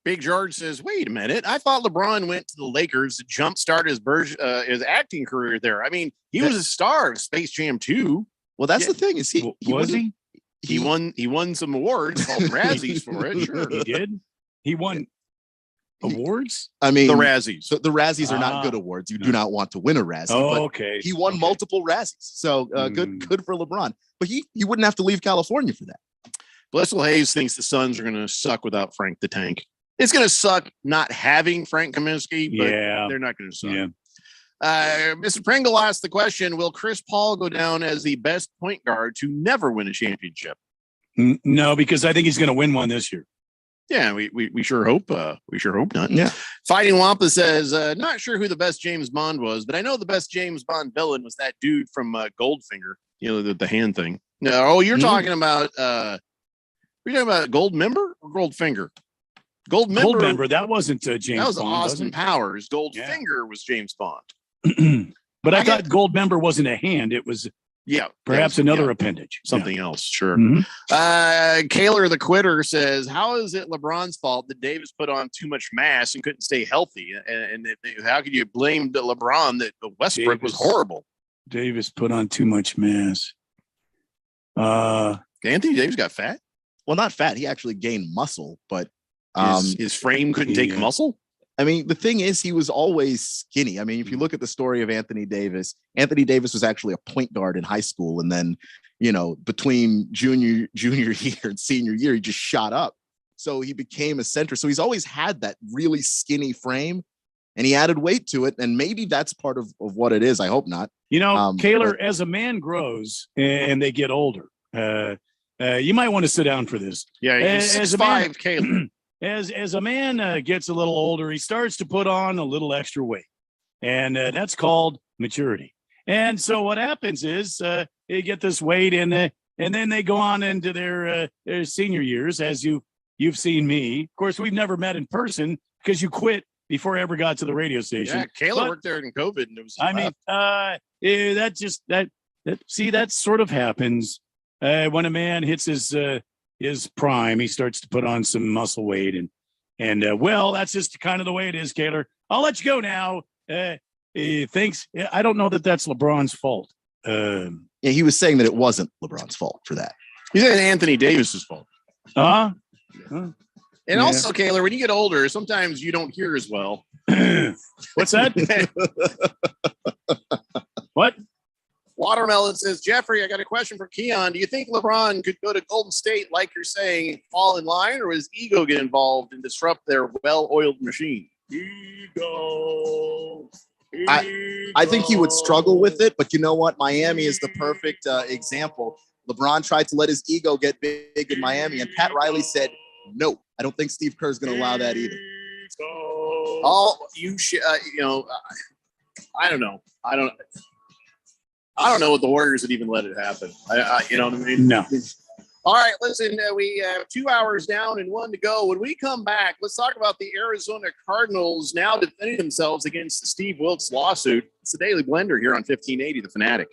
Speaker 9: Big George says, wait a minute. I thought LeBron went to the Lakers to jumpstart his acting career there. I mean, he was a star of Space Jam 2.
Speaker 8: Well, that's the thing is he
Speaker 9: won some awards called Razzies for it. Sure.
Speaker 7: He did. He won awards.
Speaker 8: I mean,
Speaker 9: the Razzies.
Speaker 8: So the Razzies are not good awards. You do not want to win a Razzie.
Speaker 7: Oh, okay.
Speaker 8: He won multiple Razzies. So good for LeBron. But he wouldn't have to leave California for that.
Speaker 9: Blessel Hayes thinks the Suns are going to suck without Frank the Tank. It's going to suck not having Frank Kaminsky, but they're not going to suck.
Speaker 7: Yeah.
Speaker 9: Mr. Pringle asked the question, will Chris Paul go down as the best point guard to never win a championship?
Speaker 7: No, because I think he's going to win one this year.
Speaker 9: Yeah, we sure hope. We sure hope not.
Speaker 8: Yeah.
Speaker 9: Fighting Wampa says, not sure who the best James Bond was, but I know the best James Bond villain was that dude from Goldfinger, the hand thing. No, you're talking about Goldmember or Goldfinger?
Speaker 7: Goldmember, that wasn't James Bond.
Speaker 9: That was
Speaker 7: Bond,
Speaker 9: Austin Powers. Goldfinger was James Bond.
Speaker 7: But I thought Goldmember wasn't a hand. It was perhaps another appendage.
Speaker 9: Something else, sure.
Speaker 7: Mm-hmm.
Speaker 9: Kaler the Quitter says, how is it LeBron's fault that Davis put on too much mass and couldn't stay healthy? And how could you blame LeBron that Westbrook was horrible?
Speaker 7: Davis put on too much mass.
Speaker 9: Anthony Davis got fat?
Speaker 8: Well, not fat. He actually gained muscle, but
Speaker 9: his frame couldn't take muscle.
Speaker 8: I mean, the thing is, he was always skinny. I mean, if you look at the story of Anthony Davis was actually a point guard in high school. And then, between junior year and senior year, he just shot up. So he became a center. So he's always had that really skinny frame and he added weight to it. And maybe that's part of what it is. I hope not.
Speaker 7: Kaler, as a man grows and they get older, you might want to sit down for this.
Speaker 9: Yeah, he's 6'5", Kaler.
Speaker 7: As a man gets a little older, he starts to put on a little extra weight, and that's called maturity. And so what happens is they get this weight and then they go on into their senior years, as you've seen me. Of course, we've never met in person because you quit before I ever got to the radio station.
Speaker 9: Yeah, Kayla worked there in COVID, and it was.
Speaker 7: That sort of happens when a man hits his prime. He starts to put on some muscle weight, and well, that's just kind of the way it is, Kaylor. I'll let you go now. Thanks. I don't know that that's LeBron's fault.
Speaker 8: Yeah, he was saying that it wasn't LeBron's fault for that.
Speaker 9: He said Anthony Davis's fault. And
Speaker 7: Yeah.
Speaker 9: also, Kaylor, when you get older, sometimes you don't hear as well.
Speaker 7: What's that? What?
Speaker 9: Watermelon says, Jeffrey, I got a question for Keon. Do you think LeBron could go to Golden State, like you're saying, fall in line, or does ego get involved and disrupt their well-oiled machine?
Speaker 7: Ego.
Speaker 8: I think he would struggle with it, but you know what? Miami is the perfect example. LeBron tried to let his ego get big in Miami, and Pat Riley said, no. I don't think Steve Kerr is going to allow that either.
Speaker 9: I don't know. I don't know what the Warriors would even let it happen. You know what I mean?
Speaker 7: No.
Speaker 9: All right, listen, we have 2 hours down and 1 to go. When we come back, let's talk about the Arizona Cardinals now defending themselves against the Steve Wilkes lawsuit. It's the Daily Blender here on 1580, The Fanatic.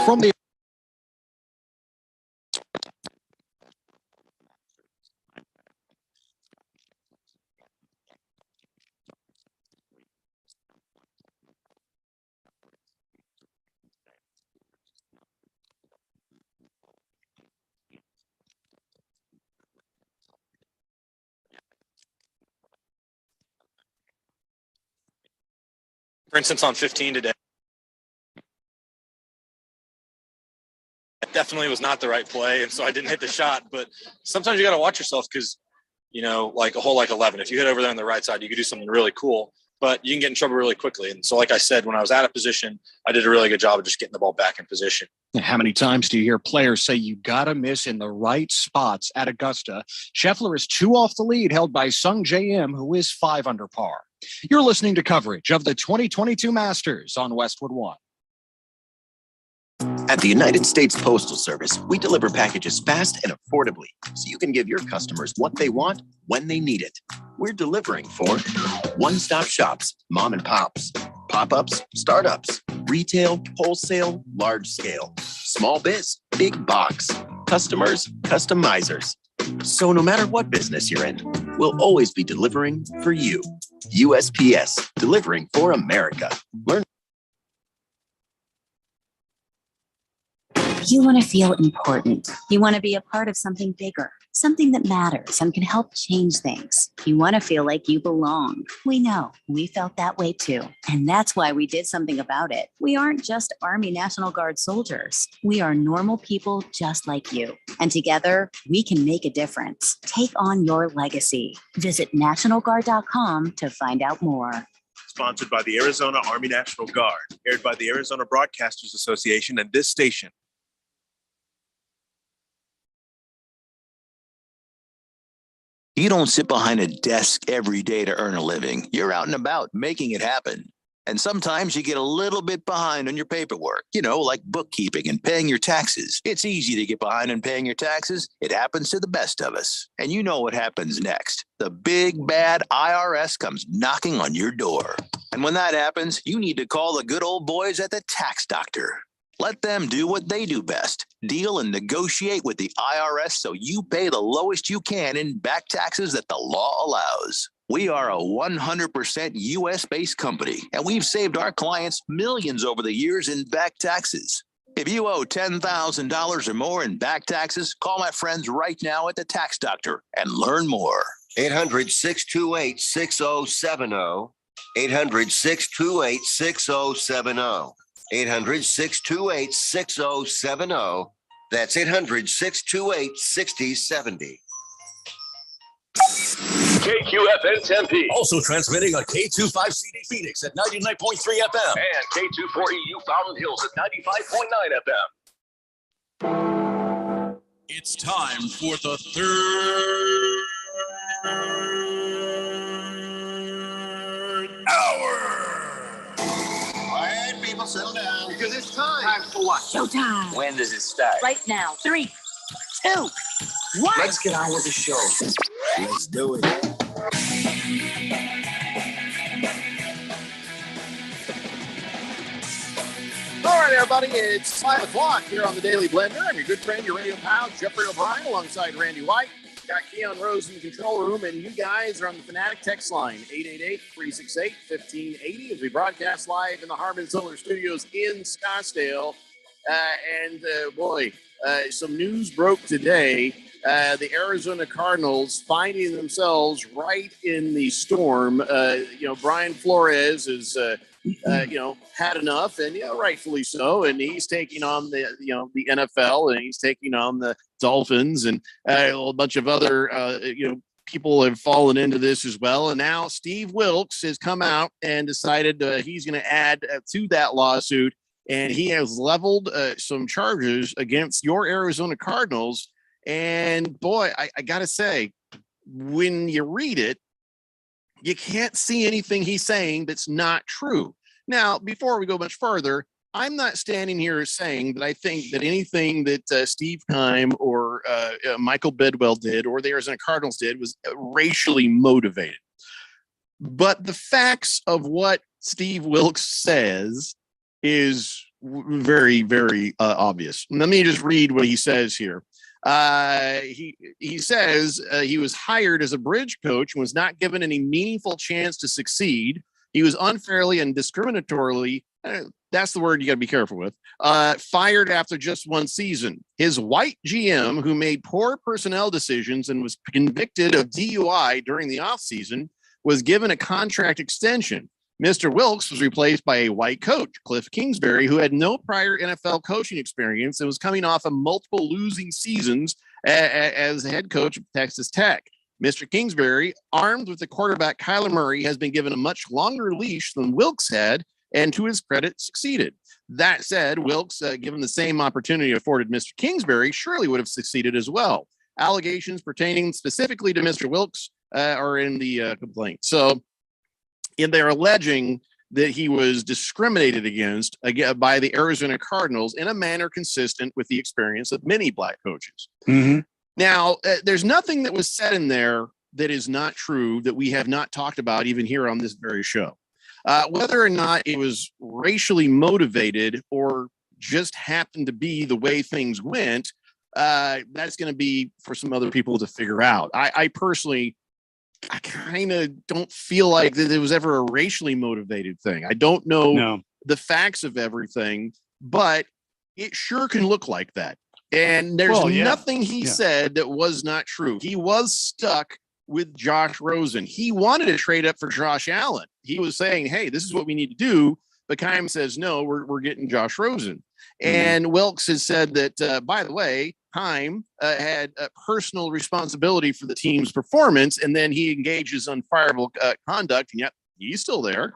Speaker 1: From the
Speaker 14: For instance, on 15 today, definitely was not the right play, and so I didn't hit the shot. But sometimes you got to watch yourself because, like a hole like 11, if you hit over there on the right side, you could do something really cool, but you can get in trouble really quickly. And so, like I said, when I was out of position, I did a really good job of just getting the ball back in position.
Speaker 1: How many times do you hear players say you got to miss in the right spots at Augusta? Scheffler is 2 off the lead, held by Sung J M, who is 5 under par. You're listening to coverage of the 2022 Masters on Westwood One.
Speaker 2: At the United States Postal Service, we deliver packages fast and affordably so you can give your customers what they want when they need it. We're delivering for one-stop shops, mom and pops, pop-ups, startups, retail, wholesale, large scale, small biz, big box, customers, customizers. So no matter what business you're in, we'll always be delivering for you. USPS, delivering for America. Learn.
Speaker 15: You want to feel important. You want to be a part of something bigger, something that matters and can help change things. You want to feel like you belong. We know. We felt that way too. And that's why we did something about it. We aren't just Army National Guard soldiers. We are normal people just like you. And together, we can make a difference. Take on your legacy. Visit NationalGuard.com to find out more.
Speaker 23: Sponsored by the Arizona Army National Guard. Aired by the Arizona Broadcasters Association and this station.
Speaker 24: You don't sit behind a desk every day to earn a living. You're out and about making it happen. And sometimes you get a little bit behind on your paperwork, like bookkeeping and paying your taxes. It's easy to get behind on paying your taxes. It happens to the best of us. And you know what happens next. The big bad IRS comes knocking on your door. And when that happens, you need to call the good old boys at the Tax Doctor. Let them do what they do best. Deal and negotiate with the IRS so you pay the lowest you can in back taxes that the law allows. We are a 100% U.S.-based company, and we've saved our clients millions over the years in back taxes. If you owe $10,000 or more in back taxes, call my friends right now at the Tax Doctor and learn more.
Speaker 25: 800-628-6070. 800-628-6070. 800-628-6070. That's 800-628-6070.
Speaker 4: KQFN Tempe. Also transmitting on K25CD Phoenix at 99.3 FM. And K24EU Fountain Hills at 95.9 FM. It's time for the third
Speaker 16: Time for what?
Speaker 15: Showtime.
Speaker 16: When does it start?
Speaker 15: Right now. 3, 2, 1.
Speaker 16: Let's get on with the show. Let's do it.
Speaker 5: All right, everybody, it's 5 o'clock here on the Daily Blender. I'm your good friend, your radio pal, Jeffrey O'Brien, alongside Randy White. Got Keon Rose in the control room, and you guys are on the Fanatic text line, 888-368-1580, as we broadcast live in the Harmon Solar Studios in Scottsdale. Some news broke today. The Arizona Cardinals finding themselves right in the storm. Brian Flores is, had enough, and rightfully so. And he's taking on the NFL, and he's taking on the Dolphins, and a bunch of other, people have fallen into this as well. And now Steve Wilkes has come out and decided he's going to add to that lawsuit. And he has leveled some charges against your Arizona Cardinals. And boy, I got to say, when you read it, you can't see anything he's saying that's not true. Now, before we go much further, I'm not standing here saying that I think that anything that Steve Keim or Michael Bidwell did or the Arizona Cardinals did was racially motivated. But the facts of what Steve Wilkes says is very, very obvious. Let me just read what he says here. He says he was hired as a bridge coach and was not given any meaningful chance to succeed. He was unfairly and discriminatorily, that's the word you got to be careful with, fired after just one season. His white GM, who made poor personnel decisions and was convicted of DUI during the offseason, was given a contract extension. Mr. Wilkes was replaced by a white coach, Cliff Kingsbury, who had no prior NFL coaching experience and was coming off of multiple losing seasons as the head coach of Texas Tech. Mr. Kingsbury, armed with the quarterback Kyler Murray, has been given a much longer leash than Wilkes had, and to his credit, succeeded. That said, Wilkes, given the same opportunity afforded Mr. Kingsbury, surely would have succeeded as well. Allegations pertaining specifically to Mr. Wilkes are in the complaint. So, and they're alleging that he was discriminated against by the Arizona Cardinals in a manner consistent with the experience of many black coaches.
Speaker 7: Mm-hmm.
Speaker 5: Now, there's nothing that was said in there that is not true that we have not talked about even here on this very show. Whether or not it was racially motivated or just happened to be the way things went, that's going to be for some other people to figure out. I personally, I kind of don't feel like that it was ever a racially motivated thing. I don't know the facts of everything, but it sure can look like that. And there's nothing he said that was not true. He was stuck with Josh Rosen. He wanted to trade up for Josh Allen. He was saying, hey, this is what we need to do. But Keim says, no, we're getting Josh Rosen. Mm-hmm. And Wilkes has said that, by the way, Keim had a personal responsibility for the team's performance, and then he engages unfireable conduct, and yet he's still there.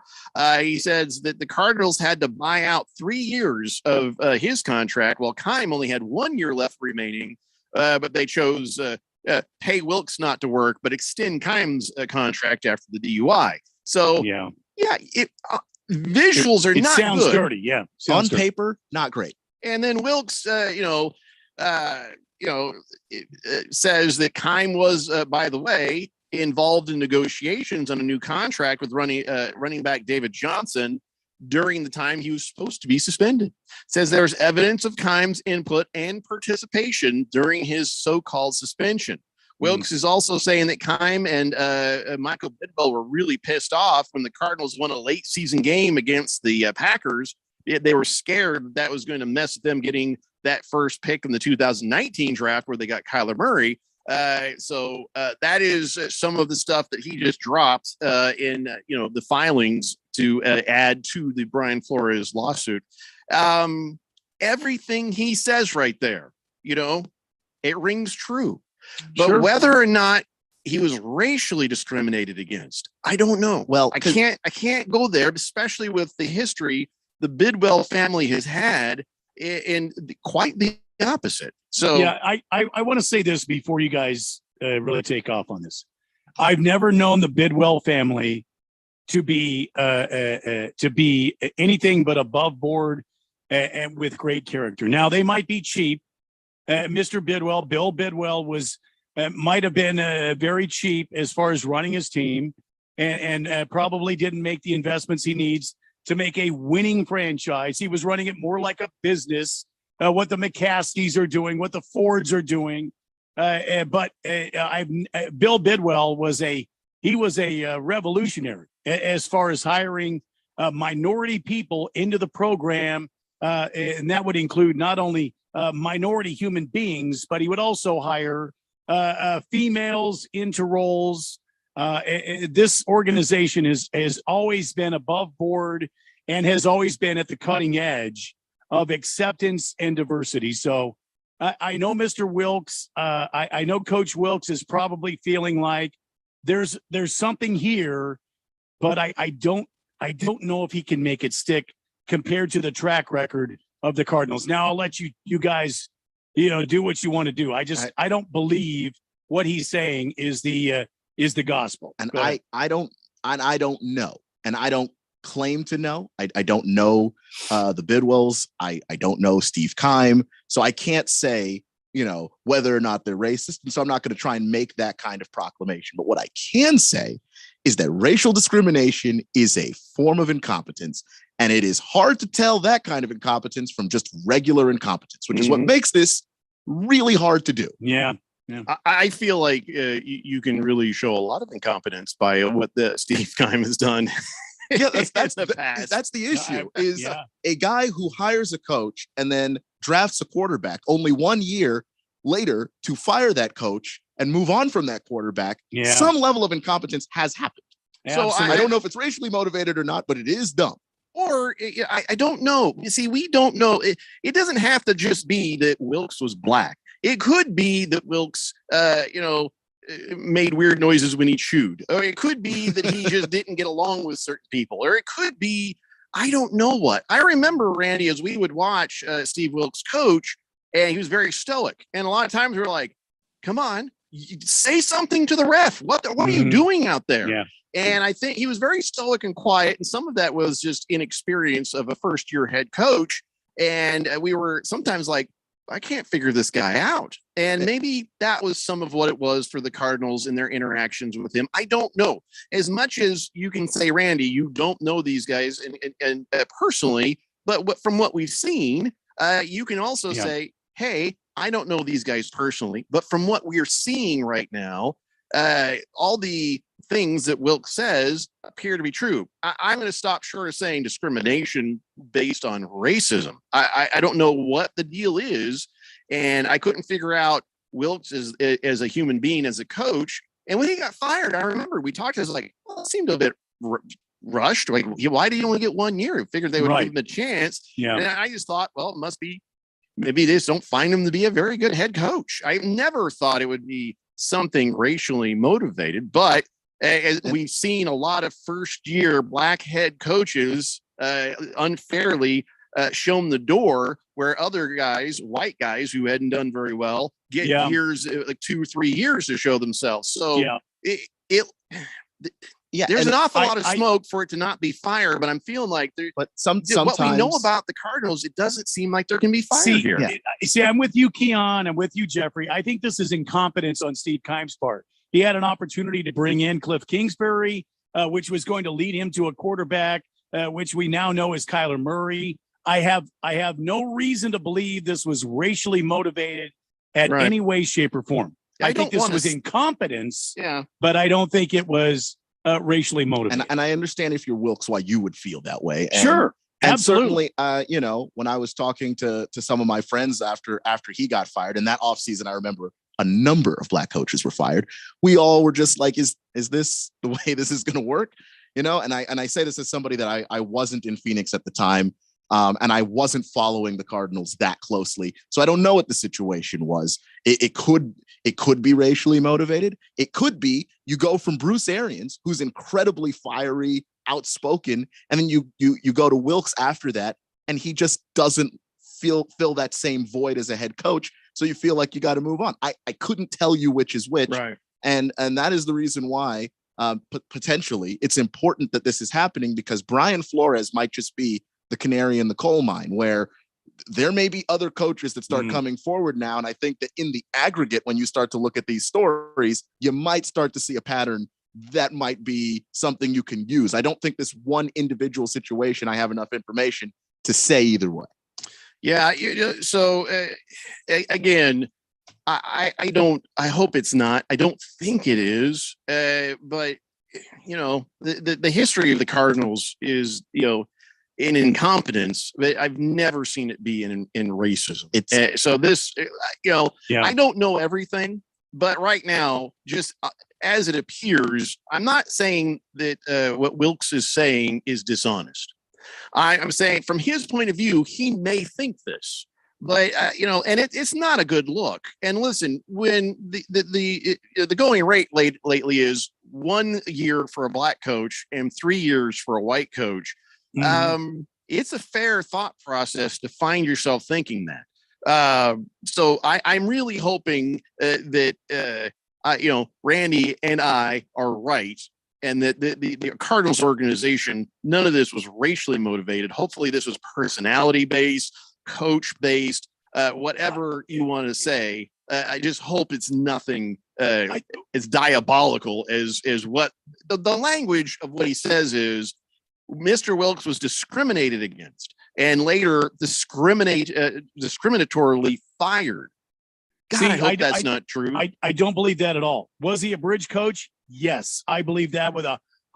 Speaker 5: He says that the Cardinals had to buy out 3 years of his contract, while Keim only had 1 year left remaining, but they chose pay Wilkes not to work, but extend Keim's contract after the DUI. So, visuals are not
Speaker 7: sounds
Speaker 5: good.
Speaker 7: Dirty, yeah.
Speaker 8: On paper, not great.
Speaker 5: And then Wilkes, says that Keim was, by the way, involved in negotiations on a new contract with running back David Johnson during the time he was supposed to be suspended. Says there's evidence of Keim's input and participation during his so-called suspension. Wilkes is also saying that Keim and Michael Bidwell were really pissed off when the Cardinals won a late season game against the Packers. They were scared that was going to mess with them getting that first pick in the 2019 draft where they got Kyler Murray. So that is some of the stuff that he just dropped in the filings to add to the Brian Flores lawsuit. Everything he says right there, it rings true. But whether or not he was racially discriminated against, I don't know. Well, I can't go there, especially with the history the Bidwell family has had, in quite the opposite. So
Speaker 7: yeah, I want to say this before you guys really take off on this. I've never known the Bidwell family to be anything but above board and with great character. Now they might be cheap. Mr. Bill Bidwell might have been very cheap as far as running his team, and probably didn't make the investments he needs to make a winning franchise. He was running it more like a business, what the McCaskies are doing, what the Fords are doing. But Bill Bidwell was a revolutionary as far as hiring minority people into the program, and that would include not only minority human beings, but he would also hire females into roles. This organization has always been above board and has always been at the cutting edge of acceptance and diversity. So I know Mr. Wilkes, I know Coach Wilkes is probably feeling like there's something here, but I don't know if he can make it stick compared to the track record of the Cardinals. Now I'll let you guys, do what you want to do. I don't believe what he's saying is the gospel.
Speaker 8: And I don't know. And I don't claim to know. I don't know the Bidwells. I don't know Steve Keim. So I can't say, whether or not they're racist. And so I'm not going to try and make that kind of proclamation. But what I can say is that racial discrimination is a form of incompetence. And it is hard to tell that kind of incompetence from just regular incompetence, which is what makes this really hard to do.
Speaker 7: Yeah.
Speaker 9: I feel like you can really show a lot of incompetence by what Steve Keim has done.
Speaker 8: Yeah, that's the issue. A guy who hires a coach and then drafts a quarterback only 1 year later to fire that coach and move on from that quarterback.
Speaker 7: Yeah.
Speaker 8: Some level of incompetence has happened.
Speaker 7: So
Speaker 8: I don't know if it's racially motivated or not, but it is dumb.
Speaker 9: Or I don't know. You see, we don't know. It doesn't have to just be that Wilkes was black. It could be that Wilkes, made weird noises when he chewed. Or it could be that he just didn't get along with certain people. Or it could be, I don't know what. I remember, Randy, as we would watch Steve Wilkes coach, and he was very stoic. And a lot of times we were like, come on, say something to the ref. What are you doing out there?
Speaker 7: Yeah.
Speaker 9: And I think he was very stoic and quiet. And some of that was just inexperience of a first-year head coach. And we were sometimes like, I can't figure this guy out. And maybe that was some of what it was for the Cardinals in their interactions with him. I don't know. As much as you can say, Randy, you don't know these guys and personally, but from what we've seen, you can also say, hey, I don't know these guys personally, but from what we're seeing right now, all the things that Wilkes says appear to be true. I'm going to stop short of saying discrimination based on racism. I don't know what the deal is, and I couldn't figure out Wilkes as a human being, as a coach. And when he got fired, I remember we talked. I was like, well, it seemed a bit rushed. Like, why did he only get 1 year? I figured they would give him a chance.
Speaker 7: Yeah.
Speaker 9: And I just thought, well, it must be maybe they just don't find him to be a very good head coach. I never thought it would be something racially motivated, but we've seen a lot of first-year black head coaches unfairly shown the door, where other guys, white guys who hadn't done very well, get years, like 2 or 3 years to show themselves. So there's an awful lot of smoke for it to not be fire, but I'm feeling like sometimes what we know about the Cardinals, it doesn't seem like there can be fire here.
Speaker 7: See, I'm with you, Keon. I'm with you, Jeffrey. I think this is incompetence on Steve Keim's part. He had an opportunity to bring in Cliff Kingsbury, which was going to lead him to a quarterback, which we now know is Kyler Murray. I have no reason to believe this was racially motivated at any way, shape, or form. I think this was incompetence, but I don't think it was racially motivated.
Speaker 8: And I understand if you're Wilkes, why you would feel that way. And,
Speaker 7: sure.
Speaker 8: And
Speaker 7: absolutely.
Speaker 8: certainly, when I was talking to some of my friends after he got fired in that offseason, I remember a number of black coaches were fired. We all were just like, is this the way this is going to work? And I say this as somebody that I wasn't in Phoenix at the time. And I wasn't following the Cardinals that closely. So I don't know what the situation was. It could be racially motivated. It could be you go from Bruce Arians, who's incredibly fiery, outspoken, and then you go to Wilkes after that, and he just doesn't fill that same void as a head coach. So you feel like you got to move on. I couldn't tell you which is which.
Speaker 7: Right.
Speaker 8: And that is the reason why potentially it's important that this is happening, because Brian Flores might just be the canary in the coal mine, where there may be other coaches that start coming forward now. And I think that in the aggregate, when you start to look at these stories, you might start to see a pattern that might be something you can use. I don't think this one individual situation, I have enough information to say either way.
Speaker 9: Yeah. So again, I hope it's not. I don't think it is. But the history of the Cardinals is, in incompetence, but I've never seen it be in racism. It's so this, I don't know everything, but right now, just as it appears, I'm not saying that what Wilkes is saying is dishonest. I'm saying from his point of view, he may think this, but and it's not a good look. And listen, when the going rate lately is 1 year for a black coach and 3 years for a white coach. It's a fair thought process to find yourself thinking that. So I'm really hoping that Randy and I are right, and that the Cardinals organization, none of this was racially motivated. Hopefully, this was personality based, coach based, whatever you want to say. I just hope it's nothing as diabolical as what the language of what he says is. Mr. Wilkes was discriminated against and later discriminatorily fired. God, I hope that's not true.
Speaker 7: I don't believe that at all. Was he a bridge coach? Yes, I believe that with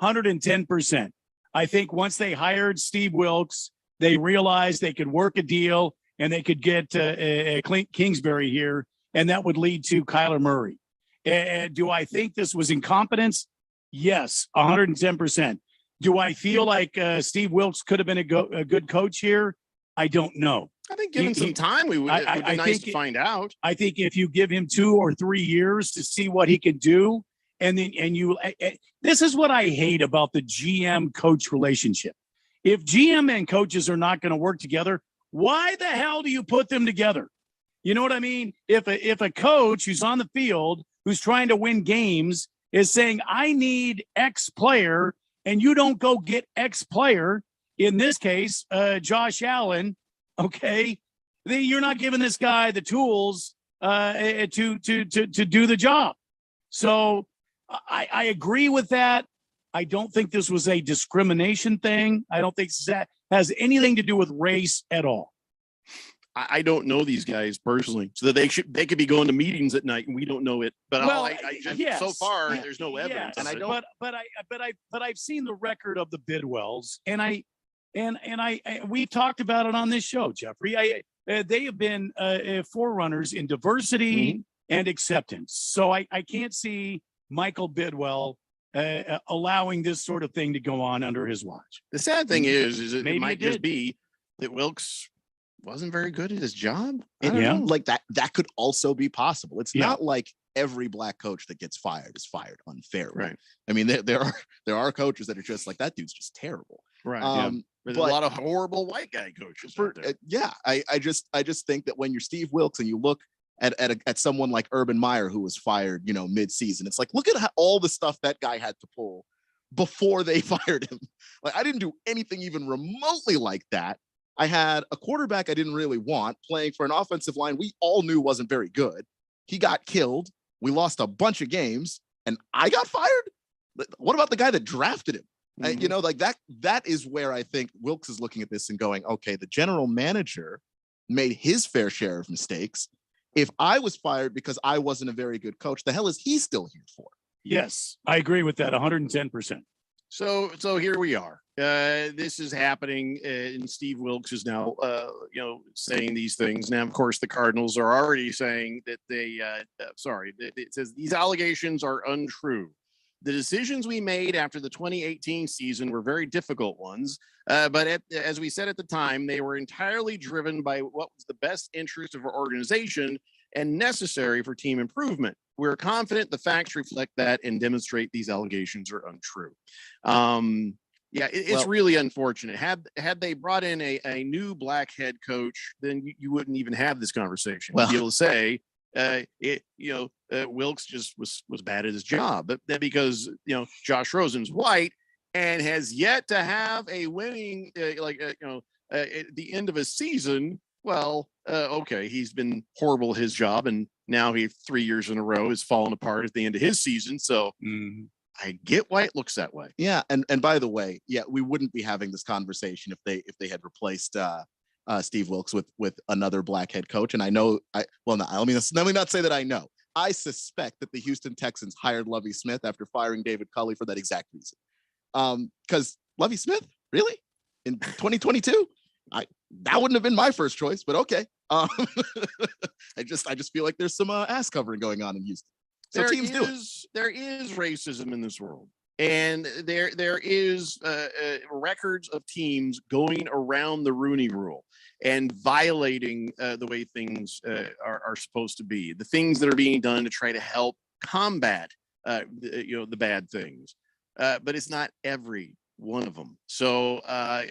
Speaker 7: 110%. I think once they hired Steve Wilkes, they realized they could work a deal and they could get Kingsbury here, and that would lead to Kyler Murray. Do I think this was incompetence? Yes, 110%. Do I feel like Steve Wilkes could have been a good coach here? I don't know.
Speaker 9: I think given some time, it would be nice to find out.
Speaker 7: I think if you give him 2 or 3 years to see what he can do, this is what I hate about the GM coach relationship. If GM and coaches are not going to work together, why the hell do you put them together? You know what I mean? If a coach who's on the field, who's trying to win games, is saying, I need X player, and you don't go get X player, in this case, Josh Allen, okay, then you're not giving this guy the tools to do the job. So I agree with that. I don't think this was a discrimination thing. I don't think that has anything to do with race at all.
Speaker 9: I don't know these guys personally, so that they could be going to meetings at night and we don't know it. But
Speaker 7: yes.
Speaker 9: So far there's no evidence.
Speaker 7: Yes. And I don't. But I've seen the record of the Bidwells, and we talked about it on this show, Jeffrey. They have been forerunners in diversity and acceptance. So I can't see Michael Bidwell allowing this sort of thing to go on under his watch.
Speaker 9: The sad thing is it might just be that Wilkes wasn't very good at his job.
Speaker 8: I don't know. Like that could also be possible. It's not like every black coach that gets fired is fired unfairly.
Speaker 9: Right.
Speaker 8: I mean, there are coaches that are just like, that dude's just terrible.
Speaker 9: Right. There's a lot of horrible white guy coaches.
Speaker 8: I just think that when you're Steve Wilkes and you look at someone like Urban Meyer, who was fired, mid-season, it's like, look at all the stuff that guy had to pull before they fired him. Like, I didn't do anything even remotely like that. I had a quarterback I didn't really want playing for an offensive line we all knew wasn't very good. He got killed. We lost a bunch of games, and I got fired. What about the guy that drafted him? That is where I think Wilkes is looking at this and going, okay, the general manager made his fair share of mistakes. If I was fired because I wasn't a very good coach, the hell is he still here for?
Speaker 7: Yes, I agree with that 110%.
Speaker 9: So here we are. This is happening, and Steve Wilkes is now, saying these things. Now, of course, the Cardinals are already saying that it says these allegations are untrue. The decisions we made after the 2018 season were very difficult ones, but as we said at the time, they were entirely driven by what was the best interest of our organization and necessary for team improvement. We're confident the facts reflect that and demonstrate these allegations are untrue. It's really unfortunate. Had they brought in a new black head coach, then you wouldn't even have this conversation. You'd be able to say, Wilkes just was bad at his job, but that because Josh Rosen's white and has yet to have a winning at the end of a season, well, okay, he's been horrible at his job, and now he 3 years in a row is falling apart at the end of his season. So I get why it looks that way.
Speaker 8: Yeah, and by the way, yeah, we wouldn't be having this conversation if they had replaced Steve Wilkes with another black head coach. And I know, let me not say that I know. I suspect that the Houston Texans hired Lovie Smith after firing David Culley for that exact reason. Because Lovie Smith, really, in 2022, that wouldn't have been my first choice, but okay. I just feel like there's some ass covering going on in Houston. So teams do it.
Speaker 9: There is racism in this world, and there is records of teams going around the Rooney Rule and violating the way things are supposed to be. The things that are being done to try to help combat the bad things, but it's not every one of them. So I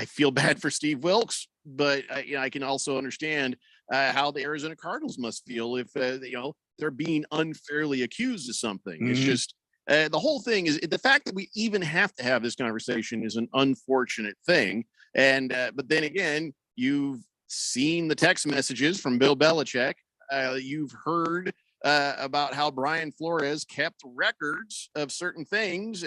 Speaker 9: feel bad for Steve Wilkes, but I can also understand how the Arizona Cardinals must feel if they're being unfairly accused of something. It's just the whole thing is the fact that we even have to have this conversation is an unfortunate thing. And but then again, you've seen the text messages from Bill Belichick. You've heard about how Brian Flores kept records of certain things,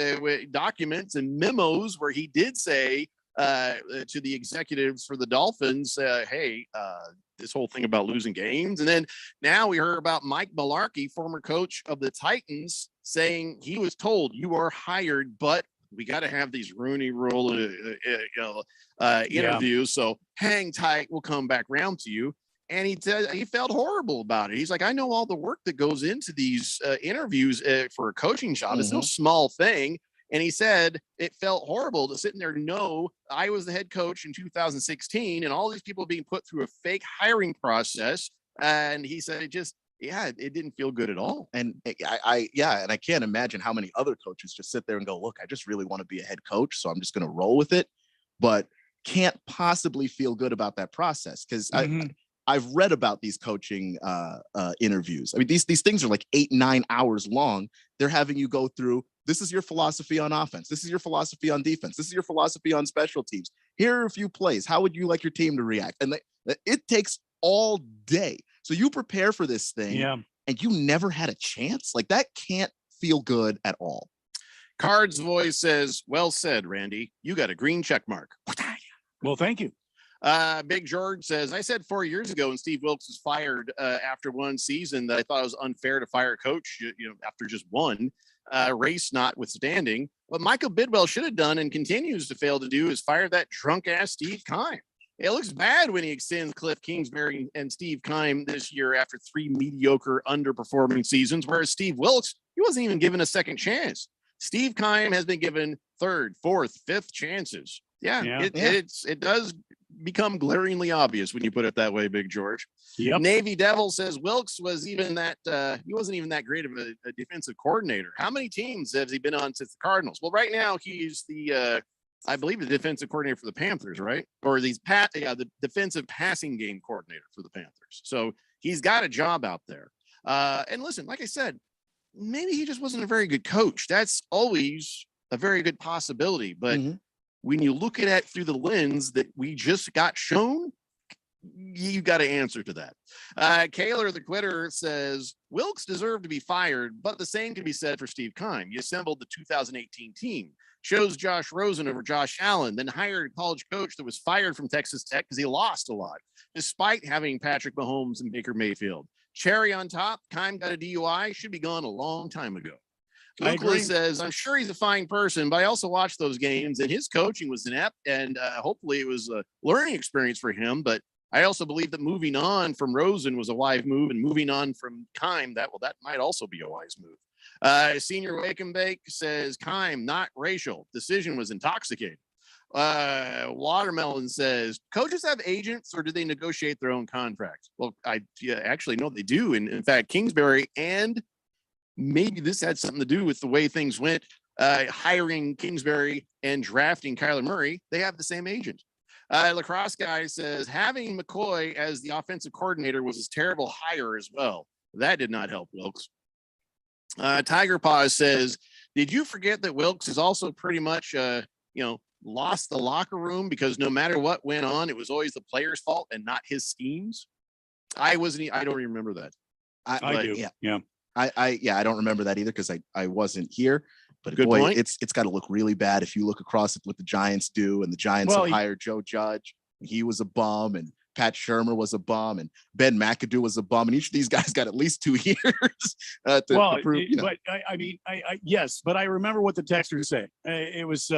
Speaker 9: documents and memos where he did say to the executives for the Dolphins, hey, this whole thing about losing games. And then now we heard about Mike Mularkey, former coach of the Titans, saying he was told, you are hired, but we got to have these Rooney Rule interviews. So hang tight. We'll come back round to you. And he felt horrible about it. He's like, I know all the work that goes into these interviews for a coaching job. It's no small thing. And he said it felt horrible to sit in there and know I was the head coach in 2016 and all these people being put through a fake hiring process. And he said it didn't feel good at all.
Speaker 8: And I can't imagine how many other coaches just sit there and go, look, I just really want to be a head coach, so I'm just going to roll with it, but can't possibly feel good about that process. Because I've read about these coaching interviews. I mean, these things are like 8-9 hours long. They're having you go through, this is your philosophy on offense. This is your philosophy on defense. This is your philosophy on special teams. Here are a few plays. How would you like your team to react? And it takes all day. So you prepare for this thing and you never had a chance. Like, that can't feel good at all.
Speaker 9: Card's voice says, well said, Randy. You got a green check mark.
Speaker 7: Well, thank you.
Speaker 9: Big George says, I said 4 years ago when Steve Wilkes was fired after one season that I thought it was unfair to fire a coach, after just one, race notwithstanding. What Michael Bidwell should have done and continues to fail to do is fire that drunk ass Steve Keim. It looks bad when he extends Cliff Kingsbury and Steve Keim this year after 3 mediocre underperforming seasons, whereas Steve Wilkes, he wasn't even given a second chance. Steve Keim has been given 3rd, 4th, 5th chances. It does become glaringly obvious when you put it that way, Big George. Navy Devil says Wilkes was he wasn't even that great of a defensive coordinator. How many teams has he been on since the Cardinals? Well, right now he's the I believe the defensive coordinator for the Panthers, right? Or the defensive passing game coordinator for the Panthers. So he's got a job out there. And listen, like I said, maybe he just wasn't a very good coach. That's always a very good possibility. But when you look at it through the lens that we just got shown, you got to answer to that. Kaler the Quitter says, Wilkes deserved to be fired, but the same can be said for Steve Keim. He assembled the 2018 team, chose Josh Rosen over Josh Allen, then hired a college coach that was fired from Texas Tech because he lost a lot, despite having Patrick Mahomes and Baker Mayfield. Cherry on top, Keim got a DUI, should be gone a long time ago. Luke says, I'm sure he's a fine person, but I also watched those games and his coaching was inept, and hopefully it was a learning experience for him. But I also believe that moving on from Rosen was a wise move, and moving on from Keim, that might also be a wise move. Senior Wake and Bake says, Keim, not racial. Decision was intoxicating. Watermelon says, coaches have agents or do they negotiate their own contracts? Well, actually, no, they do. And in fact, Kingsbury, and maybe this had something to do with the way things went, hiring Kingsbury and drafting Kyler Murray, they have the same agent. Lacrosse Guy says, having McCoy as the offensive coordinator was a terrible hire as well. That did not help Wilkes. Tiger Paws says, did you forget that Wilkes is also pretty much, lost the locker room because no matter what went on, it was always the player's fault and not his schemes? I don't even remember that.
Speaker 7: I do. Yeah.
Speaker 8: I don't remember that either because I wasn't here. But
Speaker 9: Good
Speaker 8: boy,
Speaker 9: point.
Speaker 8: it's got to look really bad if you look across at what the Giants do, and the Giants have hired Joe Judge. He was a bum, and Pat Shermer was a bum, and Ben McAdoo was a bum, and each of these guys got at least 2 years to prove.
Speaker 7: But yes, but I remember what the texters say. It was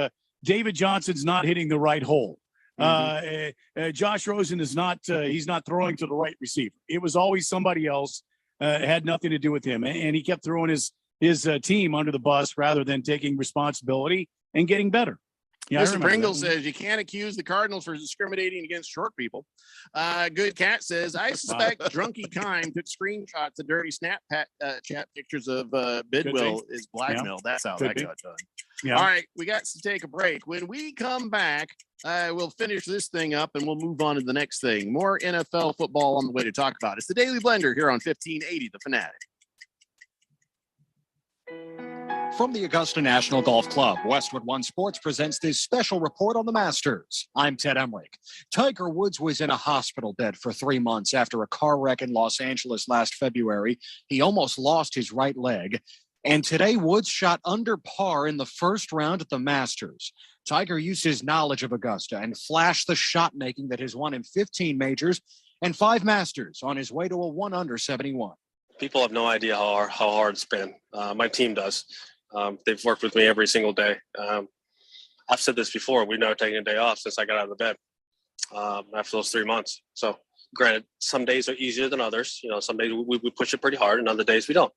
Speaker 7: David Johnson's not hitting the right hole. Josh Rosen is not. He's not throwing to the right receiver. It was always somebody else. Had nothing to do with him, and he kept throwing his team under the bus rather than taking responsibility and getting better. Yeah,
Speaker 9: Mr. Pringle says you can't accuse the Cardinals for discriminating against short people. Good Cat says, I suspect Drunky Kind took screenshots of dirty Snapchat chat pictures of Bidwell is blackmail. That's how that got done.
Speaker 7: Yeah.
Speaker 9: All right, we got to take a break. When we come back, we'll finish this thing up and we'll move on to the next thing. More NFL football on the way to talk about. It's the Daily Blender here on 1580 The Fanatic.
Speaker 1: From the Augusta National Golf Club, Westwood One Sports presents this special report on the Masters. I'm Ted Emmerich. Tiger Woods was in a hospital bed for 3 months after a car wreck in Los Angeles last February. He almost lost his right leg. And today, Woods shot under par in the first round at the Masters. Tiger used his knowledge of Augusta and flashed the shot making that has won him 15 majors and 5 Masters on his way to a 1-under 71.
Speaker 14: People have no idea how hard it's been. My team does. They've worked with me every single day. I've said this before. We've never taken a day off since I got out of the bed after those 3 months. So granted, some days are easier than others. Some days we push it pretty hard and other days we don't.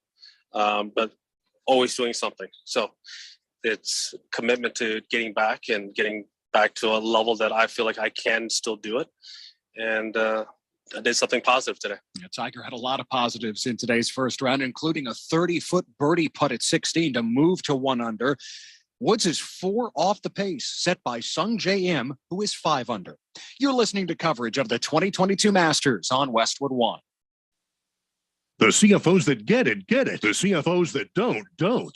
Speaker 14: But always doing something. So it's commitment to getting back to a level that I feel like I can still do it. And I did something positive today.
Speaker 1: Yeah, Tiger had a lot of positives in today's first round, including a 30-foot birdie putt at 16 to move to 1-under. Woods is 4 off the pace set by Sung J M, who is 5 under. You're listening to coverage of the 2022 Masters on Westwood One.
Speaker 17: The CFOs that get it, get it. The CFOs that don't.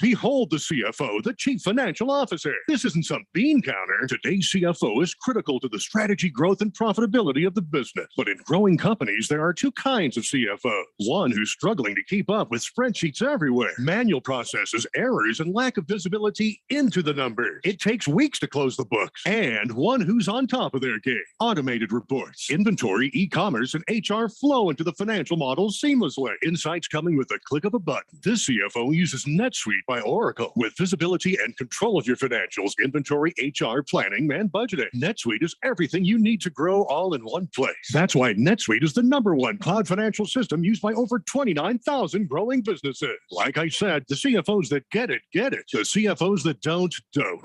Speaker 17: Behold the CFO, the Chief Financial Officer. This isn't some bean counter. Today's CFO is critical to the strategy, growth, and profitability of the business. But in growing companies, there are 2 kinds of CFOs. One who's struggling to keep up with spreadsheets everywhere, manual processes, errors, and lack of visibility into the numbers. It takes weeks to close the books. And one who's on top of their game. Automated reports, inventory, e-commerce, and HR flow into the financial models seamlessly. Insights coming with the click of a button. This CFO uses NetSuite by Oracle with visibility and control of your financials, inventory, HR, planning, and budgeting. NetSuite is everything you need to grow all in one place. That's why NetSuite is the #1 cloud financial system used by over 29,000 growing businesses. Like I said, the CFOs that get it, get it. The CFOs that don't.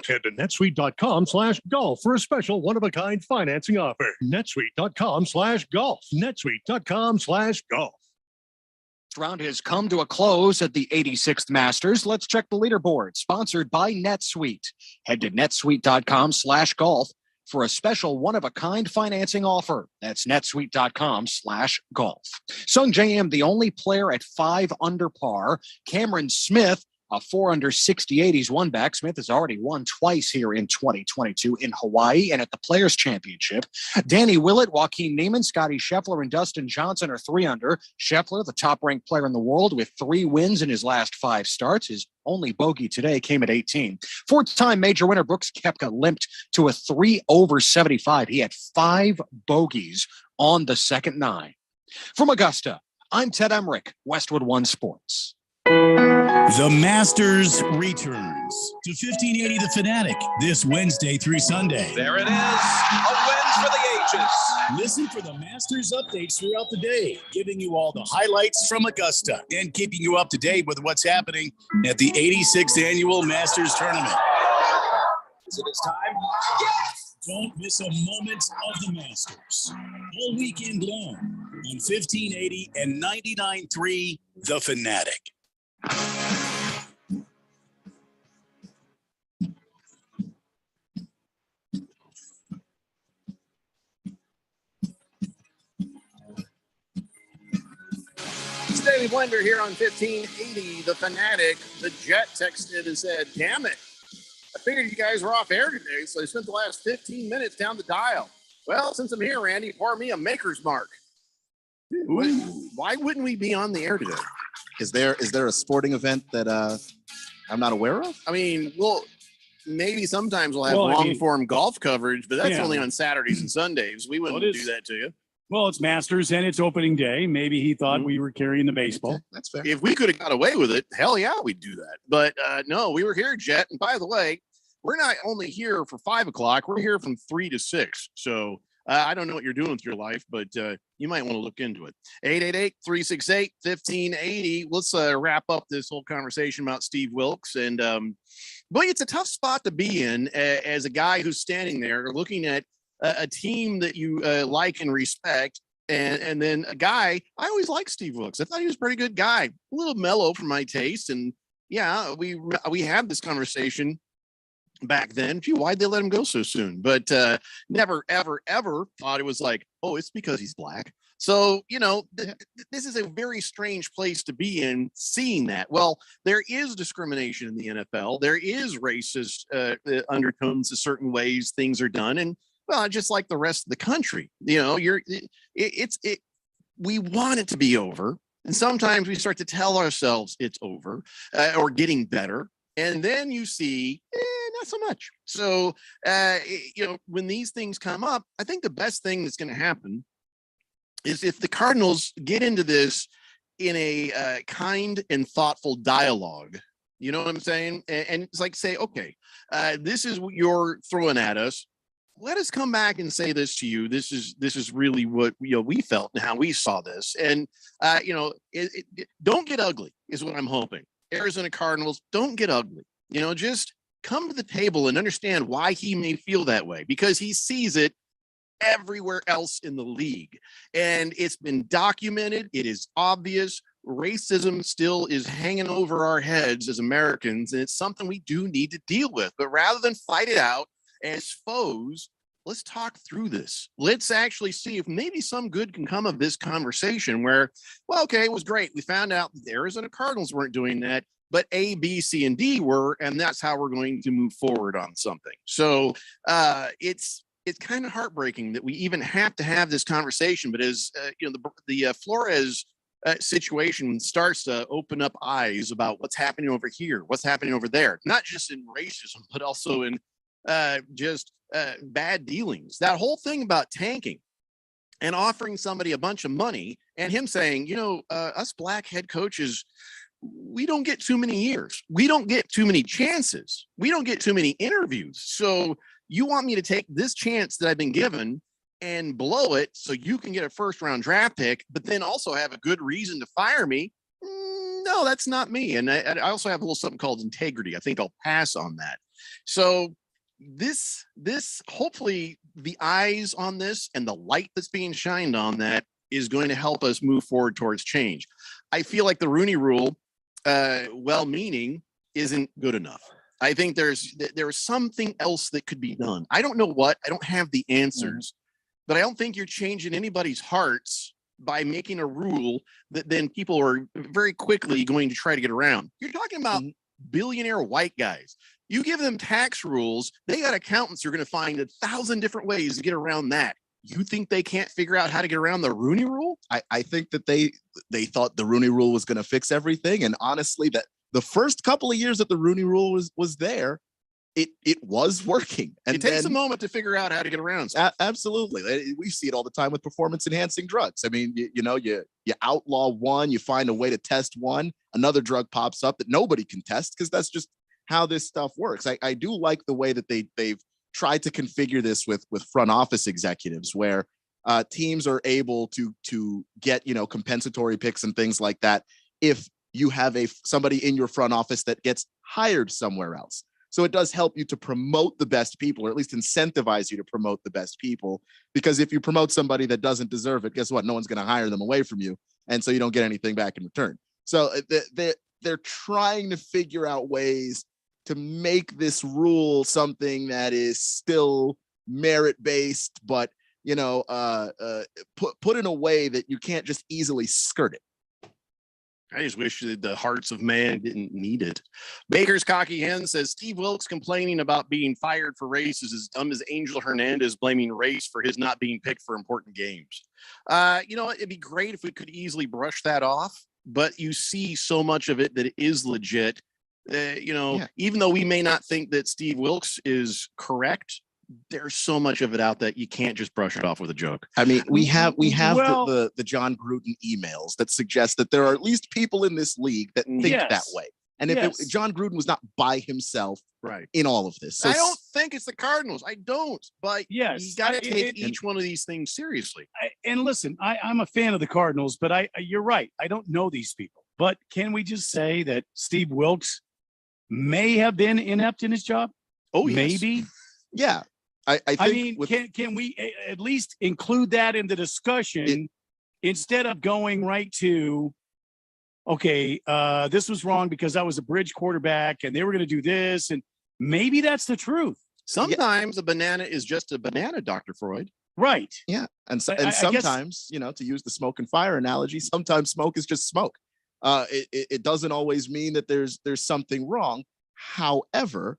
Speaker 17: Head to netsuite.com/golf for a special one-of-a-kind financing offer. netsuite.com/golf. netsuite.com/golf.
Speaker 1: Round has come to a close at the 86th Masters. Let's check the leaderboard, sponsored by NetSuite. Head to netsuite.com/golf for a special one-of-a-kind financing offer. That's netsuite.com/golf. Sung J M, the only player at 5 under par. Cameron Smith, a 4 under 68. He's won back. Smith has already won twice here in 2022 in Hawaii and at the Players Championship. Danny Willett, Joaquin Neiman, Scotty Scheffler, and Dustin Johnson are 3 under. Scheffler, the top-ranked player in the world with 3 wins in his last 5 starts. His only bogey today came at 18. 4-time major winner Brooks Koepka limped to a 3 over 75. He had 5 bogeys on the second 9. From Augusta, I'm Ted Emmerich, Westwood One Sports.
Speaker 18: The Masters returns to 1580 The Fanatic this Wednesday through Sunday.
Speaker 19: There it is, a win for the ages.
Speaker 18: Listen for the Masters updates throughout the day, giving you all the highlights from Augusta and keeping you up to date with what's happening at the 86th Annual Masters Tournament. Is it its time? Yes! Don't miss a moment of the Masters. All weekend long on 1580 and 99.3 The Fanatic.
Speaker 9: It's Daily Blender here on 1580 The Fanatic. The Jet texted and said, damn it. I figured you guys were off air today, so I spent the last 15 minutes down the dial. Well, since I'm here, Randy, pour me a maker's mark. Why wouldn't we be on the air today?
Speaker 8: Is there a sporting event that I'm not aware of?
Speaker 9: I mean, well, maybe sometimes we'll have long-form golf coverage, but that's only on Saturdays and Sundays. We wouldn't do that to you.
Speaker 7: Well, it's Masters and it's opening day. Maybe he thought we were carrying the baseball.
Speaker 8: Okay, that's fair.
Speaker 9: If we could have got away with it, hell yeah, we'd do that. But no, we were here, Jet. And by the way, we're not only here for 5 o'clock, we're here from 3 to 6. So I don't know what you're doing with your life, but you might want to look into it. 888-368-1580. Let's wrap up this whole conversation about Steve Wilkes. And boy, it's a tough spot to be in as a guy who's standing there looking at a team that you like and respect. And then a guy, I always liked Steve Wilkes. I thought he was a pretty good guy, a little mellow for my taste. And yeah, we had this conversation back then. Gee, why'd they let him go so soon? But never, ever, ever thought it was like, oh, it's because he's black. So, this is a very strange place to be in, seeing that. Well, there is discrimination in the NFL. There is racist undertones to certain ways things are done. And well, just like the rest of the country, we want it to be over. And sometimes we start to tell ourselves it's over or getting better. And then you see, not so much. So, when these things come up, I think the best thing that's going to happen is if the Cardinals get into this in a kind and thoughtful dialogue. You know what I'm saying? And it's like, say, okay, this is what you're throwing at us. Let us come back and say this to you. This is really what we felt and how we saw this. And don't get ugly is what I'm hoping. Arizona Cardinals, don't get ugly. Just come to the table and understand why he may feel that way, because he sees it everywhere else in the league. And it's been documented. It is obvious. Racism still is hanging over our heads as Americans, and it's something we do need to deal with. But rather than fight it out as foes, let's talk through this. Let's actually see if maybe some good can come of this conversation where, well, okay, it was great. We found out that the Arizona Cardinals weren't doing that, but A, B, C, and D were, and that's how we're going to move forward on something. So it's kind of heartbreaking that we even have to have this conversation. But as the Flores situation starts to open up eyes about what's happening over here, what's happening over there, not just in racism, but also in just bad dealings. That whole thing about tanking and offering somebody a bunch of money and him saying, us black head coaches, we don't get too many years. We don't get too many chances. We don't get too many interviews. So you want me to take this chance that I've been given and blow it so you can get a first round draft pick, but then also have a good reason to fire me? No, that's not me. And I also have a little something called integrity. I think I'll pass on that. So this hopefully the eyes on this and the light that's being shined on that is going to help us move forward towards change. I feel like the Rooney Rule, well-meaning, isn't good enough. I think there's something else that could be done. I don't know what. I don't have the answers, but I don't think you're changing anybody's hearts by making a rule that then people are very quickly going to try to get around. You're talking about billionaire white guys. You give them tax rules, they got accountants who are going to find 1,000 different ways to get around that. You think they can't figure out how to get around the Rooney Rule?
Speaker 8: I think that they thought the Rooney Rule was going to fix everything. And honestly, that the first couple of years that the Rooney Rule was there, it was working. And
Speaker 9: it takes a moment to figure out how to get around stuff.
Speaker 8: Absolutely. We see it all the time with performance enhancing drugs. I mean, you outlaw one, you find a way to test one, another drug pops up that nobody can test because that's just how this stuff works. I do like the way that they've tried to configure this with front office executives where teams are able to get, compensatory picks and things like that if you have somebody in your front office that gets hired somewhere else. So it does help you to promote the best people, or at least incentivize you to promote the best people. Because if you promote somebody that doesn't deserve it, guess what? No one's going to hire them away from you. And so you don't get anything back in return. So they're trying to figure out ways to make this rule something that is still merit-based, but, put in a way that you can't just easily skirt it.
Speaker 9: I just wish that the hearts of man didn't need it. Baker's Cocky Hen says Steve Wilkes complaining about being fired for race is as dumb as Angel Hernandez blaming race for his not being picked for important games. It'd be great if we could easily brush that off, but you see so much of it that it is legit. Even though we may not think that Steve Wilkes is correct, there's so much of it out that you can't just brush it off with a joke.
Speaker 8: I mean, we have the John Gruden emails that suggest that there are at least people in this league that think that way. And if John Gruden was not by himself in all of this. So
Speaker 9: I don't think it's the Cardinals. I don't. But you got to take each one of these things seriously.
Speaker 7: And listen, I'm a fan of the Cardinals, but you're right. I don't know these people. But can we just say that Steve Wilkes may have been inept in his job?
Speaker 9: Oh, yes.
Speaker 7: Maybe.
Speaker 8: Yeah. I mean,
Speaker 7: can we at least include that in the discussion instead of going right to, okay, this was wrong because I was a bridge quarterback and they were going to do this, and maybe that's the truth.
Speaker 9: Sometimes a banana is just a banana, Dr. Freud.
Speaker 7: Right.
Speaker 8: Yeah, and sometimes, to use the smoke and fire analogy, sometimes smoke is just smoke. It doesn't always mean that there's something wrong. However,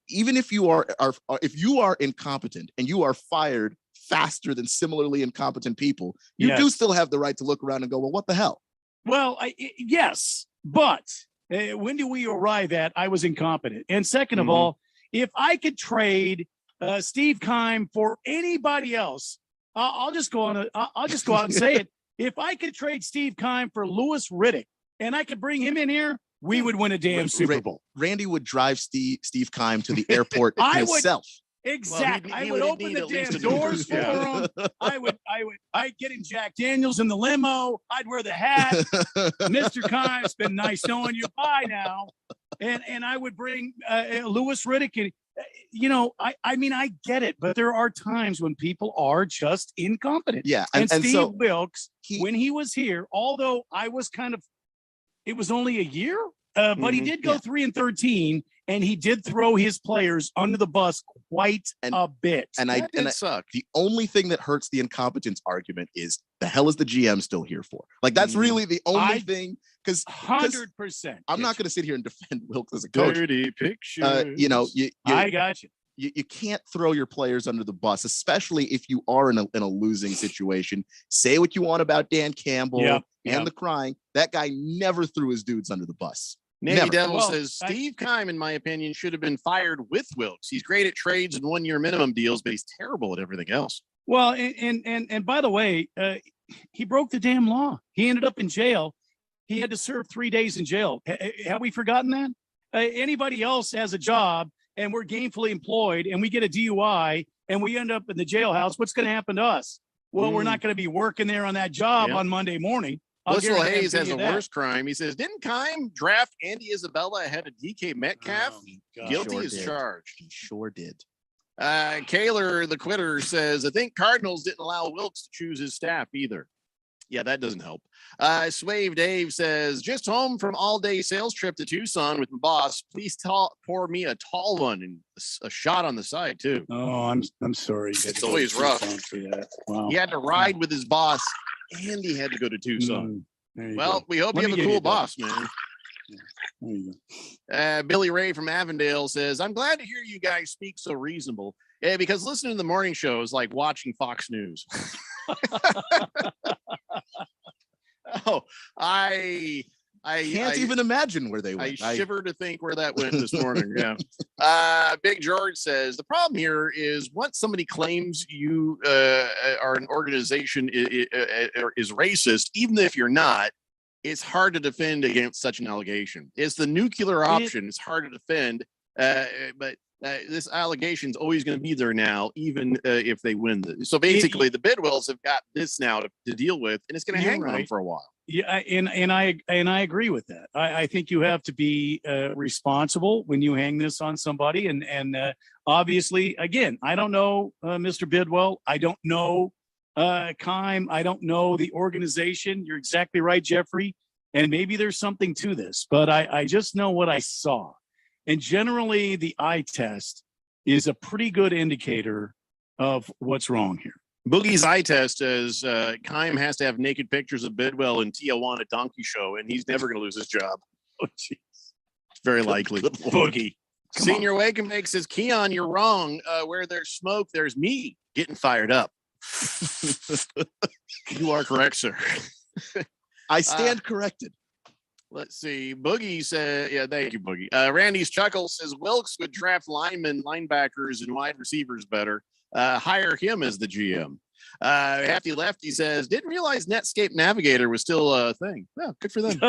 Speaker 8: even if you are incompetent and you are fired faster than similarly incompetent people, you do still have the right to look around and go, well, what the hell?
Speaker 7: Well, yes, but when do we arrive at I was incompetent? And second of all, if I could trade Steve Keim for anybody else, I'll just go out and say it. If I could trade Steve Keim for Louis Riddick and I could bring him in here, we would win a damn Super Bowl.
Speaker 8: Randy would drive Steve Keim to the airport himself.
Speaker 7: Exactly. I would open the damn doors for him. I'd get him Jack Daniels in the limo. I'd wear the hat. Mr. Keim, it's been nice knowing you. Bye now. And I would bring Louis Riddick in. I get it, but there are times when people are just incompetent.
Speaker 8: Yeah.
Speaker 7: And Steve Wilkes, when he was here, although I was it was only a year, but he did go 3-13, and he did throw his players under the bus quite a bit.
Speaker 8: And I suck. The only thing that hurts the incompetence argument is the hell is the GM still here for? Like, that's really the only thing. Because
Speaker 7: 100%.
Speaker 8: I'm not going to sit here and defend Wilkes as a coach.
Speaker 9: Dirty picture.
Speaker 7: I got you.
Speaker 8: You can't throw your players under the bus, especially if you are in a losing situation. Say what you want about Dan Campbell and the crying. That guy never threw his dudes under the bus.
Speaker 9: Navy Devil says Steve Keim, in my opinion, should have been fired with Wilkes. He's great at trades and 1-year minimum deals, but he's terrible at everything else.
Speaker 7: Well, and by the way, he broke the damn law. He ended up in jail. He had to serve 3 days in jail. Have we forgotten that? Anybody else has a job and we're gainfully employed and we get a DUI and we end up in the jailhouse, what's going to happen to us? Well, we're not going to be working there on that job on Monday morning.
Speaker 9: Whistle Hayes has a worse crime. He says, didn't Keim draft Andy Isabella ahead of DK Metcalf? Guilty as charged.
Speaker 8: He sure did.
Speaker 9: Kaler, the quitter, says, I think Cardinals didn't allow Wilkes to choose his staff either. Yeah, that doesn't help. Swave Dave says, just home from all-day sales trip to Tucson with my boss. Please pour me a tall one and a shot on the side, too.
Speaker 7: Oh, I'm sorry.
Speaker 9: It's always rough.
Speaker 7: Wow.
Speaker 9: He had to ride with his boss, and he had to go to Tucson. Well, we hope you have a cool boss, man.
Speaker 7: There you go.
Speaker 9: Billy Ray from Avondale says, I'm glad to hear you guys speak so reasonable. Yeah, because listening to the morning show is like watching Fox News. I
Speaker 8: can't even imagine where they went.
Speaker 9: I shiver to think where that went this morning. Yeah. Big George says the problem here is once somebody claims you are an organization is racist, even if you're not, it's hard to defend against such an allegation. It's the nuclear option. It's hard to defend, but this allegation is always going to be there now, even if they win. So basically, the Bidwells have got this now to deal with, and it's going to hang on them for a while.
Speaker 7: Yeah, and I agree with that. I think you have to be responsible when you hang this on somebody, and obviously, again, I don't know Mr. Bidwell. I don't know Keim. I don't know the organization. You're exactly right, Jeffrey. And maybe there's something to this, but I just know what I saw. And generally, the eye test is a pretty good indicator of what's wrong here.
Speaker 9: Boogie's eye test says Keim has to have naked pictures of Bidwell and Tijuana Donkey Show, and he's never going to lose his job. Oh, jeez. Very likely. Boogie. Senior Wake and Bake says, Keon, you're wrong. Where there's smoke, there's me getting fired up. You are correct, sir.
Speaker 8: I stand corrected.
Speaker 9: Let's see. Boogie said, yeah, thank you, Boogie. Randy's Chuckle says Wilkes would draft linemen, linebackers, and wide receivers better. Hire him as the GM. Hefty Lefty says, didn't realize Netscape Navigator was still a thing. Well, good for them.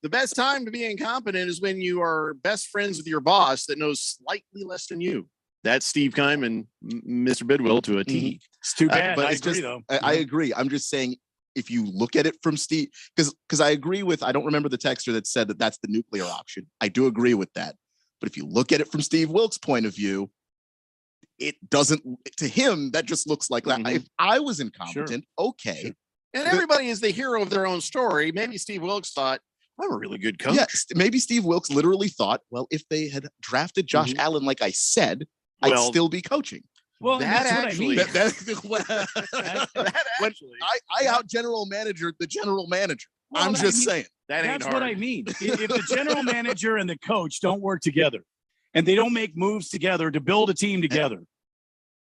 Speaker 9: The best time to be incompetent is when you are best friends with your boss that knows slightly less than you. That's Steve Keim and Mr. Bidwell to a T.
Speaker 7: It's too bad.
Speaker 8: But
Speaker 7: I agree, though.
Speaker 8: I agree. I'm just saying, if you look at it from Steve, because I agree with, I don't remember the texter that said that that's the nuclear option. I do agree with that. But if you look at it from Steve Wilkes' point of view, it doesn't, to him, that just looks like that. If I was incompetent, okay.
Speaker 9: Sure. And everybody is the hero of their own story. Maybe Steve Wilkes thought, I'm a really good coach.
Speaker 8: Yeah, maybe Steve Wilkes literally thought, well, if they had drafted Josh Allen, like I said, I'd still be coaching.
Speaker 7: Well, that's
Speaker 8: actually,
Speaker 7: what
Speaker 8: I mean. I out general manager the general manager. Well, I'm just saying.
Speaker 7: That's what I mean. If the general manager and the coach don't work together and they don't make moves together to build a team together,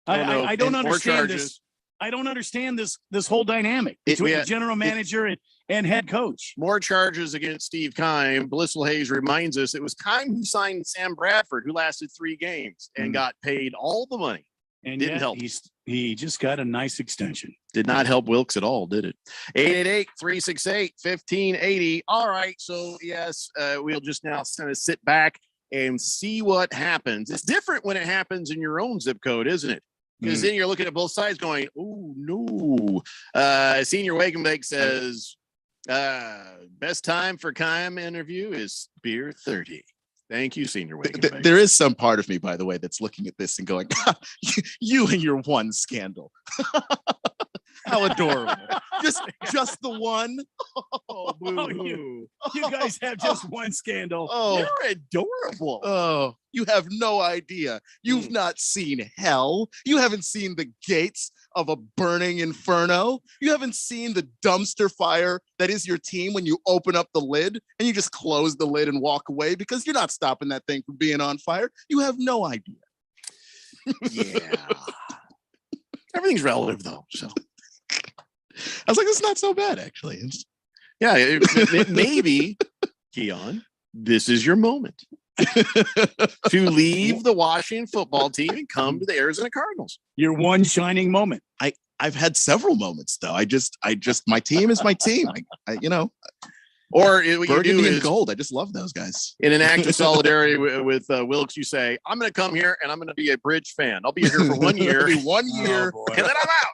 Speaker 7: I don't understand this. I don't understand this whole dynamic between the general manager and head coach.
Speaker 9: More charges against Steve Keim. Blissful Hayes reminds us it was Keim who signed Sam Bradford, who lasted 3 games and got paid all the money.
Speaker 7: And
Speaker 9: didn't help.
Speaker 7: He just got a nice extension.
Speaker 9: Did not help Wilkes at all, did it? 888-368-1580. All right. So, yes, we'll just now kind of sit back and see what happens. It's different when it happens in your own zip code, isn't it? Because then you're looking at both sides going, oh, no. Senior Wake and Bake says, best time for Keim interview is beer 30. Thank you, Senior Wake.
Speaker 8: There is some part of me, by the way, that's looking at this and going, you and your one scandal. How adorable. just the one.
Speaker 7: Oh, you guys have just one scandal.
Speaker 8: Oh,
Speaker 9: you're adorable.
Speaker 8: Oh, you have no idea. You've not seen hell. You haven't seen the gates of a burning inferno. You haven't seen the dumpster fire that is your team when you open up the lid and you just close the lid and walk away because you're not stopping that thing from being on fire. You have no idea.
Speaker 9: Yeah. Everything's relative, though. So
Speaker 8: I was like, it's not so bad, actually.
Speaker 9: Yeah, maybe, Keon, this is your moment to leave the Washington football team and come to the Arizona Cardinals.
Speaker 7: Your one shining moment.
Speaker 8: I've had several moments, though. I just, my team is my team.
Speaker 9: Or what you do
Speaker 8: and
Speaker 9: is
Speaker 8: gold. I just love those guys.
Speaker 9: In an act of solidarity with Wilkes, you say, I'm going to come here and I'm going to be a Bridge fan. I'll be here for 1 year.
Speaker 8: It'll be 1 year.
Speaker 9: And then I'm out.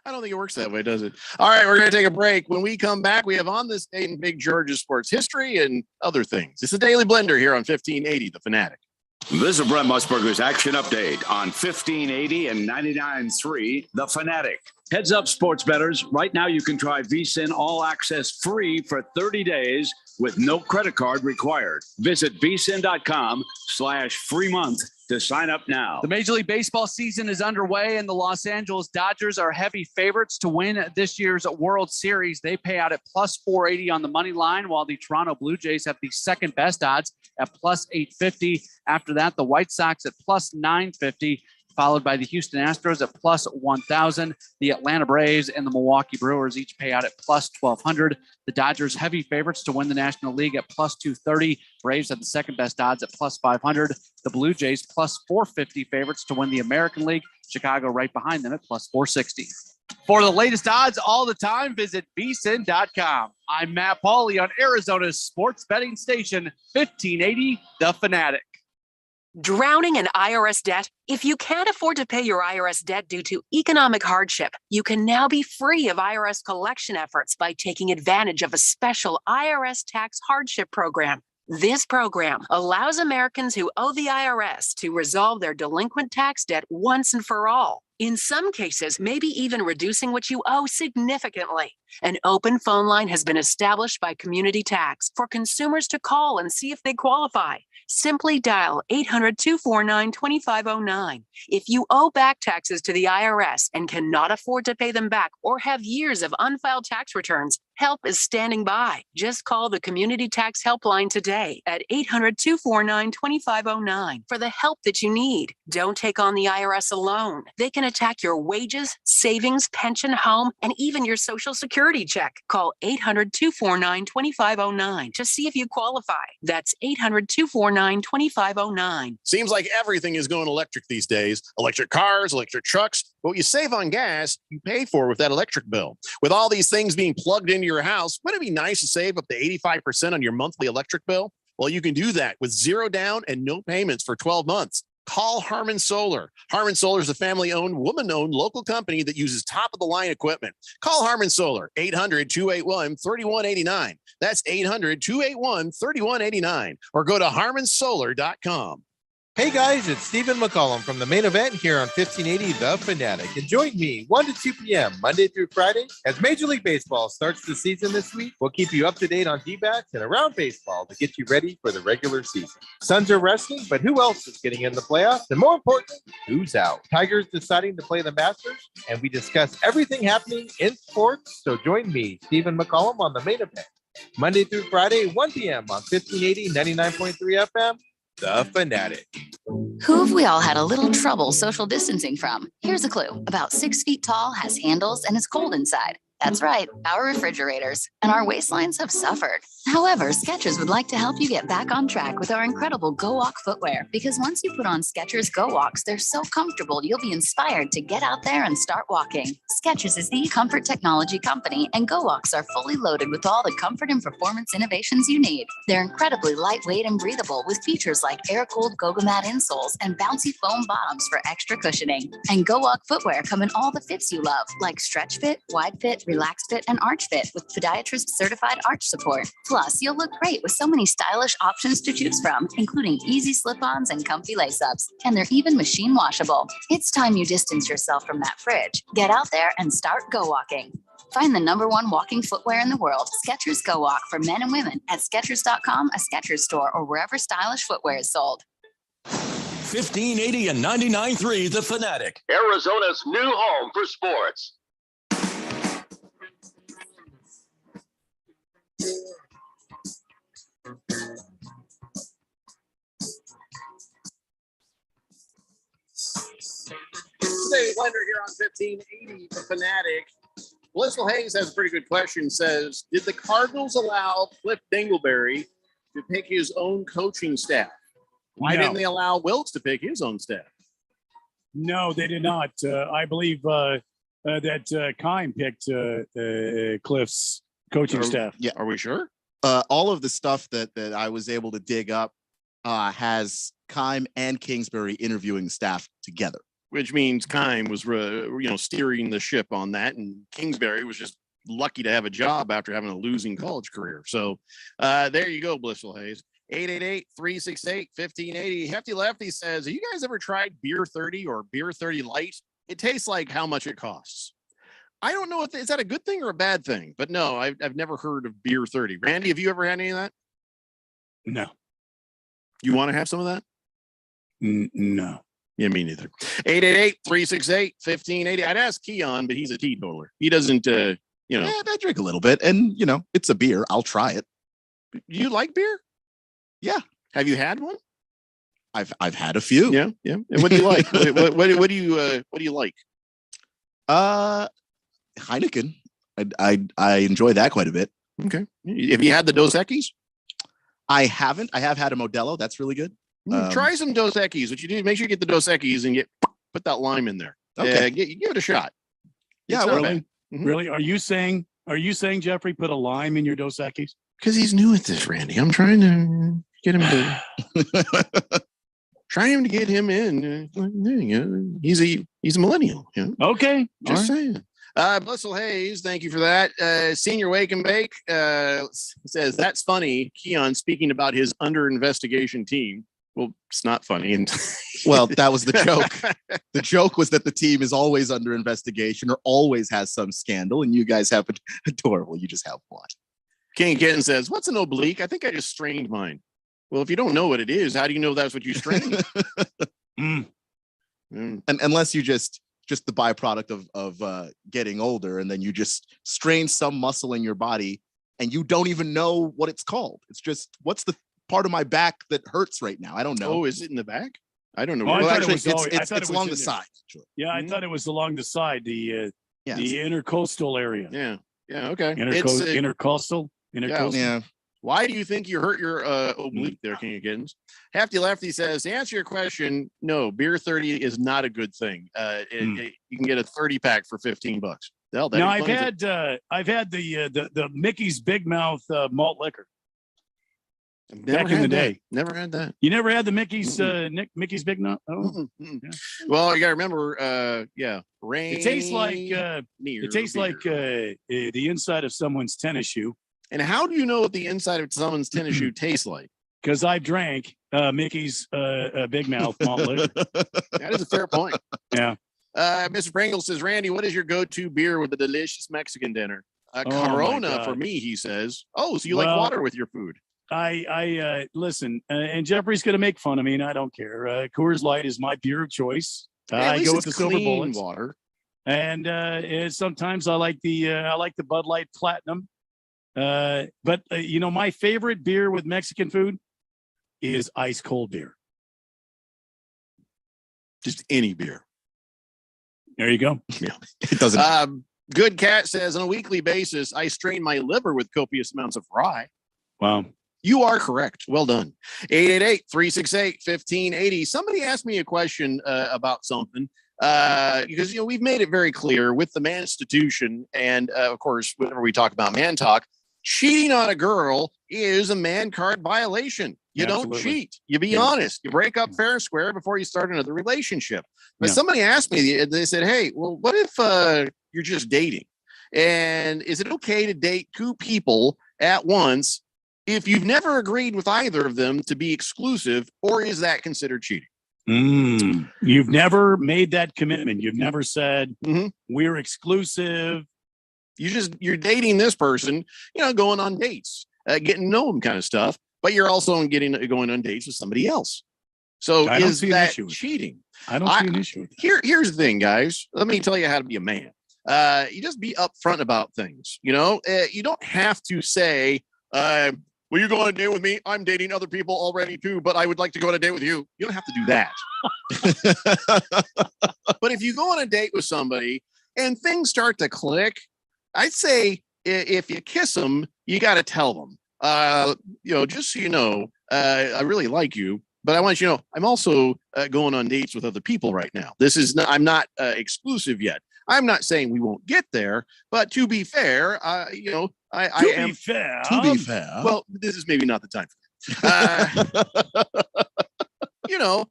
Speaker 9: I don't think it works that way, does it? All right, we're going to take a break. When we come back, we have On This Date in Big George's sports history and other things. It's a Daily Blender here on 1580, The Fanatic.
Speaker 10: This is Brent Musburger's Action Update on 1580 and 99.3, The Fanatic.
Speaker 11: Heads up, sports bettors. Right now, you can try VSiN All Access free for 30 days with no credit card required. Visit vsin.com/free month to sign up now.
Speaker 12: The Major League Baseball season is underway, and the Los Angeles Dodgers are heavy favorites to win this year's World Series. They pay out at plus 480 on the money line, while the Toronto Blue Jays have the second best odds at plus 850. After that, the White Sox at plus 950. Followed by the Houston Astros at plus 1,000. The Atlanta Braves and the Milwaukee Brewers each pay out at plus 1,200. The Dodgers heavy favorites to win the National League at plus 230. Braves have the second best odds at plus 500. The Blue Jays plus 450 favorites to win the American League. Chicago right behind them at plus 460. For the latest odds all the time, visit vsin.com. I'm Matt Pauley on Arizona's sports betting station, 1580 The Fanatic.
Speaker 20: Drowning in IRS debt? If you can't afford to pay your IRS debt due to economic hardship, you can now be free of IRS collection efforts by taking advantage of a special IRS tax hardship program. This program allows Americans who owe the IRS to resolve their delinquent tax debt once and for all. In some cases, maybe even reducing what you owe significantly. An open phone line has been established by Community Tax for consumers to call and see if they qualify. Simply dial 800-249-2509. If you owe back taxes to the IRS and cannot afford to pay them back or have years of unfiled tax returns, help is standing by. Just call the Community Tax Helpline today at 800-249-2509 for the help that you need. Don't take on the IRS alone. They can attack your wages, savings, pension, home, and even your Social Security check. Call 800-249-2509 to see if you qualify. That's 800-249-2509.
Speaker 5: Seems like everything is going electric these days. Electric cars, electric trucks. But what you save on gas, you pay for with that electric bill. With all these things being plugged into your house, wouldn't it be nice to save up to 85% on your monthly electric bill? Well, you can do that with zero down and no payments for 12 months. Call Harmon Solar. Harmon Solar is a family-owned, woman-owned local company that uses top-of-the-line equipment. Call Harmon Solar, 800-281-3189. That's 800-281-3189. Or go to harmonsolar.com.
Speaker 3: Hey guys, it's Stephen McCollum from the main event here on 1580 The Fanatic. And join me 1 to 2 p.m. Monday through Friday as Major League Baseball starts the season this week. We'll keep you up to date on D-backs and around baseball to get you ready for the regular season. Suns are resting, but who else is getting in the playoffs? And more importantly, who's out? Tigers deciding to play the Masters, and we discuss everything happening in sports. So join me, Stephen McCollum, on the main event Monday through Friday, 1 p.m. on 1580, 99.3 FM. The Fanatic.
Speaker 6: Who have we all had a little trouble social distancing from? Here's a clue. About 6 feet tall, has handles, and is cold inside. That's right, our refrigerators. And our waistlines have suffered. However, Skechers would like to help you get back on track with our incredible Go Walk footwear. Because once you put on Skechers Go Walks, they're so comfortable you'll be inspired to get out there and start walking. Skechers is the comfort technology company, and Go Walks are fully loaded with all the comfort and performance innovations you need. They're incredibly lightweight and breathable with features like air-cooled Gogomat insoles and bouncy foam bottoms for extra cushioning. And Go Walk footwear come in all the fits you love, like stretch fit, wide fit, relaxed fit, and arch fit with podiatrist certified arch support. Plus, you'll look great with so many stylish options to choose from, including easy slip-ons and comfy lace-ups. And they're even machine washable. It's time you distance yourself from that fridge. Get out there and start go walking. Find the #1 walking footwear in the world, Skechers Go Walk, for men and women at Skechers.com, a Skechers store, or wherever stylish footwear is sold.
Speaker 4: 1580 and 99.3 The Fanatic.
Speaker 13: Arizona's new home for sports.
Speaker 5: Today, Blender here on 1580 The Fanatic. Blissful Hayes has a pretty good question. Says, did the Cardinals allow Cliff Dingleberry to pick his own coaching staff? Why didn't they allow Wilkes to pick his own staff?
Speaker 7: No, they did not. I believe that Keim picked Cliff's coaching staff.
Speaker 8: Yeah,
Speaker 5: are we sure?
Speaker 8: All of the stuff that I was able to dig up has Keim and Kingsbury interviewing staff together.
Speaker 5: Which means Keim was, steering the ship on that, and Kingsbury was just lucky to have a job after having a losing college career. So there you go, Blissful Hayes. 888-368-1580. Hefty Lefty says, have you guys ever tried Beer 30 or Beer 30 Light? It tastes like how much it costs. I don't know if is that a good thing or a bad thing, but no, I've never heard of Beer 30. Randy, have you ever had any of that?
Speaker 7: No.
Speaker 5: You want to have some of that?
Speaker 7: No.
Speaker 5: Yeah, me neither. 888-368-1580. I'd ask Keon, but he's a teetotaler. He doesn't,
Speaker 8: I drink a little bit, and it's a beer. I'll try it.
Speaker 5: You like beer?
Speaker 8: Yeah.
Speaker 5: Have you had one?
Speaker 8: I've had a few.
Speaker 5: Yeah. And what do you like? what do you like?
Speaker 8: Heineken. I enjoy that quite a bit.
Speaker 5: Okay. Have you had the Dos Equis?
Speaker 8: I haven't. I have had a Modelo. That's really good.
Speaker 5: Try some Dos Equis. What you do, make sure you get the Dos Equis and put that lime in there.
Speaker 8: Okay.
Speaker 5: Give it a shot.
Speaker 8: Yeah,
Speaker 7: really? Really? Are you saying Jeffrey put a lime in your Dos Equis?
Speaker 5: Because he's new at this, Randy. I'm trying to get him to get him in. He's a millennial.
Speaker 7: Okay.
Speaker 5: Just saying. Blissful Hayes, thank you for that. Senior Wake and Bake says, that's funny. Keon speaking about his under investigation team.
Speaker 9: Well, it's not funny. And
Speaker 8: well, that was the joke. The joke was that the team is always under investigation or always has some scandal, and you guys have adorable. You just have one.
Speaker 9: King Kitten says, "What's an oblique? I think I just strained mine." Well, if you don't know what it is, how do you know that's what you strained?
Speaker 8: And unless you just the byproduct of getting older, and then you just strain some muscle in your body, and you don't even know what it's called. It's just, what's the part of my back that hurts right now? I don't know.
Speaker 9: Oh, is it in the back? I don't know.
Speaker 8: Well, actually, it's along the side.
Speaker 7: Yeah, I thought it was along the side, the intercostal area.
Speaker 9: Yeah. Okay.
Speaker 7: Intercostal.
Speaker 8: Yeah.
Speaker 9: Why do you think you hurt your oblique there, King of Kittens? Hefty Lefty says, to answer your question, no, beer 30 is not a good thing. You can get a 30 pack for $15. Now
Speaker 7: I've had the Mickey's Big Mouth malt liquor. Back in the day.
Speaker 9: Never had that.
Speaker 7: You never had the Mickey's Mickey's Big Mouth? Oh.
Speaker 9: Yeah. Well, you got to remember, rain.
Speaker 7: It tastes like the inside of someone's tennis shoe.
Speaker 9: And how do you know what the inside of someone's tennis shoe tastes like?
Speaker 7: Because I've drank Mickey's Big Mouth malt liquor.
Speaker 9: That is a fair point.
Speaker 7: Yeah.
Speaker 9: Mr. Pringle says, Randy, what is your go-to beer with a delicious Mexican dinner? Corona for me, he says. Oh, so you like water with your food?
Speaker 7: I listen, and Jeffrey's going to make fun of me, and I don't care. Coors Light is my beer of choice. I go with the Silver Bullets
Speaker 9: water,
Speaker 7: and sometimes I like the Bud Light Platinum. But my favorite beer with Mexican food is ice cold beer.
Speaker 9: Just any beer.
Speaker 7: There you go.
Speaker 9: Yeah, it doesn't. Good Cat says, on a weekly basis, I strain my liver with copious amounts of rye.
Speaker 7: Wow.
Speaker 9: You are correct. Well done. 888-368-1580. Somebody asked me a question about something because, we've made it very clear with the man institution. And of course, whenever we talk about man talk, cheating on a girl is a man card violation. You don't cheat. You be honest. You break up fair and square before you start another relationship. But somebody asked me, they said, hey, well, what if you're just dating? And is it okay to date two people at once if you've never agreed with either of them to be exclusive, or is that considered cheating?
Speaker 7: You've never made that commitment. You've never said we're exclusive.
Speaker 9: You're dating this person, going on dates, getting to know them kind of stuff, but you're also going on dates with somebody else. So is that cheating?
Speaker 7: I don't see an issue with
Speaker 9: that. Here's the thing, guys. Let me tell you how to be a man. You just be upfront about things. You don't have to say, will you go on a date with me? I'm dating other people already too, but I would like to go on a date with you. You don't have to do that. But if you go on a date with somebody and things start to click, I'd say if you kiss them, you got to tell them, just so you know, I really like you, but I want you to know, I'm also going on dates with other people right now. I'm not exclusive yet. I'm not saying we won't get there, but to be fair, To be fair. Well, this is maybe not the time for that. You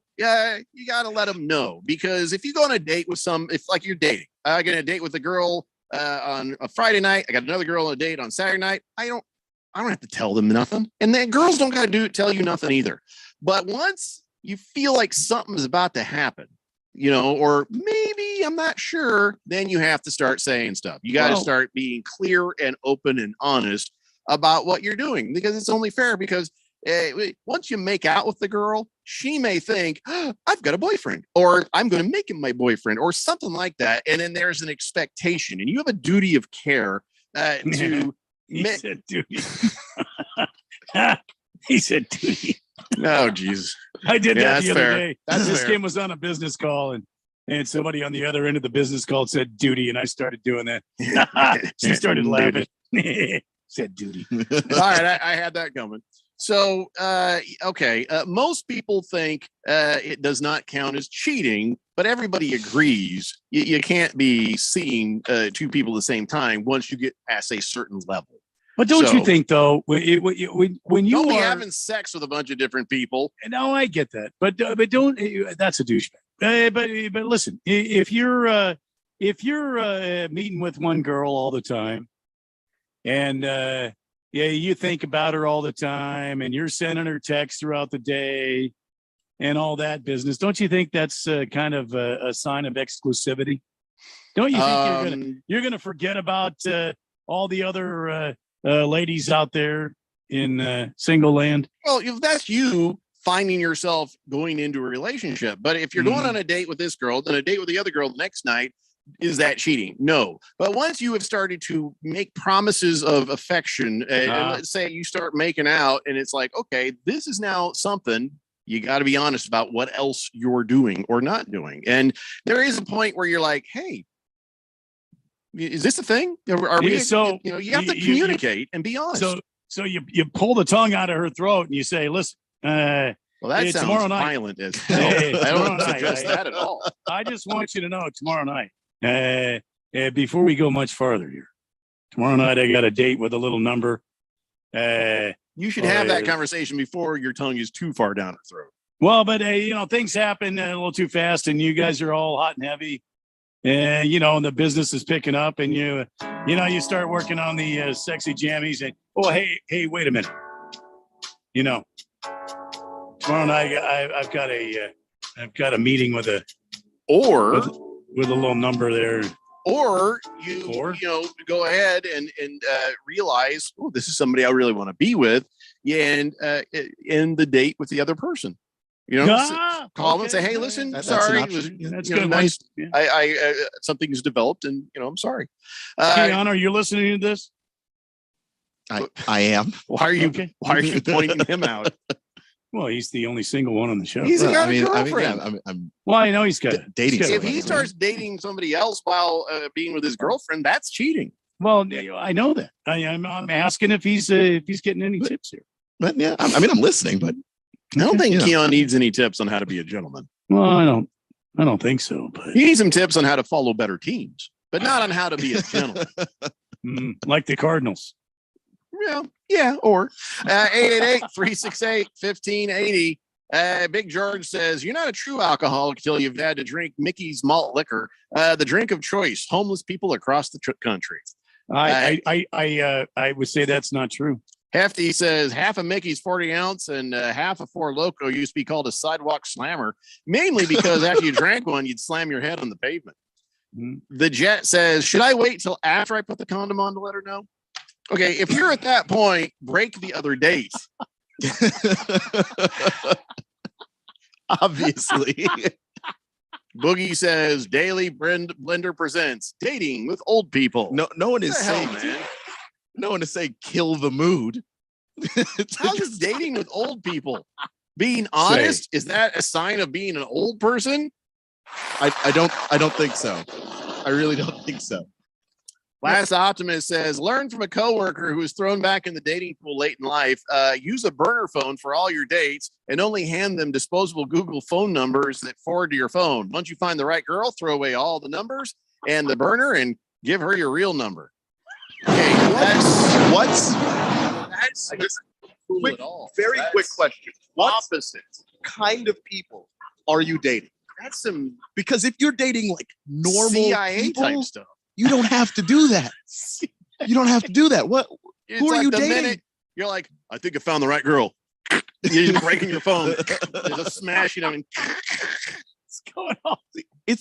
Speaker 9: got to let them know, because if you go on a date with if like you're dating, I get a date with a girl on a Friday night. I got another girl on a date on Saturday night. I don't have to tell them nothing. And then girls don't got to tell you nothing either. But once you feel like something is about to happen, or maybe I'm not sure, then you have to start saying stuff. You got to start being clear and open and honest about what you're doing, because it's only fair, because once you make out with the girl, she may think, I've got a boyfriend, or I'm going to make him my boyfriend, or something like that. And then there's an expectation, and you have a duty of care to.
Speaker 7: He said duty. He said duty.
Speaker 9: Oh, geez.
Speaker 7: I did that the other day. This game was on a business call, and somebody on the other end of the business call said duty, and I started doing that. She started laughing. Said duty.
Speaker 9: All right, I had that coming. So, most people think it does not count as cheating, but everybody agrees you can't be seeing two people at the same time once you get past a certain level.
Speaker 7: But don't you think, though, when you
Speaker 9: don't be having sex with a bunch of different people?
Speaker 7: No, I get that, but don't. That's a douchebag. But listen, if you're meeting with one girl all the time, and you think about her all the time, and you're sending her texts throughout the day, and all that business. Don't you think that's kind of a sign of exclusivity? Don't you think you're gonna forget about all the other ladies out there in single land?
Speaker 5: Well, if that's you finding yourself going into a relationship, but if you're going on a date with this girl, then a date with the other girl the next night, is that cheating? No. But once you have started to make promises of affection, and let's say you start making out, and it's like, okay, this is now something. You got to be honest about what else you're doing or not doing. And there is a point where you're like, hey, is this a thing? Are we? So you have to communicate and be honest.
Speaker 7: So you pull the tongue out of her throat and you say, listen,
Speaker 5: well, that sounds
Speaker 7: tomorrow
Speaker 5: violent
Speaker 7: night.
Speaker 5: as hell. I don't suggest that at all.
Speaker 7: I just want you to know tomorrow night, before we go much farther here, tomorrow night I got a date with a little number.
Speaker 5: You should have that conversation before your tongue is too far down her throat.
Speaker 7: Well, but things happen a little too fast, and you guys are all hot and heavy. And the business is picking up, and you start working on the sexy jammies, and hey, wait a minute. Tomorrow night I've got a meeting with a little number there.
Speaker 5: Or you go ahead and realize, oh, this is somebody I really want to be with, and end the date with the other person. Call them and say, hey, listen, sorry, that's good. Nice. Yeah. I something's developed, and I'm sorry.
Speaker 7: Keon, are you listening to this?
Speaker 8: I am.
Speaker 5: Why are you pointing him out?
Speaker 7: Well, he's the only single one on the show.
Speaker 5: He's got a girlfriend.
Speaker 7: Well, I know he's got
Speaker 8: dating.
Speaker 5: If he starts dating somebody else while being with his girlfriend, that's cheating.
Speaker 7: Well, I know that. I'm asking if he's getting any tips here.
Speaker 8: But yeah, I'm listening, but
Speaker 5: I don't think Keon needs any tips on how to be a gentleman.
Speaker 7: Well, I don't think so. But
Speaker 5: he needs some tips on how to follow better teams, but not on how to be a gentleman.
Speaker 7: Like the Cardinals.
Speaker 5: Yeah, or 888-368-1580. Big George says, you're not a true alcoholic until you've had to drink Mickey's malt liquor, the drink of choice, homeless people across the country.
Speaker 7: I would say that's not true.
Speaker 5: Hefty says half of Mickey's 40 ounce and half of Four Loko used to be called a sidewalk slammer, mainly because after you drank one, you'd slam your head on the pavement. The Jet says, should I wait till after I put the condom on to let her know? Okay, if you're at that point, break the other date. Obviously. Boogie says, Daily Blender presents dating with old people.
Speaker 8: No one is saying, man. No one is saying kill the mood.
Speaker 5: How's this dating with old people? Being honest, is that a sign of being an old person?
Speaker 8: I don't think so. I really don't think so.
Speaker 5: Last Optimist says, learn from a coworker who was thrown back in the dating pool late in life. Use a burner phone for all your dates and only hand them disposable Google phone numbers that forward to your phone. Once you find the right girl, throw away all the numbers and the burner and give her your real number. Okay, that's
Speaker 8: quick, very quick question. What
Speaker 5: opposite
Speaker 8: kind of people are you dating?
Speaker 5: That's some,
Speaker 8: because if you're dating like normal
Speaker 5: CIA
Speaker 8: people,
Speaker 5: type stuff,
Speaker 8: you don't have to do that. You don't have to do that. What?
Speaker 5: It's
Speaker 8: who are
Speaker 5: like
Speaker 8: you
Speaker 5: the
Speaker 8: dating?
Speaker 5: Minute you're like, I think I found the right girl. You're just breaking your phone. There's a smash, what's
Speaker 7: going on?
Speaker 5: We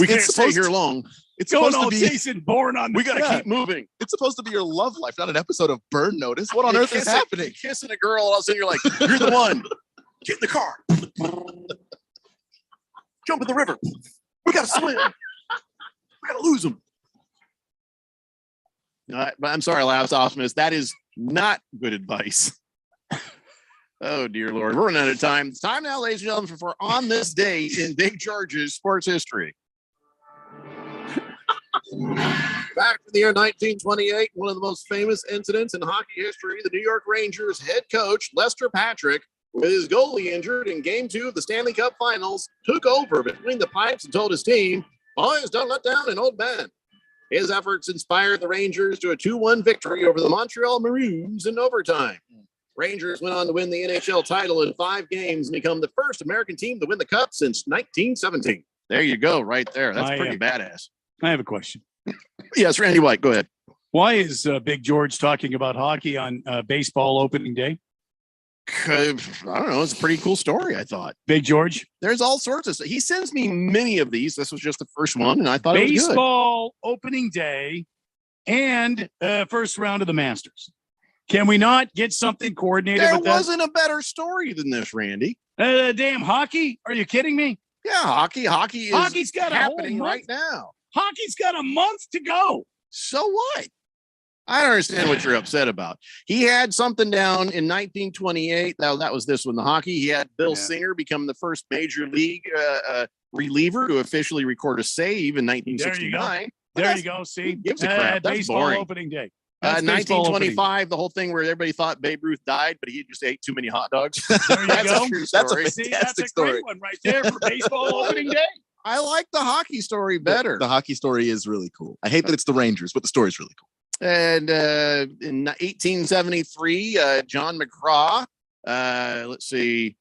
Speaker 5: can't stay here long.
Speaker 8: It's
Speaker 7: going
Speaker 8: supposed
Speaker 7: all
Speaker 8: to be.
Speaker 7: Jason Bourne on.
Speaker 5: We got to keep moving.
Speaker 8: It's supposed to be your love life, not an episode of Burn Notice. What on earth is happening?
Speaker 5: You're kissing a girl, all of a sudden you're like, you're the one. Get in the car. Jump in the river. We got to swim. We got to lose them. But I'm sorry, Last Optimist. That is not good advice. Oh, dear Lord. We're running out of time. It's time now, ladies and gentlemen, for On This Day in Big George's sports history. Back to the year 1928, one of the most famous incidents in hockey history, the New York Rangers head coach, Lester Patrick, with his goalie injured in Game 2 of the Stanley Cup Finals, took over between the pipes and told his team, boys, don't let down an old man. His efforts inspired the Rangers to a 2-1 victory over the Montreal Maroons in overtime. Rangers went on to win the NHL title in 5 games and become the first American team to win the Cup since 1917. There you go, right there. That's pretty badass.
Speaker 7: I have a question.
Speaker 5: Yes, Randy White, go ahead.
Speaker 7: Why is Big George talking about hockey on baseball opening day?
Speaker 5: I don't know. It's a pretty cool story, I thought.
Speaker 7: Big George.
Speaker 5: There's all sorts of stuff. He sends me many of these. This was just the first one, and I thought it was good.
Speaker 7: Baseball opening day and first round of the Masters. Can we not get something coordinated
Speaker 5: There
Speaker 7: with that?
Speaker 5: wasn't a better story than this, Randy.
Speaker 7: Damn hockey? Are you kidding me?
Speaker 5: Yeah, hockey. Hockey's
Speaker 7: got
Speaker 5: happening
Speaker 7: a whole
Speaker 5: right now.
Speaker 7: Hockey's got a month to go.
Speaker 5: So what? I don't understand what you're upset about. He had something down in 1928. That was this one, the hockey. He had Bill Singer become the first major league reliever to officially record a save in 1969.
Speaker 7: There you go. See,
Speaker 5: gives a crap. That's
Speaker 7: baseball
Speaker 5: boring.
Speaker 7: Opening day.
Speaker 5: 1925, the whole thing where everybody thought Babe Ruth died, but he just ate too many hot dogs.
Speaker 7: There you
Speaker 5: That's
Speaker 7: go.
Speaker 5: a true
Speaker 8: That's a
Speaker 5: story.
Speaker 8: fantastic
Speaker 7: That's a
Speaker 8: story.
Speaker 7: great one right there for baseball opening day.
Speaker 5: I like the hockey story better.
Speaker 8: The hockey story is really cool. I hate that it's the Rangers, but the story's really cool.
Speaker 5: And in 1873, John McGraw, let's see,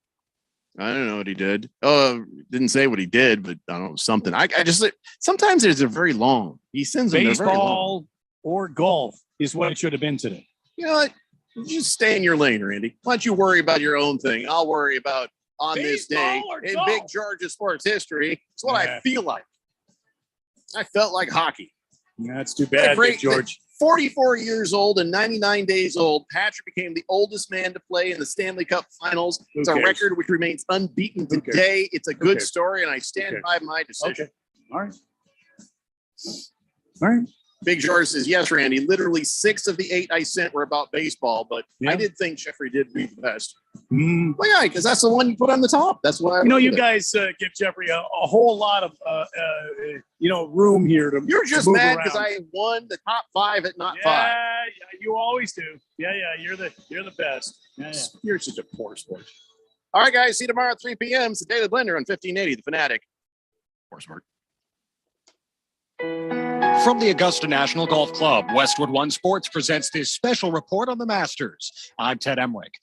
Speaker 5: I don't know what he did. Oh, didn't say what he did, but I don't know, something. I just, sometimes they're very long. He sends them, they're very long.
Speaker 7: Baseball or golf is what it should have been today.
Speaker 5: You know what? You stay in your lane, Randy. Why don't you worry about your own thing? I'll worry about on this day in Big George's sports history. It's what I feel like. I felt like hockey.
Speaker 7: That's too bad, Big George.
Speaker 5: 44 years old and 99 days old, Patrick became the oldest man to play in the Stanley Cup Finals. It's a record which remains unbeaten today. It's a good story, and I stand by my decision.
Speaker 7: All right. All right.
Speaker 5: Big George says, yes, Randy. Literally 6 of the 8 I sent were about baseball, but I did think Jeffrey did read the best. Well, yeah, because that's the one you put on the top. That's why
Speaker 7: you guys give Jeffrey a whole lot of room here to.
Speaker 5: You're just
Speaker 7: move
Speaker 5: mad
Speaker 7: around.
Speaker 5: because I won the top 5 at not 5.
Speaker 7: Yeah, you always do. Yeah, you're the best. Yeah.
Speaker 5: You're such a poor sport. All right, guys. See you tomorrow at 3 p.m. It's the Daily Blender on 1580, The Fanatic. Poor sport.
Speaker 1: From the Augusta National Golf Club, Westwood One Sports presents this special report on the Masters. I'm Ted Emmerich.